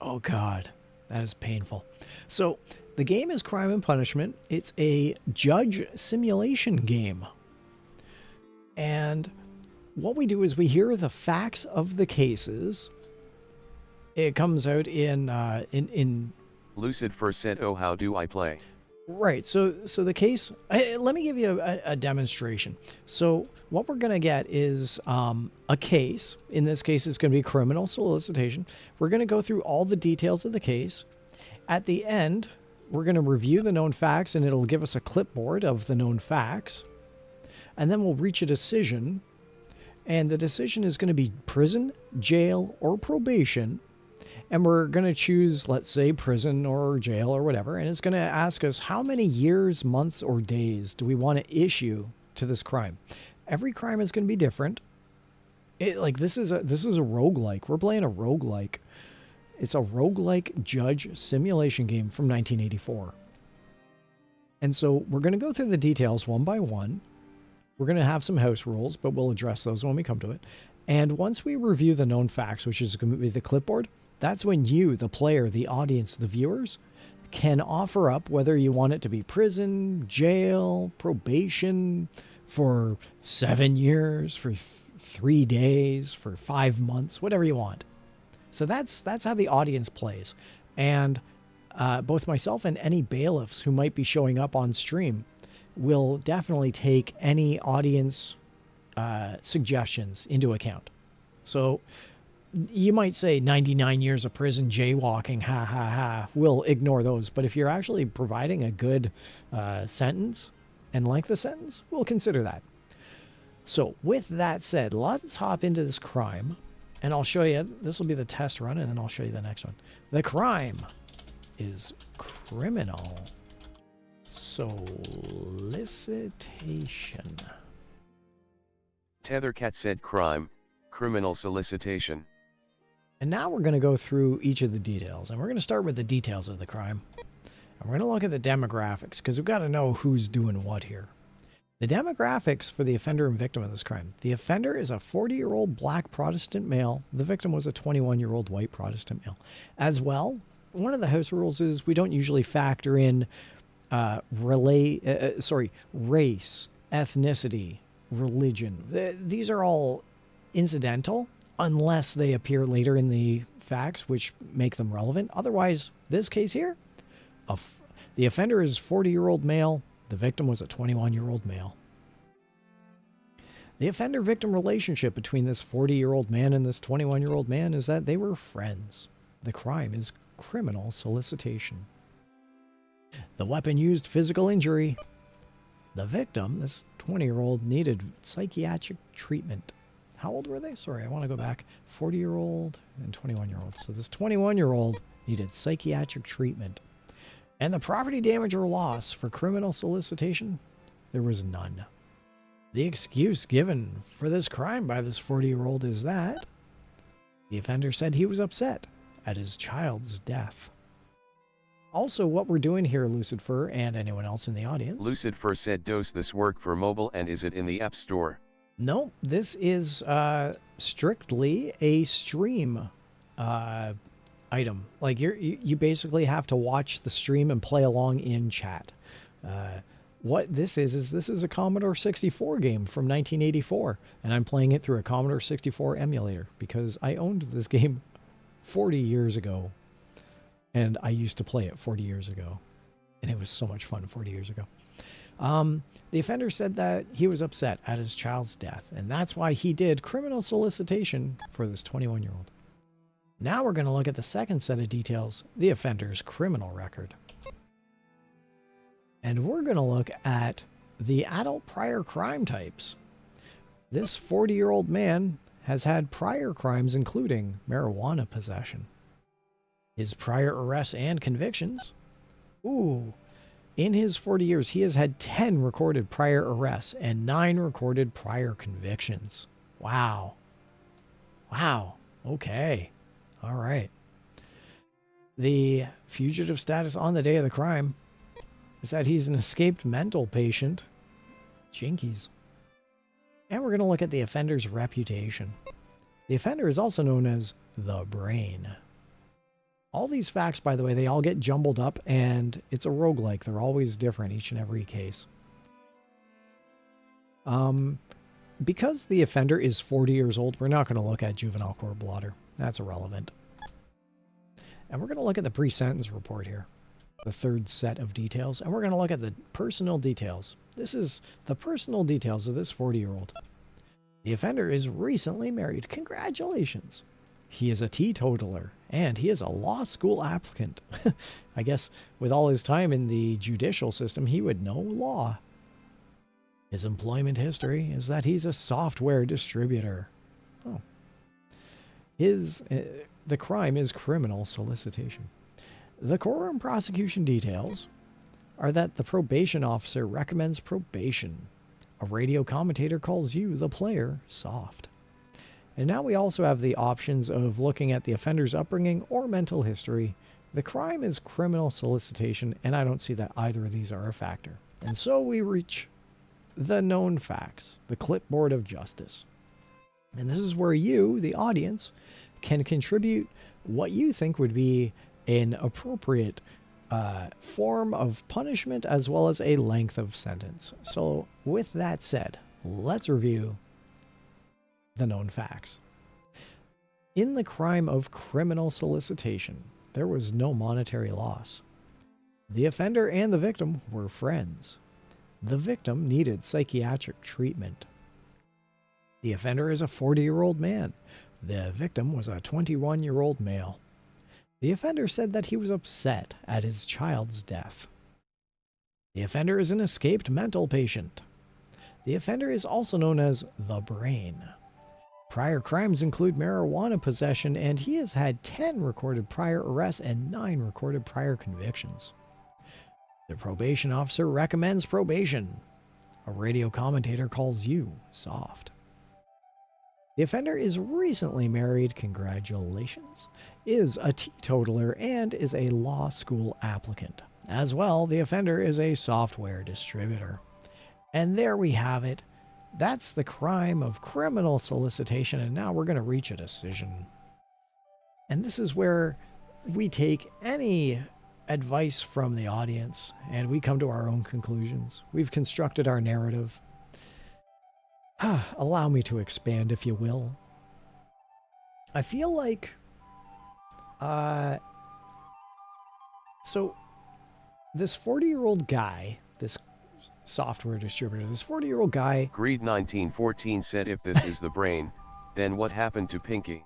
Oh, God. That is painful. So the game is Crime and Punishment. It's a judge simulation game. And what we do is we hear the facts of the cases. It comes out in Lucifer said, "Oh, how do I play?" Right. So the case. Let me give you a demonstration. So what we're gonna get is a case. In this case, it's gonna be criminal solicitation. We're gonna go through all the details of the case. At the end, we're gonna review the known facts, and it'll give us a clipboard of the known facts. And then we'll reach a decision, and the decision is going to be prison, jail, or probation. And we're going to choose, let's say, prison or jail or whatever, and it's going to ask us how many years, months, or days do we want to issue to this crime. Every crime is going to be different. This is a roguelike. We're playing a roguelike. It's a roguelike judge simulation game from 1984. And so we're going to go through the details one by one. We're going to have some house rules, but we'll address those when we come to it. And once we review the known facts, which is going to be the clipboard, that's when you, the player, the audience, the viewers, can offer up whether you want it to be prison, jail, probation, for 7 years, for 3 days, for 5 months, whatever you want. So that's how the audience plays. And both myself and any bailiffs who might be showing up on stream will definitely take any audience suggestions into account. So you might say 99 years of prison jaywalking, ha ha ha. We'll ignore those. But if you're actually providing a good sentence and length of sentence, we'll consider that. So with that said, let's hop into this crime. And I'll show you, this will be the test run, and then I'll show you the next one. The crime is criminal solicitation. Tethercat said crime, criminal solicitation. And now we're going to go through each of the details. And we're going to start with the details of the crime. And we're going to look at the demographics, because we've got to know who's doing what here. The demographics for the offender and victim of this crime. The offender is a 40-year-old black Protestant male. The victim was a 21-year-old white Protestant male. As well, one of the house rules is we don't usually factor in race, ethnicity, religion. These are all incidental unless they appear later in the facts, which make them relevant. Otherwise, this case here, the offender is 40-year-old male. The victim was a 21-year-old male. The offender-victim relationship between this 40-year-old man and this 21-year-old man is that they were friends. The crime is criminal solicitation. The weapon used physical injury. The victim, this 20-year-old, needed psychiatric treatment. How old were they? Sorry, I want to go back. 40-year-old and 21-year-old. So this 21-year-old needed psychiatric treatment. And the property damage or loss for criminal solicitation, there was none. The excuse given for this crime by this 40-year-old is that the offender said he was upset at his child's death. Also, what we're doing here, Lucifer, and anyone else in the audience. Lucifer said, does this work for mobile and is it in the App Store? No, this is strictly a stream item. Like you basically have to watch the stream and play along in chat. What this is a Commodore 64 game from 1984, and I'm playing it through a Commodore 64 emulator because I owned this game 40 years ago, and I used to play it 40 years ago, and it was so much fun 40 years ago. The offender said that he was upset at his child's death, and that's why he did criminal solicitation for this 21-year-old. Now we're going to look at the second set of details, the offender's criminal record. And we're going to look at the adult prior crime types. This 40-year-old man has had prior crimes including marijuana possession. His prior arrests and convictions. Ooh. In his 40 years, he has had 10 recorded prior arrests and 9 recorded prior convictions. Wow. Wow. Okay. All right. The fugitive status on the day of the crime is that he's an escaped mental patient. Jinkies. And we're going to look at the offender's reputation. The offender is also known as the Brain. All these facts, by the way, they all get jumbled up, and it's a roguelike. They're always different, each and every case. Because the offender is 40 years old, we're not going to look at juvenile court blotter. That's irrelevant. And we're going to look at the pre-sentence report here, the third set of details, and we're going to look at the personal details. This is the personal details of this 40-year-old. The offender is recently married. Congratulations. He is a teetotaler, and he is a law school applicant. I guess with all his time in the judicial system, he would know law. His employment history is that he's a software distributor. Oh. The crime is criminal solicitation. The courtroom prosecution details are that the probation officer recommends probation. A radio commentator calls you, the player, soft. And now we also have the options of looking at the offender's upbringing or mental history. The crime is criminal solicitation, and I don't see that either of these are a factor. And so we reach the known facts, the clipboard of justice. And this is where you, the audience, can contribute what you think would be an appropriate form of punishment as well as a length of sentence. So with that said, let's review the known facts. In the crime of criminal solicitation, there was no monetary loss. The offender and the victim were friends. The victim needed psychiatric treatment. The offender is a 40-year-old man. The victim was a 21-year-old male. The offender said that he was upset at his child's death. The offender is an escaped mental patient. The offender is also known as the brain. Prior crimes include marijuana possession, and he has had 10 recorded prior arrests and 9 recorded prior convictions. The probation officer recommends probation. A radio commentator calls you soft. The offender is recently married, congratulations, is a teetotaler, and is a law school applicant. As well, the offender is a software distributor. And there we have it. That's the crime of criminal solicitation, and now we're going to reach a decision. And this is where we take any advice from the audience, and we come to our own conclusions. We've constructed our narrative. Allow me to expand, if you will. I feel like... So, this 40-year-old guy, this software distributor, this 40-year-old guy... Greed 1914 said if this is the brain, then what happened to Pinky?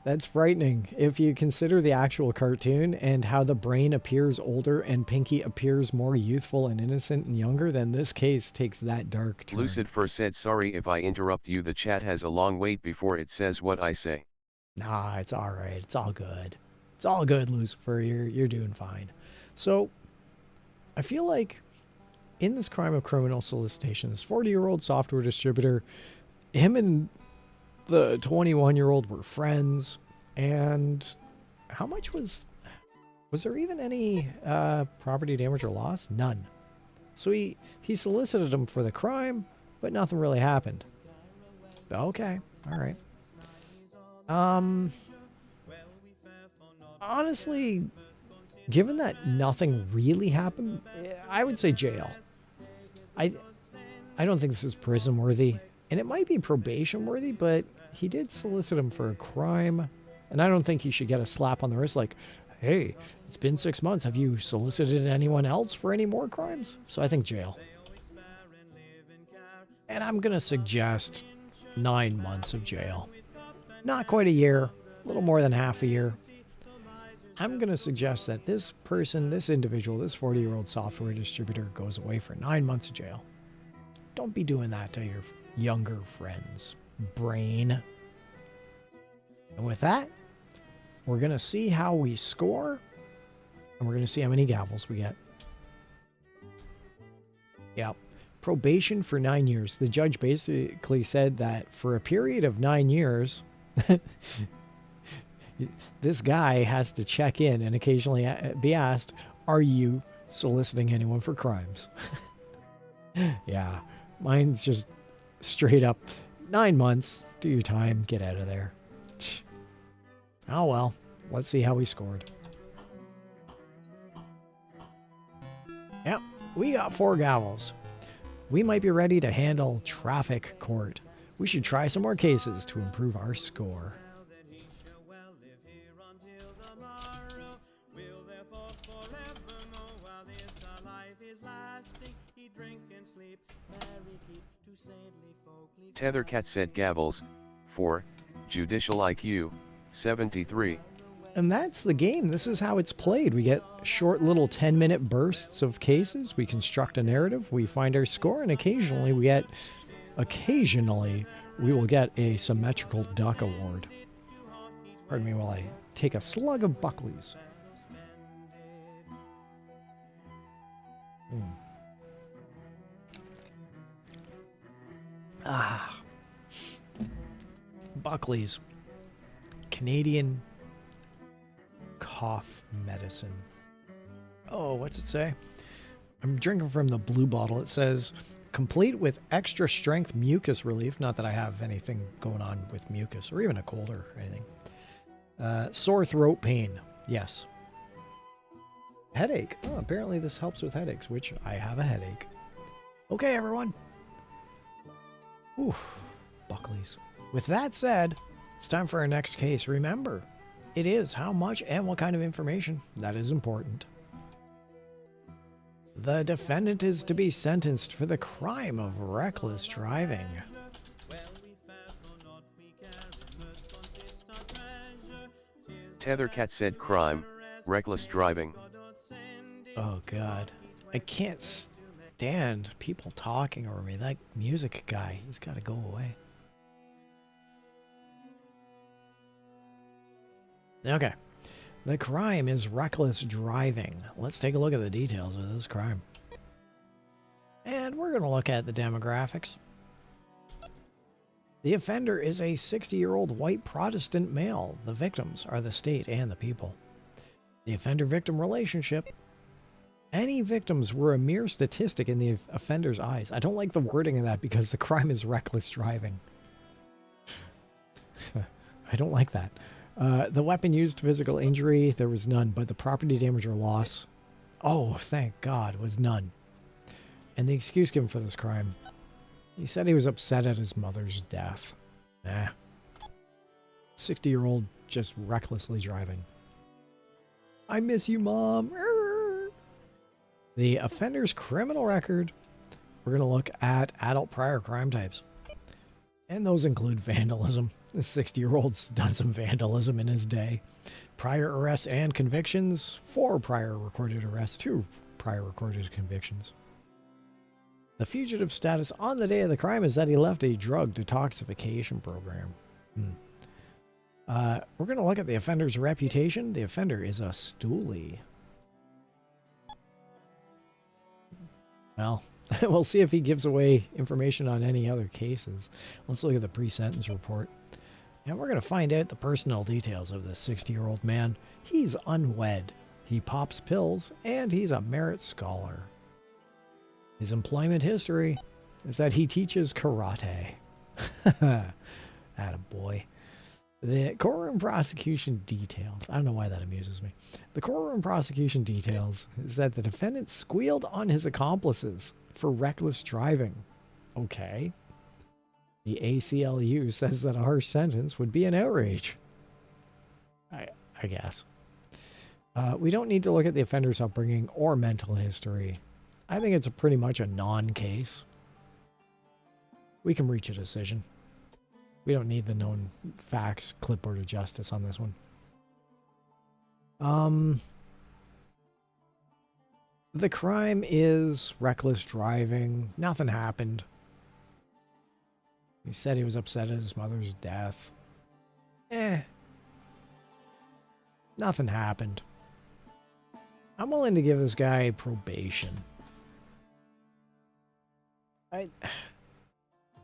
That's frightening. If you consider the actual cartoon and how the brain appears older and Pinky appears more youthful and innocent and younger, then this case takes that dark turn. Lucid Fur said sorry if I interrupt you, the chat has a long wait before it says what I say. Nah, it's alright. It's all good. It's all good, Lucifer. You're doing fine. So, I feel like in this crime of criminal solicitation, this 40-year-old software distributor, him and the 21-year-old were friends, and how much was there even any property damage or loss? None. So he solicited him for the crime, but nothing really happened. Okay, all right. Honestly, given that nothing really happened, I would say jail. I don't think this is prison worthy, and it might be probation worthy, but he did solicit him for a crime, and I don't think he should get a slap on the wrist like, hey, it's been 6 months. Have you solicited anyone else for any more crimes? So I think jail. And I'm going to suggest 9 months of jail. Not quite a year, a little more than half a year. I'm going to suggest that this person, this individual, this 40-year-old software distributor goes away for 9 months of jail. Don't be doing that to your younger friends, brain. And with that, we're going to see how we score, and we're going to see how many gavels we get. Yep. Probation for 9 years. The judge basically said that for a period of 9 years, this guy has to check in and occasionally be asked, are you soliciting anyone for crimes? Yeah, mine's just straight up 9 months. Do your time, get out of there. Oh well, Let's see how he scored. Yep, we got 4 gavels. We might be ready to handle traffic court. We should try some more cases to improve our score. Tethercat said gavels, 4, judicial IQ, 73. And that's the game. This is how it's played. We get short little 10-minute bursts of cases. We construct a narrative. We find our score, and occasionally we will get a symmetrical duck award. Pardon me while I take a slug of Buckley's. Ah. Buckley's. Canadian cough medicine. Oh, what's it say? I'm drinking from the blue bottle. It says, complete with extra strength mucus relief. Not that I have anything going on with mucus or even a cold or anything. Sore throat pain. Yes. Headache. Oh, apparently this helps with headaches, which I have a headache. Okay, everyone. Oof. Buckley's. With that said, it's time for our next case. Remember, it is how much and what kind of information that is important. The defendant is to be sentenced for the crime of reckless driving. Tethercat said crime, reckless driving. Oh God, I can't stand people talking over me. That music guy, he's got to go away. Okay. The crime is reckless driving. Let's take a look at the details of this crime. And we're going to look at the demographics. The offender is a 60-year-old white Protestant male. The victims are the state and the people. The offender-victim relationship. Any victims were a mere statistic in the offender's eyes. I don't like the wording of that because the crime is reckless driving. I don't like that. The weapon used physical injury, there was none, but the property damage or loss, oh, thank God, was none. And the excuse given for this crime, he said he was upset at his mother's death. Nah. 60-year-old just recklessly driving. I miss you, Mom. The offender's criminal record, we're going to look at adult prior crime types. And those include vandalism. The 60-year-old's done some vandalism in his day. Prior arrests and convictions, 4 prior recorded arrests, 2 prior recorded convictions. The fugitive status on the day of the crime is that he left a drug detoxification program. We're going to look at the offender's reputation. The offender is a stoolie. Well, we'll see if he gives away information on any other cases. Let's look at the pre-sentence report. And we're going to find out the personal details of this 60-year-old man. He's unwed. He pops pills, and he's a merit scholar. His employment history is that he teaches karate. Attaboy. The courtroom prosecution details. I don't know why that amuses me. The courtroom prosecution details is that the defendant squealed on his accomplices for reckless driving. Okay. The ACLU says that a harsh sentence would be an outrage. I guess. We don't need to look at the offender's upbringing or mental history. I think it's pretty much a non-case. We can reach a decision. We don't need the known facts, clipboard of justice on this one. The crime is reckless driving. Nothing happened. He said he was upset at his mother's death. Nothing happened. I'm willing to give this guy probation.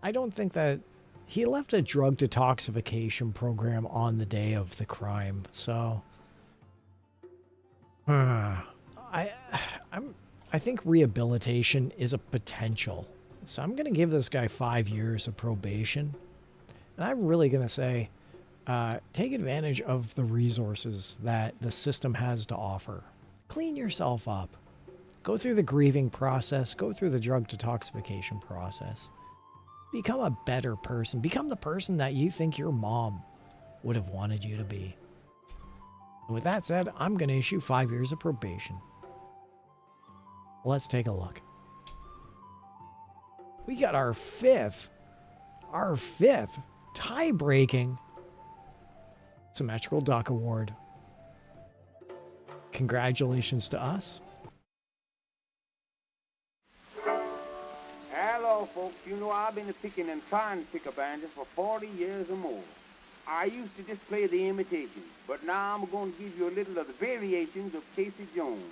I don't think that he left a drug detoxification program on the day of the crime, so I think rehabilitation is a potential. So I'm going to give this guy 5 years of probation. And I'm really going to say take advantage of the resources that the system has to offer. Clean yourself up. Go through the grieving process. Go through the drug detoxification process. Become a better person. Become the person that you think your mom would have wanted you to be. And with that said, I'm going to issue 5 years of probation. Let's take a look. We got our fifth tie-breaking Symmetrical Duck Award. Congratulations to us. Hello, folks. You know I've been picking and trying to pick a banjo for 40 years or more. I used to just play the imitations, but now I'm going to give you a little of the variations of Casey Jones.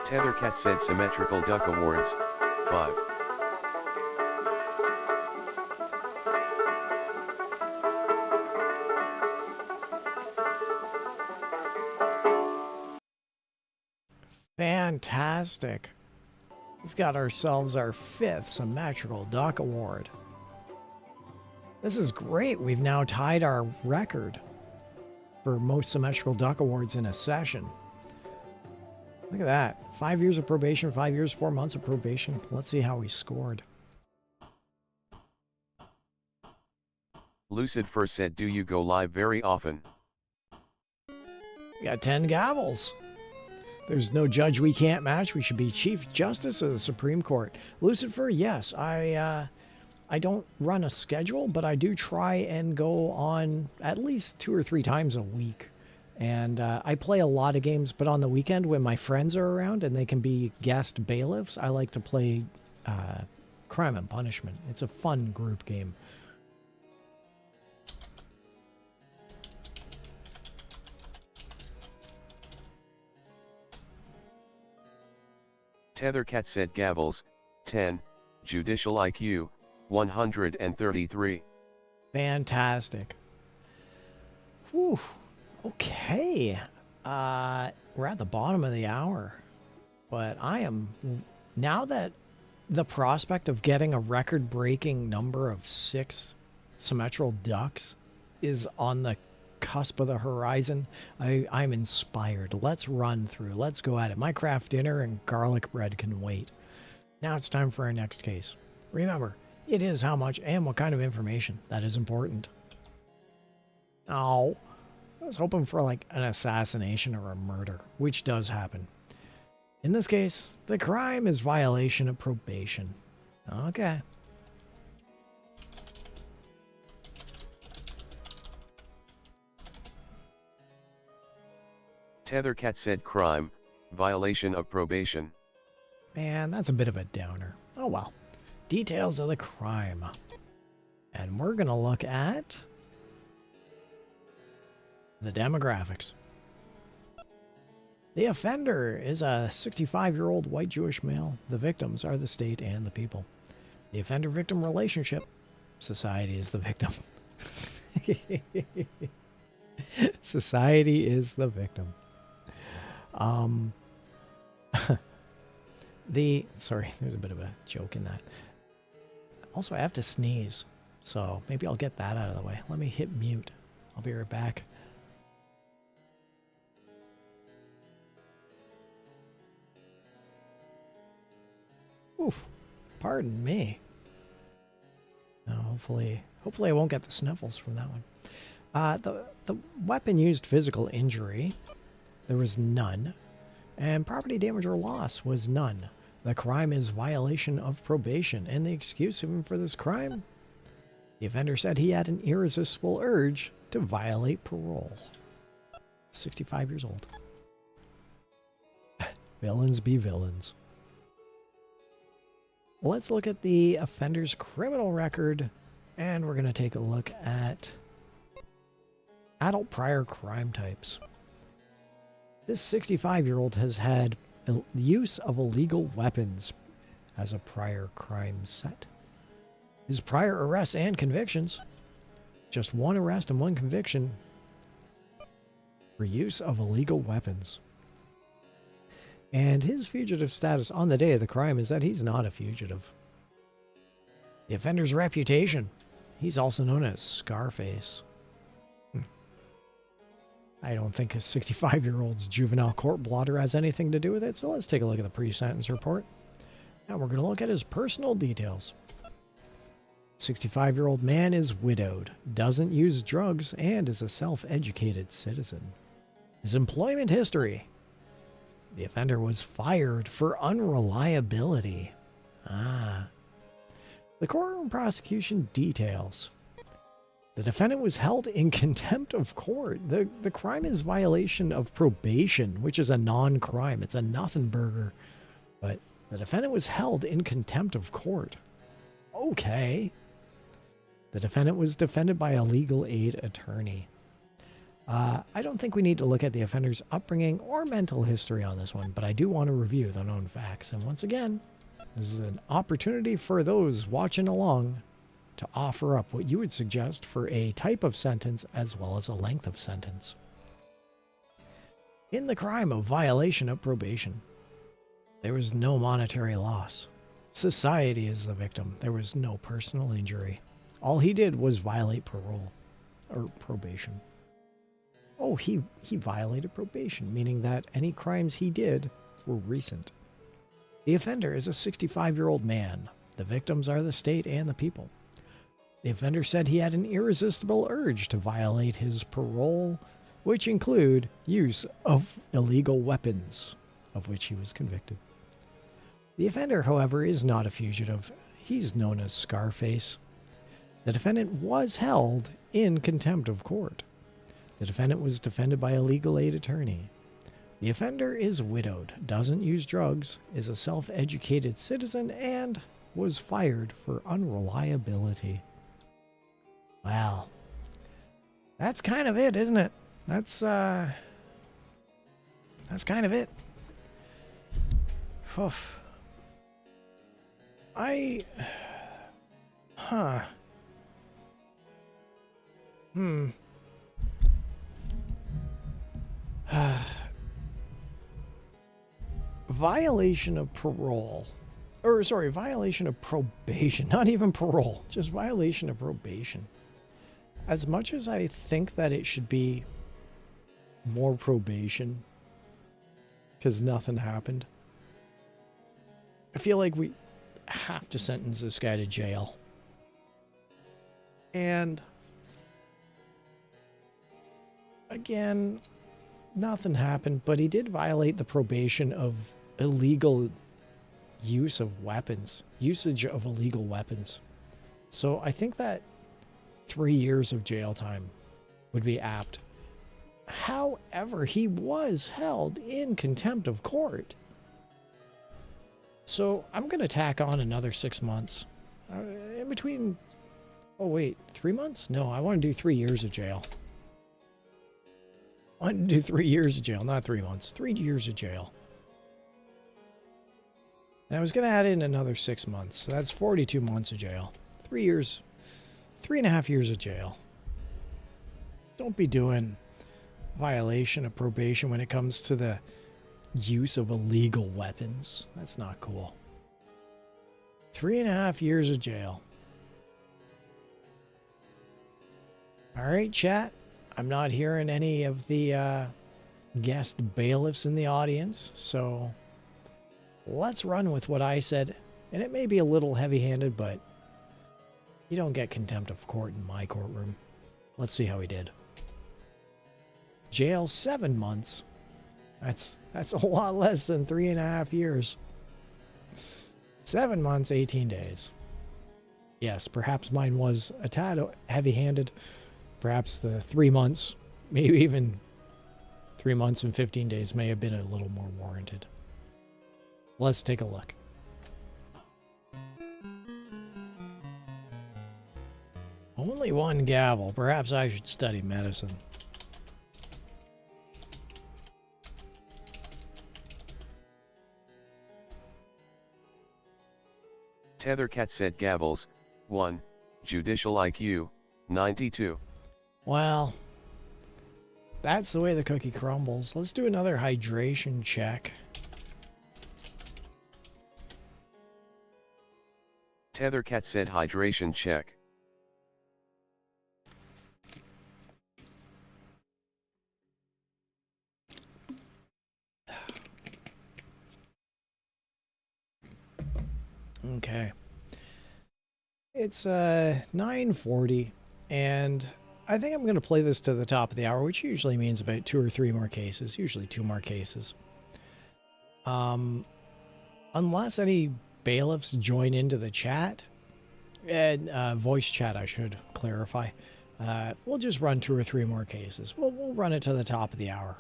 Tethercat said Symmetrical Duck Awards, 5. Fantastic. We've got ourselves our 5th Symmetrical Duck Award. This is great. We've now tied our record for most Symmetrical Duck Awards in a session. Look at that. 5 years of probation, 5 years, 4 months of probation. Let's see how we scored. Lucid Fur said, do you go live very often? We got 10 gavels. There's no judge we can't match. We should be Chief Justice of the Supreme Court. Lucifer, yes, I don't run a schedule, but I do try and go on at least 2 or 3 times a week. And I play a lot of games, but on the weekend when my friends are around and they can be guest bailiffs, I like to play Crime and Punishment. It's a fun group game. Tethercat said gavels, 10, judicial IQ, 133. Fantastic. Whew. Okay. We're at the bottom of the hour. But I am... Now that the prospect of getting a record-breaking number of 6 symmetrical ducks is on the cusp of the horizon, I'm inspired. Let's run through. Let's go at it. My craft dinner and garlic bread can wait. Now it's time for our next case. Remember, it is how much and what kind of information that is important. Oh, I was hoping for like an assassination or a murder, which does happen. In this case, the crime is violation of probation. Okay. Tethercat said crime, violation of probation. Man, that's a bit of a downer. Oh well. Details of the crime. And we're going to look at the demographics. The offender is a 65-year-old white Jewish male. The victims are the state and the people. The offender-victim relationship. Society is the victim. Society is the victim. Sorry, there's a bit of a joke in that. Also, I have to sneeze, so maybe I'll get that out of the way. Let me hit mute. I'll be right back. Oof, pardon me. No, hopefully I won't get the sniffles from that one. The weapon used physical injury, there was none, and property damage or loss was none. The crime is violation of probation, and the excuse given for this crime? The offender said he had an irresistible urge to violate parole. 65 years old. Villains be villains. Let's look at the offender's criminal record And we're going to take a look at adult prior crime types. This 65-year-old has had use of illegal weapons as a prior crime set. His prior arrests and convictions, just one arrest and one conviction for use of illegal weapons. And his fugitive status on the day of the crime is that he's not a fugitive. The offender's reputation. He's also known as Scarface. I don't think a 65-year-old's juvenile court blotter has anything to do with it, so let's take a look at the pre-sentence report. Now we're going to look at his personal details. 65-year-old man is widowed, doesn't use drugs, and is a self-educated citizen. His employment history. The offender was fired for unreliability. The courtroom prosecution details. The defendant was held in contempt of court. The crime is violation of probation, which is a non-crime. It's a nothing burger. But the defendant was held in contempt of court. Okay. The defendant was defended by a legal aid attorney. I don't think we need to look at the offender's upbringing or mental history on this one, but I do want to review the known facts. And once again, this is an opportunity for those watching along to offer up what you would suggest for a type of sentence as well as a length of sentence. In the crime of violation of probation, there was no monetary loss. Society is the victim. There was no personal injury. All he did was violate parole, or probation. Oh, he violated probation, meaning that any crimes he did were recent. The offender is a 65-year-old man. The victims are the state and the people. The offender said he had an irresistible urge to violate his parole, which include use of illegal weapons, of which he was convicted. The offender, however, is not a fugitive. He's known as Scarface. The defendant was held in contempt of court. The defendant was defended by a legal aid attorney. The offender is widowed, doesn't use drugs, is a self-educated citizen, and was fired for unreliability. Well, that's kind of it, isn't it? That's kind of it. Oof. Violation of parole. Or, sorry, violation of probation. Not even parole, just violation of probation. As much as I think that it should be more probation, because nothing happened, I feel like we have to sentence this guy to jail. And again, nothing happened, but he did violate the probation of illegal use of weapons, usage of illegal weapons. So I think that 3 years of jail time would be apt. However, he was held in contempt of court. So I'm going to tack on another 6 months. In between... Oh, wait. 3 months? No, I want to do 3 years of jail. I want to do 3 years of jail, not 3 months. 3 years of jail. And I was going to add in another 6 months. So that's 42 months of jail. 3 years. 3.5 years of jail. Don't be doing violation of probation when it comes to the use of illegal weapons. That's not cool. 3.5 years of jail. All right, chat. I'm not hearing any of the guest bailiffs in the audience, so let's run with what I said. And it may be a little heavy-handed, but you don't get contempt of court in my courtroom. Let's see how he did. Jail 7 months. That's a lot less than 3.5 years. 7 months, 18 days. Yes, perhaps mine was a tad heavy-handed. Perhaps the 3 months, maybe even 3 months and 15 days may have been a little more warranted. Let's take a look. Only one gavel. Perhaps I should study medicine. Tethercat said gavels, 1, judicial IQ, 92. Well, that's the way the cookie crumbles. Let's do another hydration check. Tethercat said hydration check. Okay. It's 9:40, and I think I'm going to play this to the top of the hour, which usually means about 2 or 3 more cases, usually 2 more cases. Unless any bailiffs join into the chat, and voice chat I should clarify, we'll just run 2 or 3 more cases. We'll run it to the top of the hour.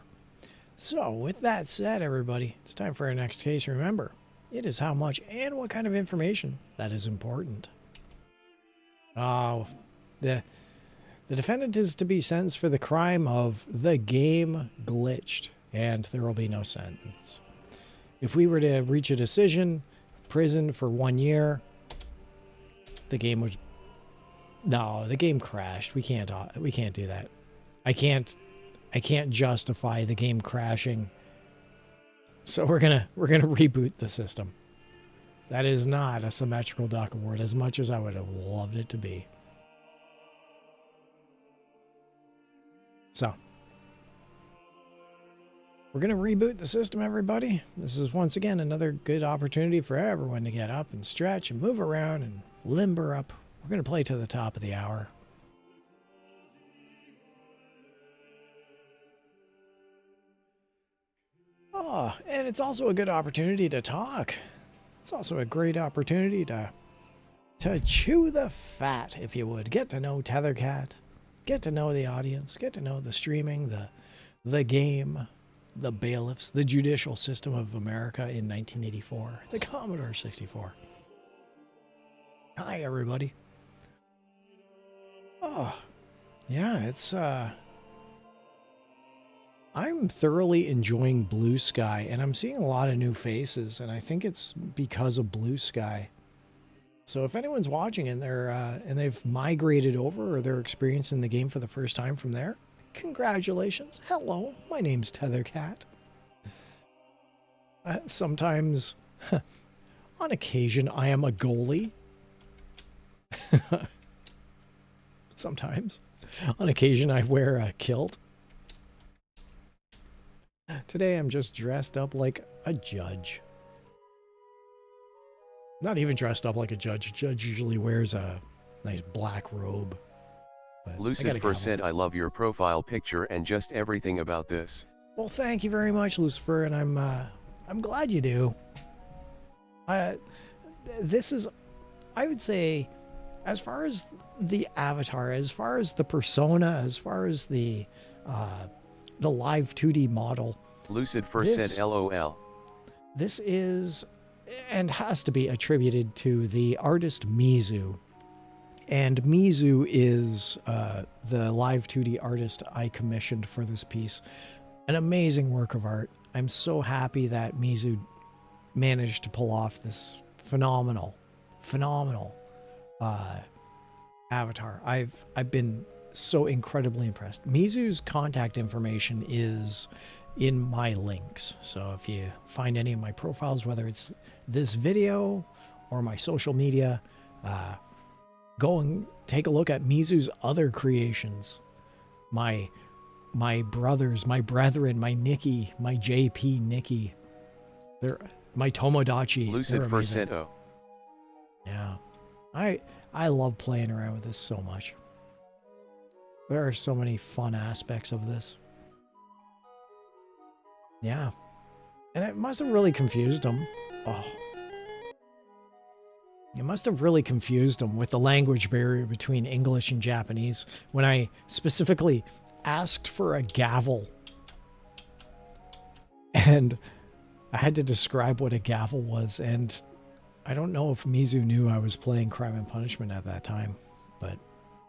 So with that said, everybody, it's time for our next case. Remember, it is how much and what kind of information that is important. The defendant is to be sentenced for the crime of the game glitched, and there will be no sentence. If we were to reach a decision, prison for 1 year, the game would... No, the game crashed. We can't do that. I can't justify the game crashing. So we're gonna reboot the system. That is not a symmetrical duck award, as much as I would have loved it to be. So we're gonna reboot the system, everybody. This is once again another good opportunity for everyone to get up and stretch and move around and limber up. We're gonna play to the top of the hour. Oh, and it's also a good opportunity to talk. It's also a great opportunity to chew the fat, if you would. Get to know Tethercat. Get to know the audience. Get to know the streaming, the game, the bailiffs, the judicial system of America in 1984. The Commodore 64. Hi, everybody. Oh, yeah, it's... I'm thoroughly enjoying Blue Sky, and I'm seeing a lot of new faces, and I think it's because of Blue Sky. So if anyone's watching and they've migrated over, or they're experiencing the game for the first time from there, congratulations. Hello, my name's Tethercat. Sometimes, on occasion, I am a goalie. Sometimes. On occasion, I wear a kilt. Today I'm just dressed up like a judge. Not even dressed up like a judge. A judge usually wears a nice black robe. Lucifer said, I love your profile picture and just everything about this. Well, thank you very much, Lucifer, and I'm glad you do. This is, I would say, as far as the avatar, as far as the persona, as far as the live 2D model. Lucifer said LOL. This is, and has to be attributed to the artist Mizu. And Mizu is the live 2D artist I commissioned for this piece. An amazing work of art. I'm so happy that Mizu managed to pull off this phenomenal avatar. I've been so incredibly impressed. Mizu's contact information is in my links. So if you find any of my profiles, whether it's this video or my social media, go and take a look at Mizu's other creations. My brothers, my brethren, my Nikki, my JP Nikki. They're my Tomodachi. Lucifer said, oh. Yeah. I love playing around with this so much. There are so many fun aspects of this. Yeah. And it must have really confused them. Oh. It must have really confused them with the language barrier between English and Japanese when I specifically asked for a gavel. And I had to describe what a gavel was, and I don't know if Mizu knew I was playing Crime and Punishment at that time, but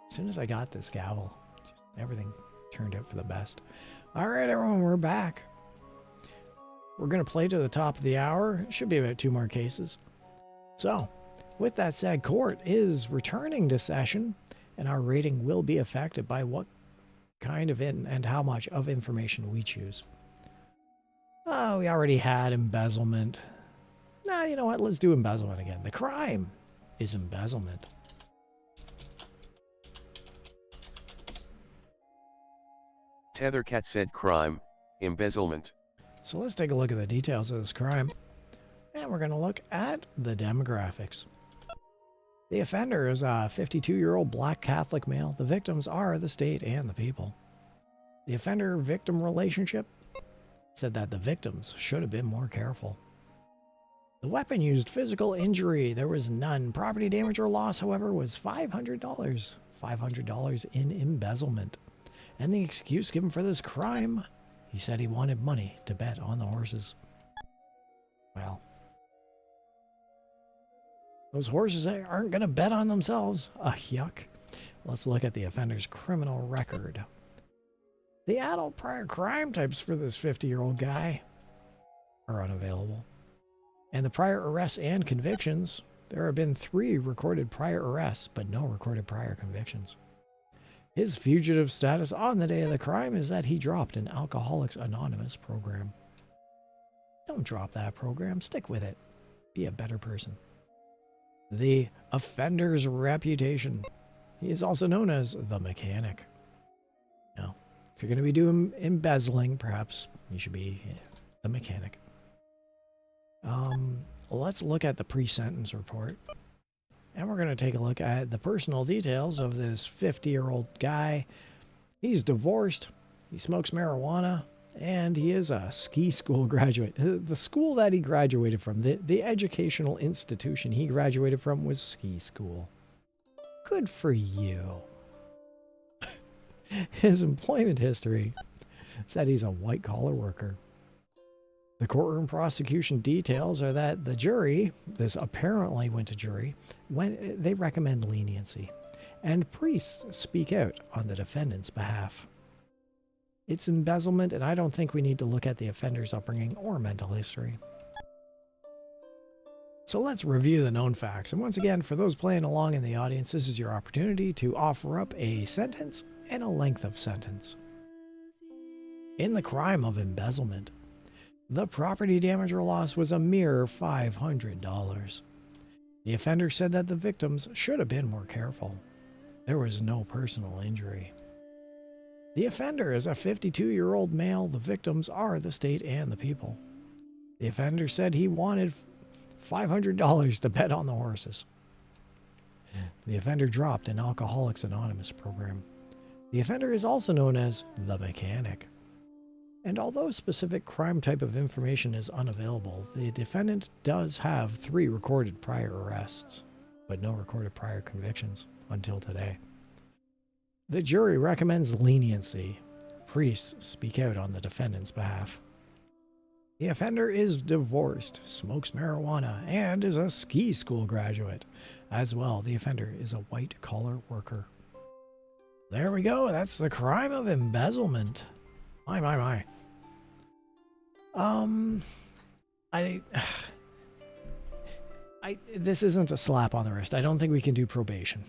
As soon as I got this gavel, just everything turned out for the best. All right, everyone, we're back. We're going to play to the top of the hour. It should be about 2 more cases. So, with that said, court is returning to session, and our rating will be affected by what kind of and how much of information we choose. Oh, we already had embezzlement. Nah, you know what? Let's do embezzlement again. The crime is embezzlement. Tethercat said crime, embezzlement. So let's take a look at the details of this crime. And we're going to look at the demographics. The offender is a 52-year-old black Catholic male. The victims are the state and the people. The offender-victim relationship said that the victims should have been more careful. The weapon used physical injury. There was none. Property damage or loss, however, was $500. $500 in embezzlement. And the excuse given for this crime, he said he wanted money to bet on the horses. Well, those horses aren't going to bet on themselves. Yuck. Let's look at the offender's criminal record. The adult prior crime types for this 50-year-old guy are unavailable. And the prior arrests and convictions, there have been 3 recorded prior arrests, but no recorded prior convictions. His fugitive status on the day of the crime is that he dropped an Alcoholics Anonymous program. Don't drop that program. Stick with it. Be a better person. The offender's reputation. He is also known as the mechanic. Now, if you're going to be doing embezzling, perhaps you should be the mechanic. Let's look at the pre-sentence report. And we're going to take a look at the personal details of this 50-year-old guy. He's divorced, he smokes marijuana, and he is a ski school graduate. The school that he graduated from, the educational institution he graduated from was ski school. Good for you. His employment history said he's a white-collar worker. The courtroom prosecution details are that the jury, this apparently went to jury, when they recommend leniency, and priests speak out on the defendant's behalf. It's embezzlement, and I don't think we need to look at the offender's upbringing or mental history. So let's review the known facts. And once again, for those playing along in the audience, this is your opportunity to offer up a sentence and a length of sentence. In the crime of embezzlement, the property damage or loss was a mere $500. The offender said that the victims should have been more careful. There was no personal injury. The offender is a 52-year-old male. The victims are the state and the people. The offender said he wanted $500 to bet on the horses. The offender dropped an Alcoholics Anonymous program. The offender is also known as the mechanic. And although specific crime type of information is unavailable, the defendant does have 3 recorded prior arrests, but no recorded prior convictions until today. The jury recommends leniency. Priests speak out on the defendant's behalf. The offender is divorced, smokes marijuana, and is a ski school graduate. As well, the offender is a white-collar worker. There we go. That's the crime of embezzlement. My. This isn't a slap on the wrist. I don't think we can do probation.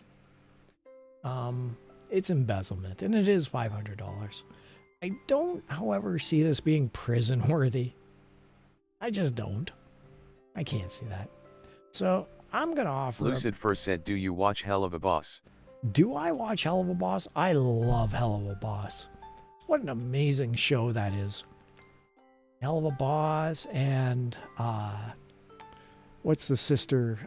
It's embezzlement, and it is $500. I don't, however, see this being prison worthy. I just don't. I can't see that. So I'm gonna offer. Lucid first said, "Do you watch Hell of a Boss?" Do I watch Hell of a Boss? I love Hell of a Boss. What an amazing show that is. Hell of a Boss and what's the sister?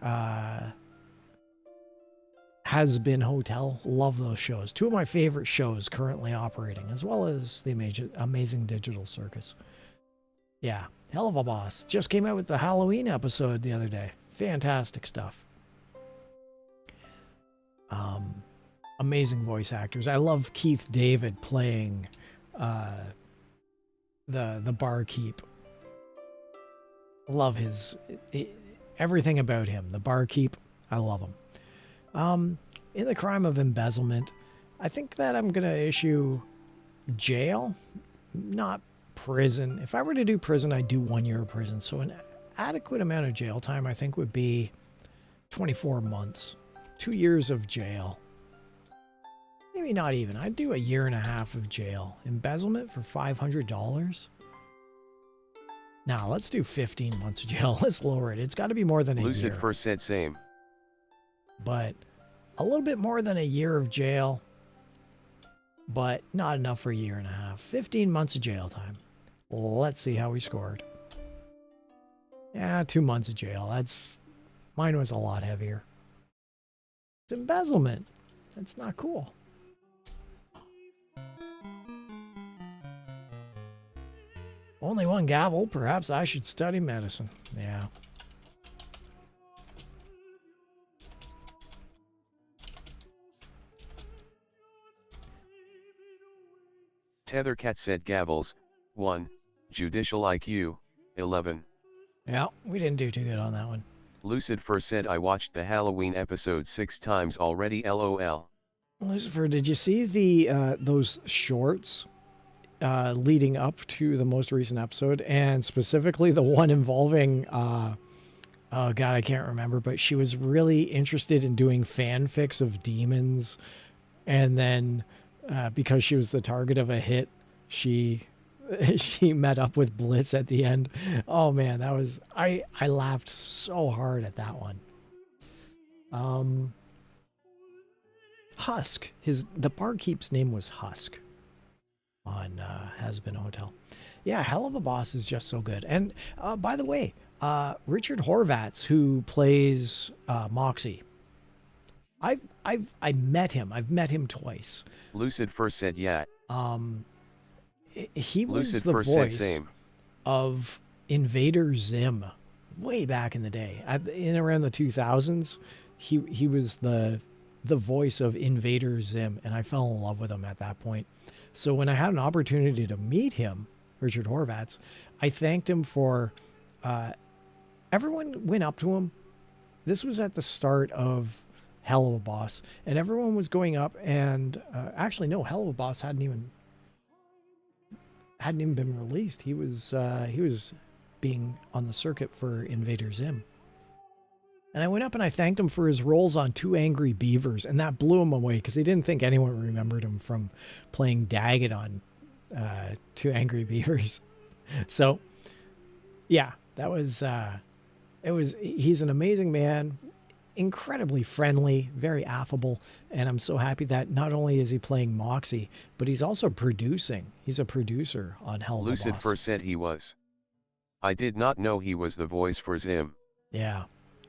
Has Been Hotel. Love those shows. 2 of my favorite shows currently operating, as well as the Amazing Digital Circus. Yeah, Hell of a Boss. Just came out with the Halloween episode the other day. Fantastic stuff. Amazing voice actors. I love Keith David playing the barkeep. Love everything about him. The barkeep, I love him. In the crime of embezzlement, I think that I'm going to issue jail, not prison. If I were to do prison, I'd do 1 year of prison. So an adequate amount of jail time, I think, would be 24 months. 2 years of jail. Maybe not even. I'd do 1.5 years of jail. Embezzlement for $500? Now, let's do 15 months of jail. Let's lower it. It's got to be more than a year. Lucid first said same. But a little bit more than 1 year of jail. But not enough for 1.5 years. 15 months of jail time. Let's see how we scored. Yeah, 2 months of jail. Mine was a lot heavier. It's embezzlement. That's not cool. Only one gavel. Perhaps I should study medicine. Yeah. Tethercat said gavels, 1, judicial IQ, 11. Yeah, we didn't do too good on that one. Lucifer said I watched the Halloween episode 6 times already LOL. Lucifer, did you see the those shorts leading up to the most recent episode, and specifically the one involving oh god, I can't remember, but she was really interested in doing fanfics of demons, and then because she was the target of a hit, she met up with Blitz at the end. Oh man, that was I laughed so hard at that one. Husk, the barkeep's name was Husk on Has Been Hotel. Yeah, Hell of a Boss is just so good. And by the way, Richard Horvats, who plays Moxie, I met him. I've met him twice. Lucid first said yeah. He was Lucid the first said voice same. of Invader Zim way back in the day. In around the 2000s, he was the voice of Invader Zim, and I fell in love with him at that point. So when I had an opportunity to meet him, Richard Horvats, I thanked him for... everyone went up to him. This was at the start of Hell of a Boss, and everyone was going up, and actually no, Hell of a Boss hadn't even been released. He was being on the circuit for Invader Zim. And I went up and I thanked him for his roles on Two Angry Beavers, and that blew him away because he didn't think anyone remembered him from playing Daggett on Two Angry Beavers. So, yeah, that was he's an amazing man, incredibly friendly, very affable, and I'm so happy that not only is he playing Moxie, but he's also producing. He's a producer on Hell of a Boss. Lucid first said he was. I did not know he was the voice for Zim. Yeah,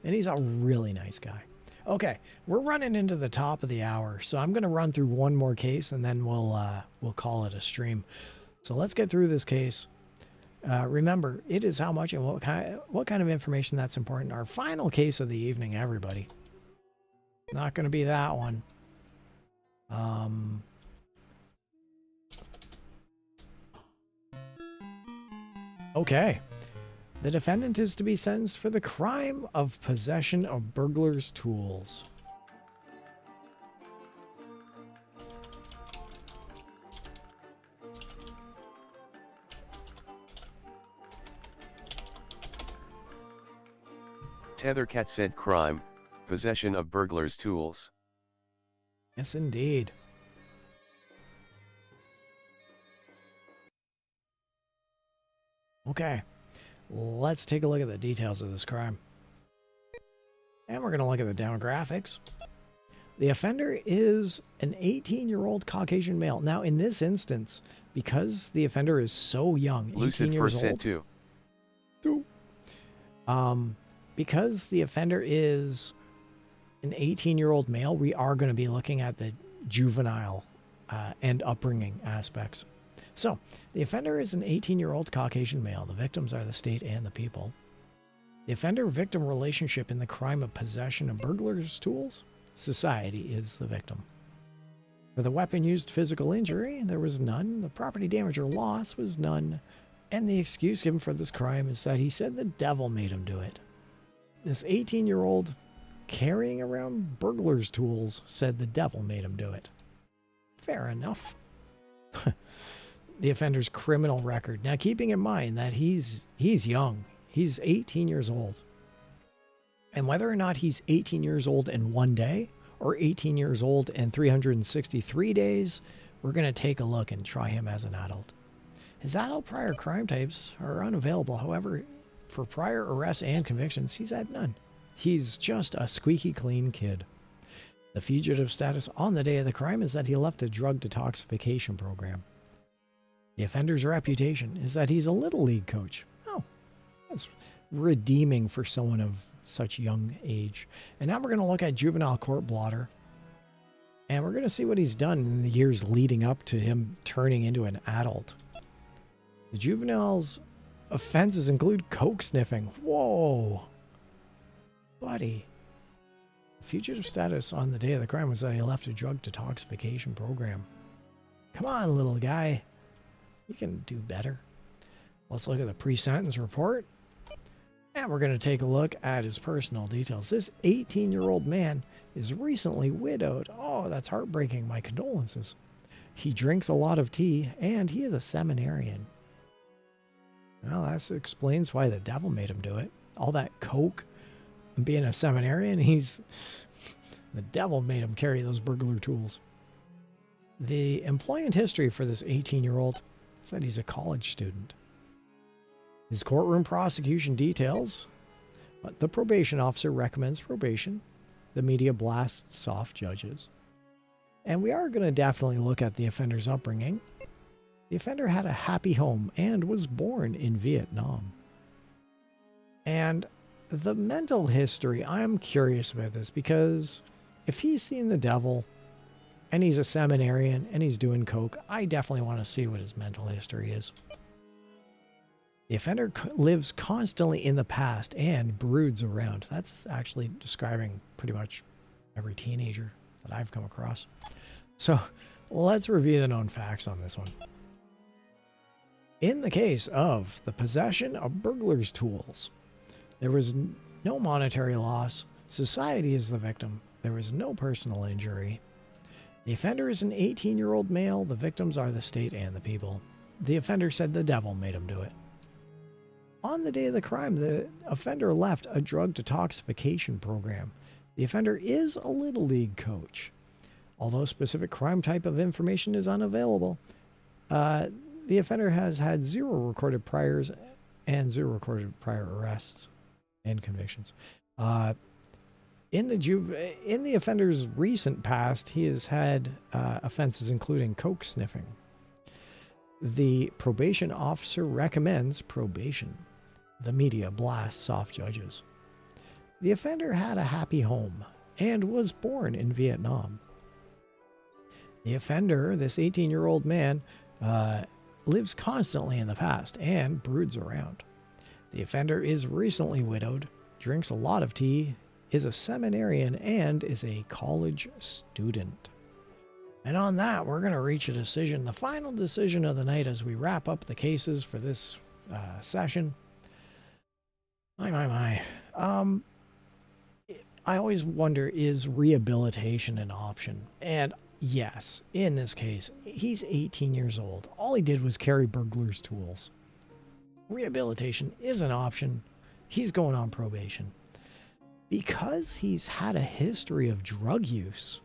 and he's a really nice guy. Okay, we're running into the top of the hour, so I'm going to run through one more case, and then we'll call it a stream. So let's get through this case. Remember, it is how much and what kind of information that's important. Our final case of the evening, everybody. Not going to be that one. Okay. The defendant is to be sentenced for the crime of possession of burglar's tools. Tethercat said crime, possession of burglar's tools. Yes, indeed. Okay, let's take a look at the details of this crime. And we're going to look at the demographics. The offender is an 18-year-old Caucasian male. Now, in this instance, because the offender is so young, 18 Lucid years first old, said too. because the offender is an 18-year-old male, we are going to be looking at the juvenile and upbringing aspects. So, the offender is an 18-year-old Caucasian male. The victims are the state and the people. The offender-victim relationship in the crime of possession of burglar's tools, society is the victim. For the weapon used physical injury, there was none. The property damage or loss was none. And the excuse given for this crime is that he said the devil made him do it. This 18-year-old carrying around burglar's tools said the devil made him do it. Fair enough. The offender's criminal record. Now, keeping in mind that he's young. He's 18 years old. And whether or not he's 18 years old in 1 day or 18 years old in 363 days, we're going to take a look and try him as an adult. His adult prior crime types are unavailable. However, for prior arrests and convictions, he's had none. He's just a squeaky clean kid. The fugitive status on the day of the crime is that he left a drug detoxification program. The offender's reputation is that he's a little league coach. Oh, that's redeeming for someone of such young age. And now we're going to look at juvenile court blotter. And we're going to see what he's done in the years leading up to him turning into an adult. The juvenile's offenses include coke sniffing. Whoa. Buddy. Fugitive status on the day of the crime was that he left a drug detoxification program. Come on, little guy. You can do better. Let's look at the pre-sentence report. And we're going to take a look at his personal details. This 18-year-old man is recently widowed. Oh, that's heartbreaking. My condolences. He drinks a lot of tea, and he is a seminarian. Well, that explains why the devil made him do it. All that coke and being a seminarian, the devil made him carry those burglar tools. The employment history for this 18-year-old is that he's a college student. His courtroom prosecution details, but the probation officer recommends probation. The media blasts soft judges. And we are going to definitely look at the offender's upbringing. The offender had a happy home and was born in Vietnam. And the mental history, I'm curious about this because if he's seen the devil and he's a seminarian and he's doing coke, I definitely want to see what his mental history is. The offender lives constantly in the past and broods around. That's actually describing pretty much every teenager that I've come across. So let's review the known facts on this one. In the case of the possession of burglar's tools, there was no monetary loss. Society is the victim. There was no personal injury. The offender is an 18-year-old male. The victims are the state and the people. The offender said the devil made him do it. On the day of the crime, the offender left a drug detoxification program. The offender is a Little League coach. Although specific crime type of information is unavailable, the offender has had 0 recorded priors and 0 recorded prior arrests and convictions. In the offender's recent past, he has had offenses including coke sniffing. The probation officer recommends probation. The media blasts soft judges. The offender had a happy home and was born in Vietnam. The offender, this 18-year-old man, lives constantly in the past and broods around. The offender is recently widowed, drinks a lot of tea, is a seminarian, and is a college student. And on that, we're going to reach a decision, the final decision of the night as we wrap up the cases for this session. My. I always wonder, is rehabilitation an option? And yes, in this case, he's 18 years old. All he did was carry burglar's tools. Rehabilitation is an option. He's going on probation. Because he's had a history of drug use,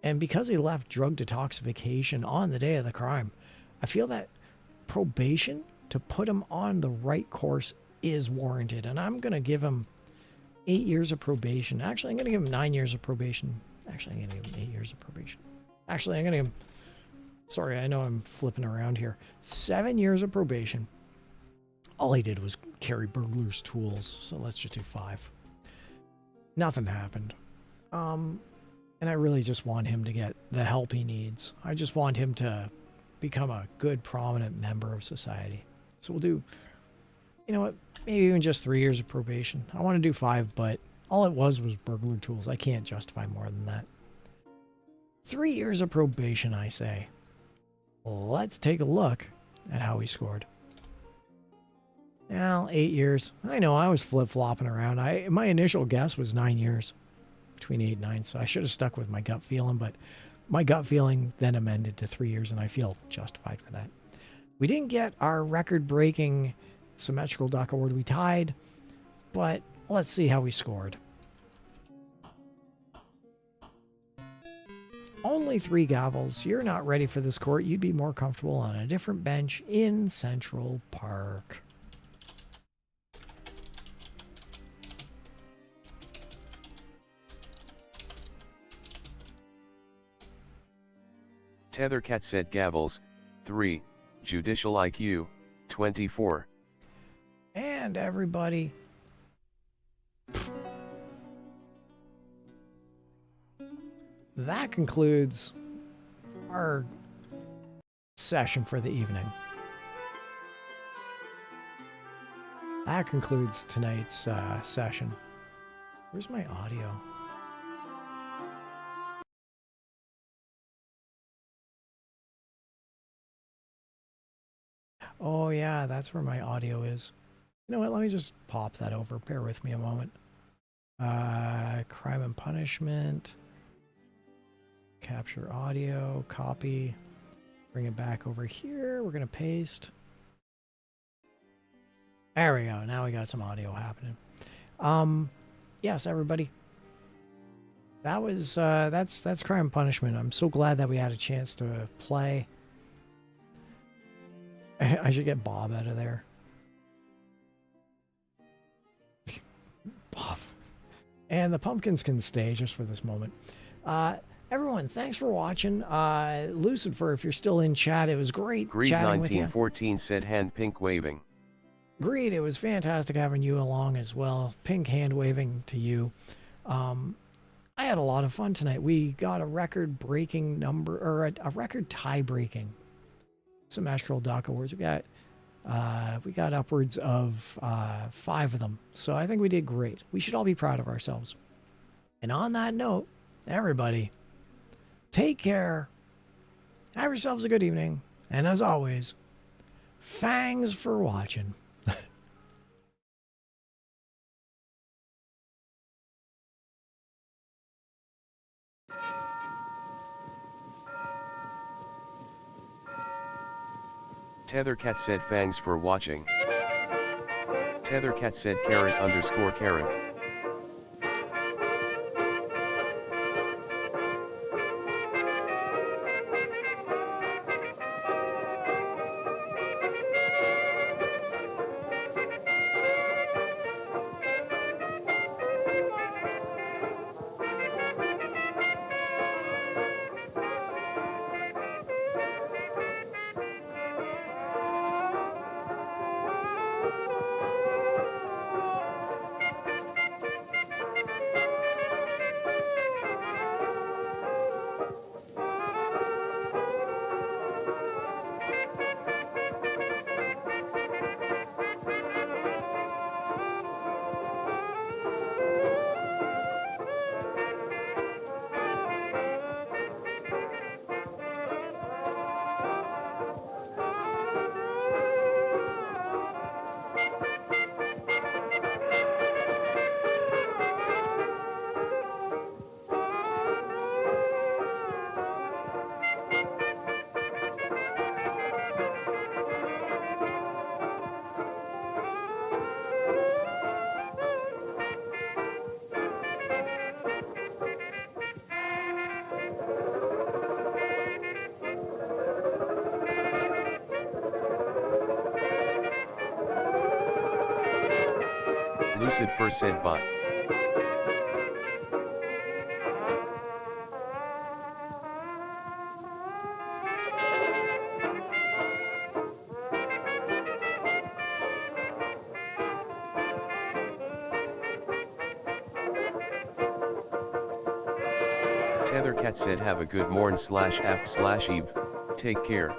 and because he left drug detoxification on the day of the crime, I feel that probation to put him on the right course is warranted. And I'm going to give him 8 years of probation. Actually, I'm going to give him 9 years of probation. Actually, I'm going to give him 8 years of probation. Actually, I'm going to give him... Sorry, I know I'm flipping around here. 7 years of probation. All he did was carry burglar's tools, so let's just do 5. Nothing happened. And I really just want him to get the help he needs. I just want him to become a good, prominent member of society. So we'll do, you know what, maybe even just 3 years of probation. I want to do 5, but all it was burglar tools. I can't justify more than that. 3 years of probation, I say. Let's take a look at how he scored. Well, 8 years. I know, I was flip-flopping around. My initial guess was 9 years. Between 8 and 9, so I should have stuck with my gut feeling, but my gut feeling then amended to 3 years, and I feel justified for that. We didn't get our record-breaking symmetrical duck award. We tied, but let's see how we scored. Only 3 gavels. You're not ready for this court. You'd be more comfortable on a different bench in Central Park. Tethercat said gavels, 3, judicial IQ, 24. And everybody, that concludes our session for the evening. That concludes tonight's session. Where's my audio? Oh yeah, that's where my audio is. You know what, let me just pop that over. Bear with me a moment. Crime and punishment. Capture audio, copy. Bring it back over here. We're gonna paste. There we go. Now we got some audio happening. Yes, everybody. That was that's crime and punishment. I'm so glad that we had a chance to play. I should get Bob out of there. Bob. And the pumpkins can stay just for this moment. Everyone, thanks for watching. Lucifer, if you're still in chat, it was great Greed chatting with you. 1914 said hand pink waving. Greed, it was fantastic having you along as well. Pink hand waving to you. I had a lot of fun tonight. We got a record-breaking number, or a record tie-breaking symmetrical duck awards. We got upwards of 5 of them. So I think we did great. We should all be proud of ourselves. And on that note, everybody, take care. Have yourselves a good evening. And as always, thanks for watching. Tethercat said thanks for watching. Tethercat said _carrot. Lucid first said Bout. Tethercat said have a good morn /app/eve, take care.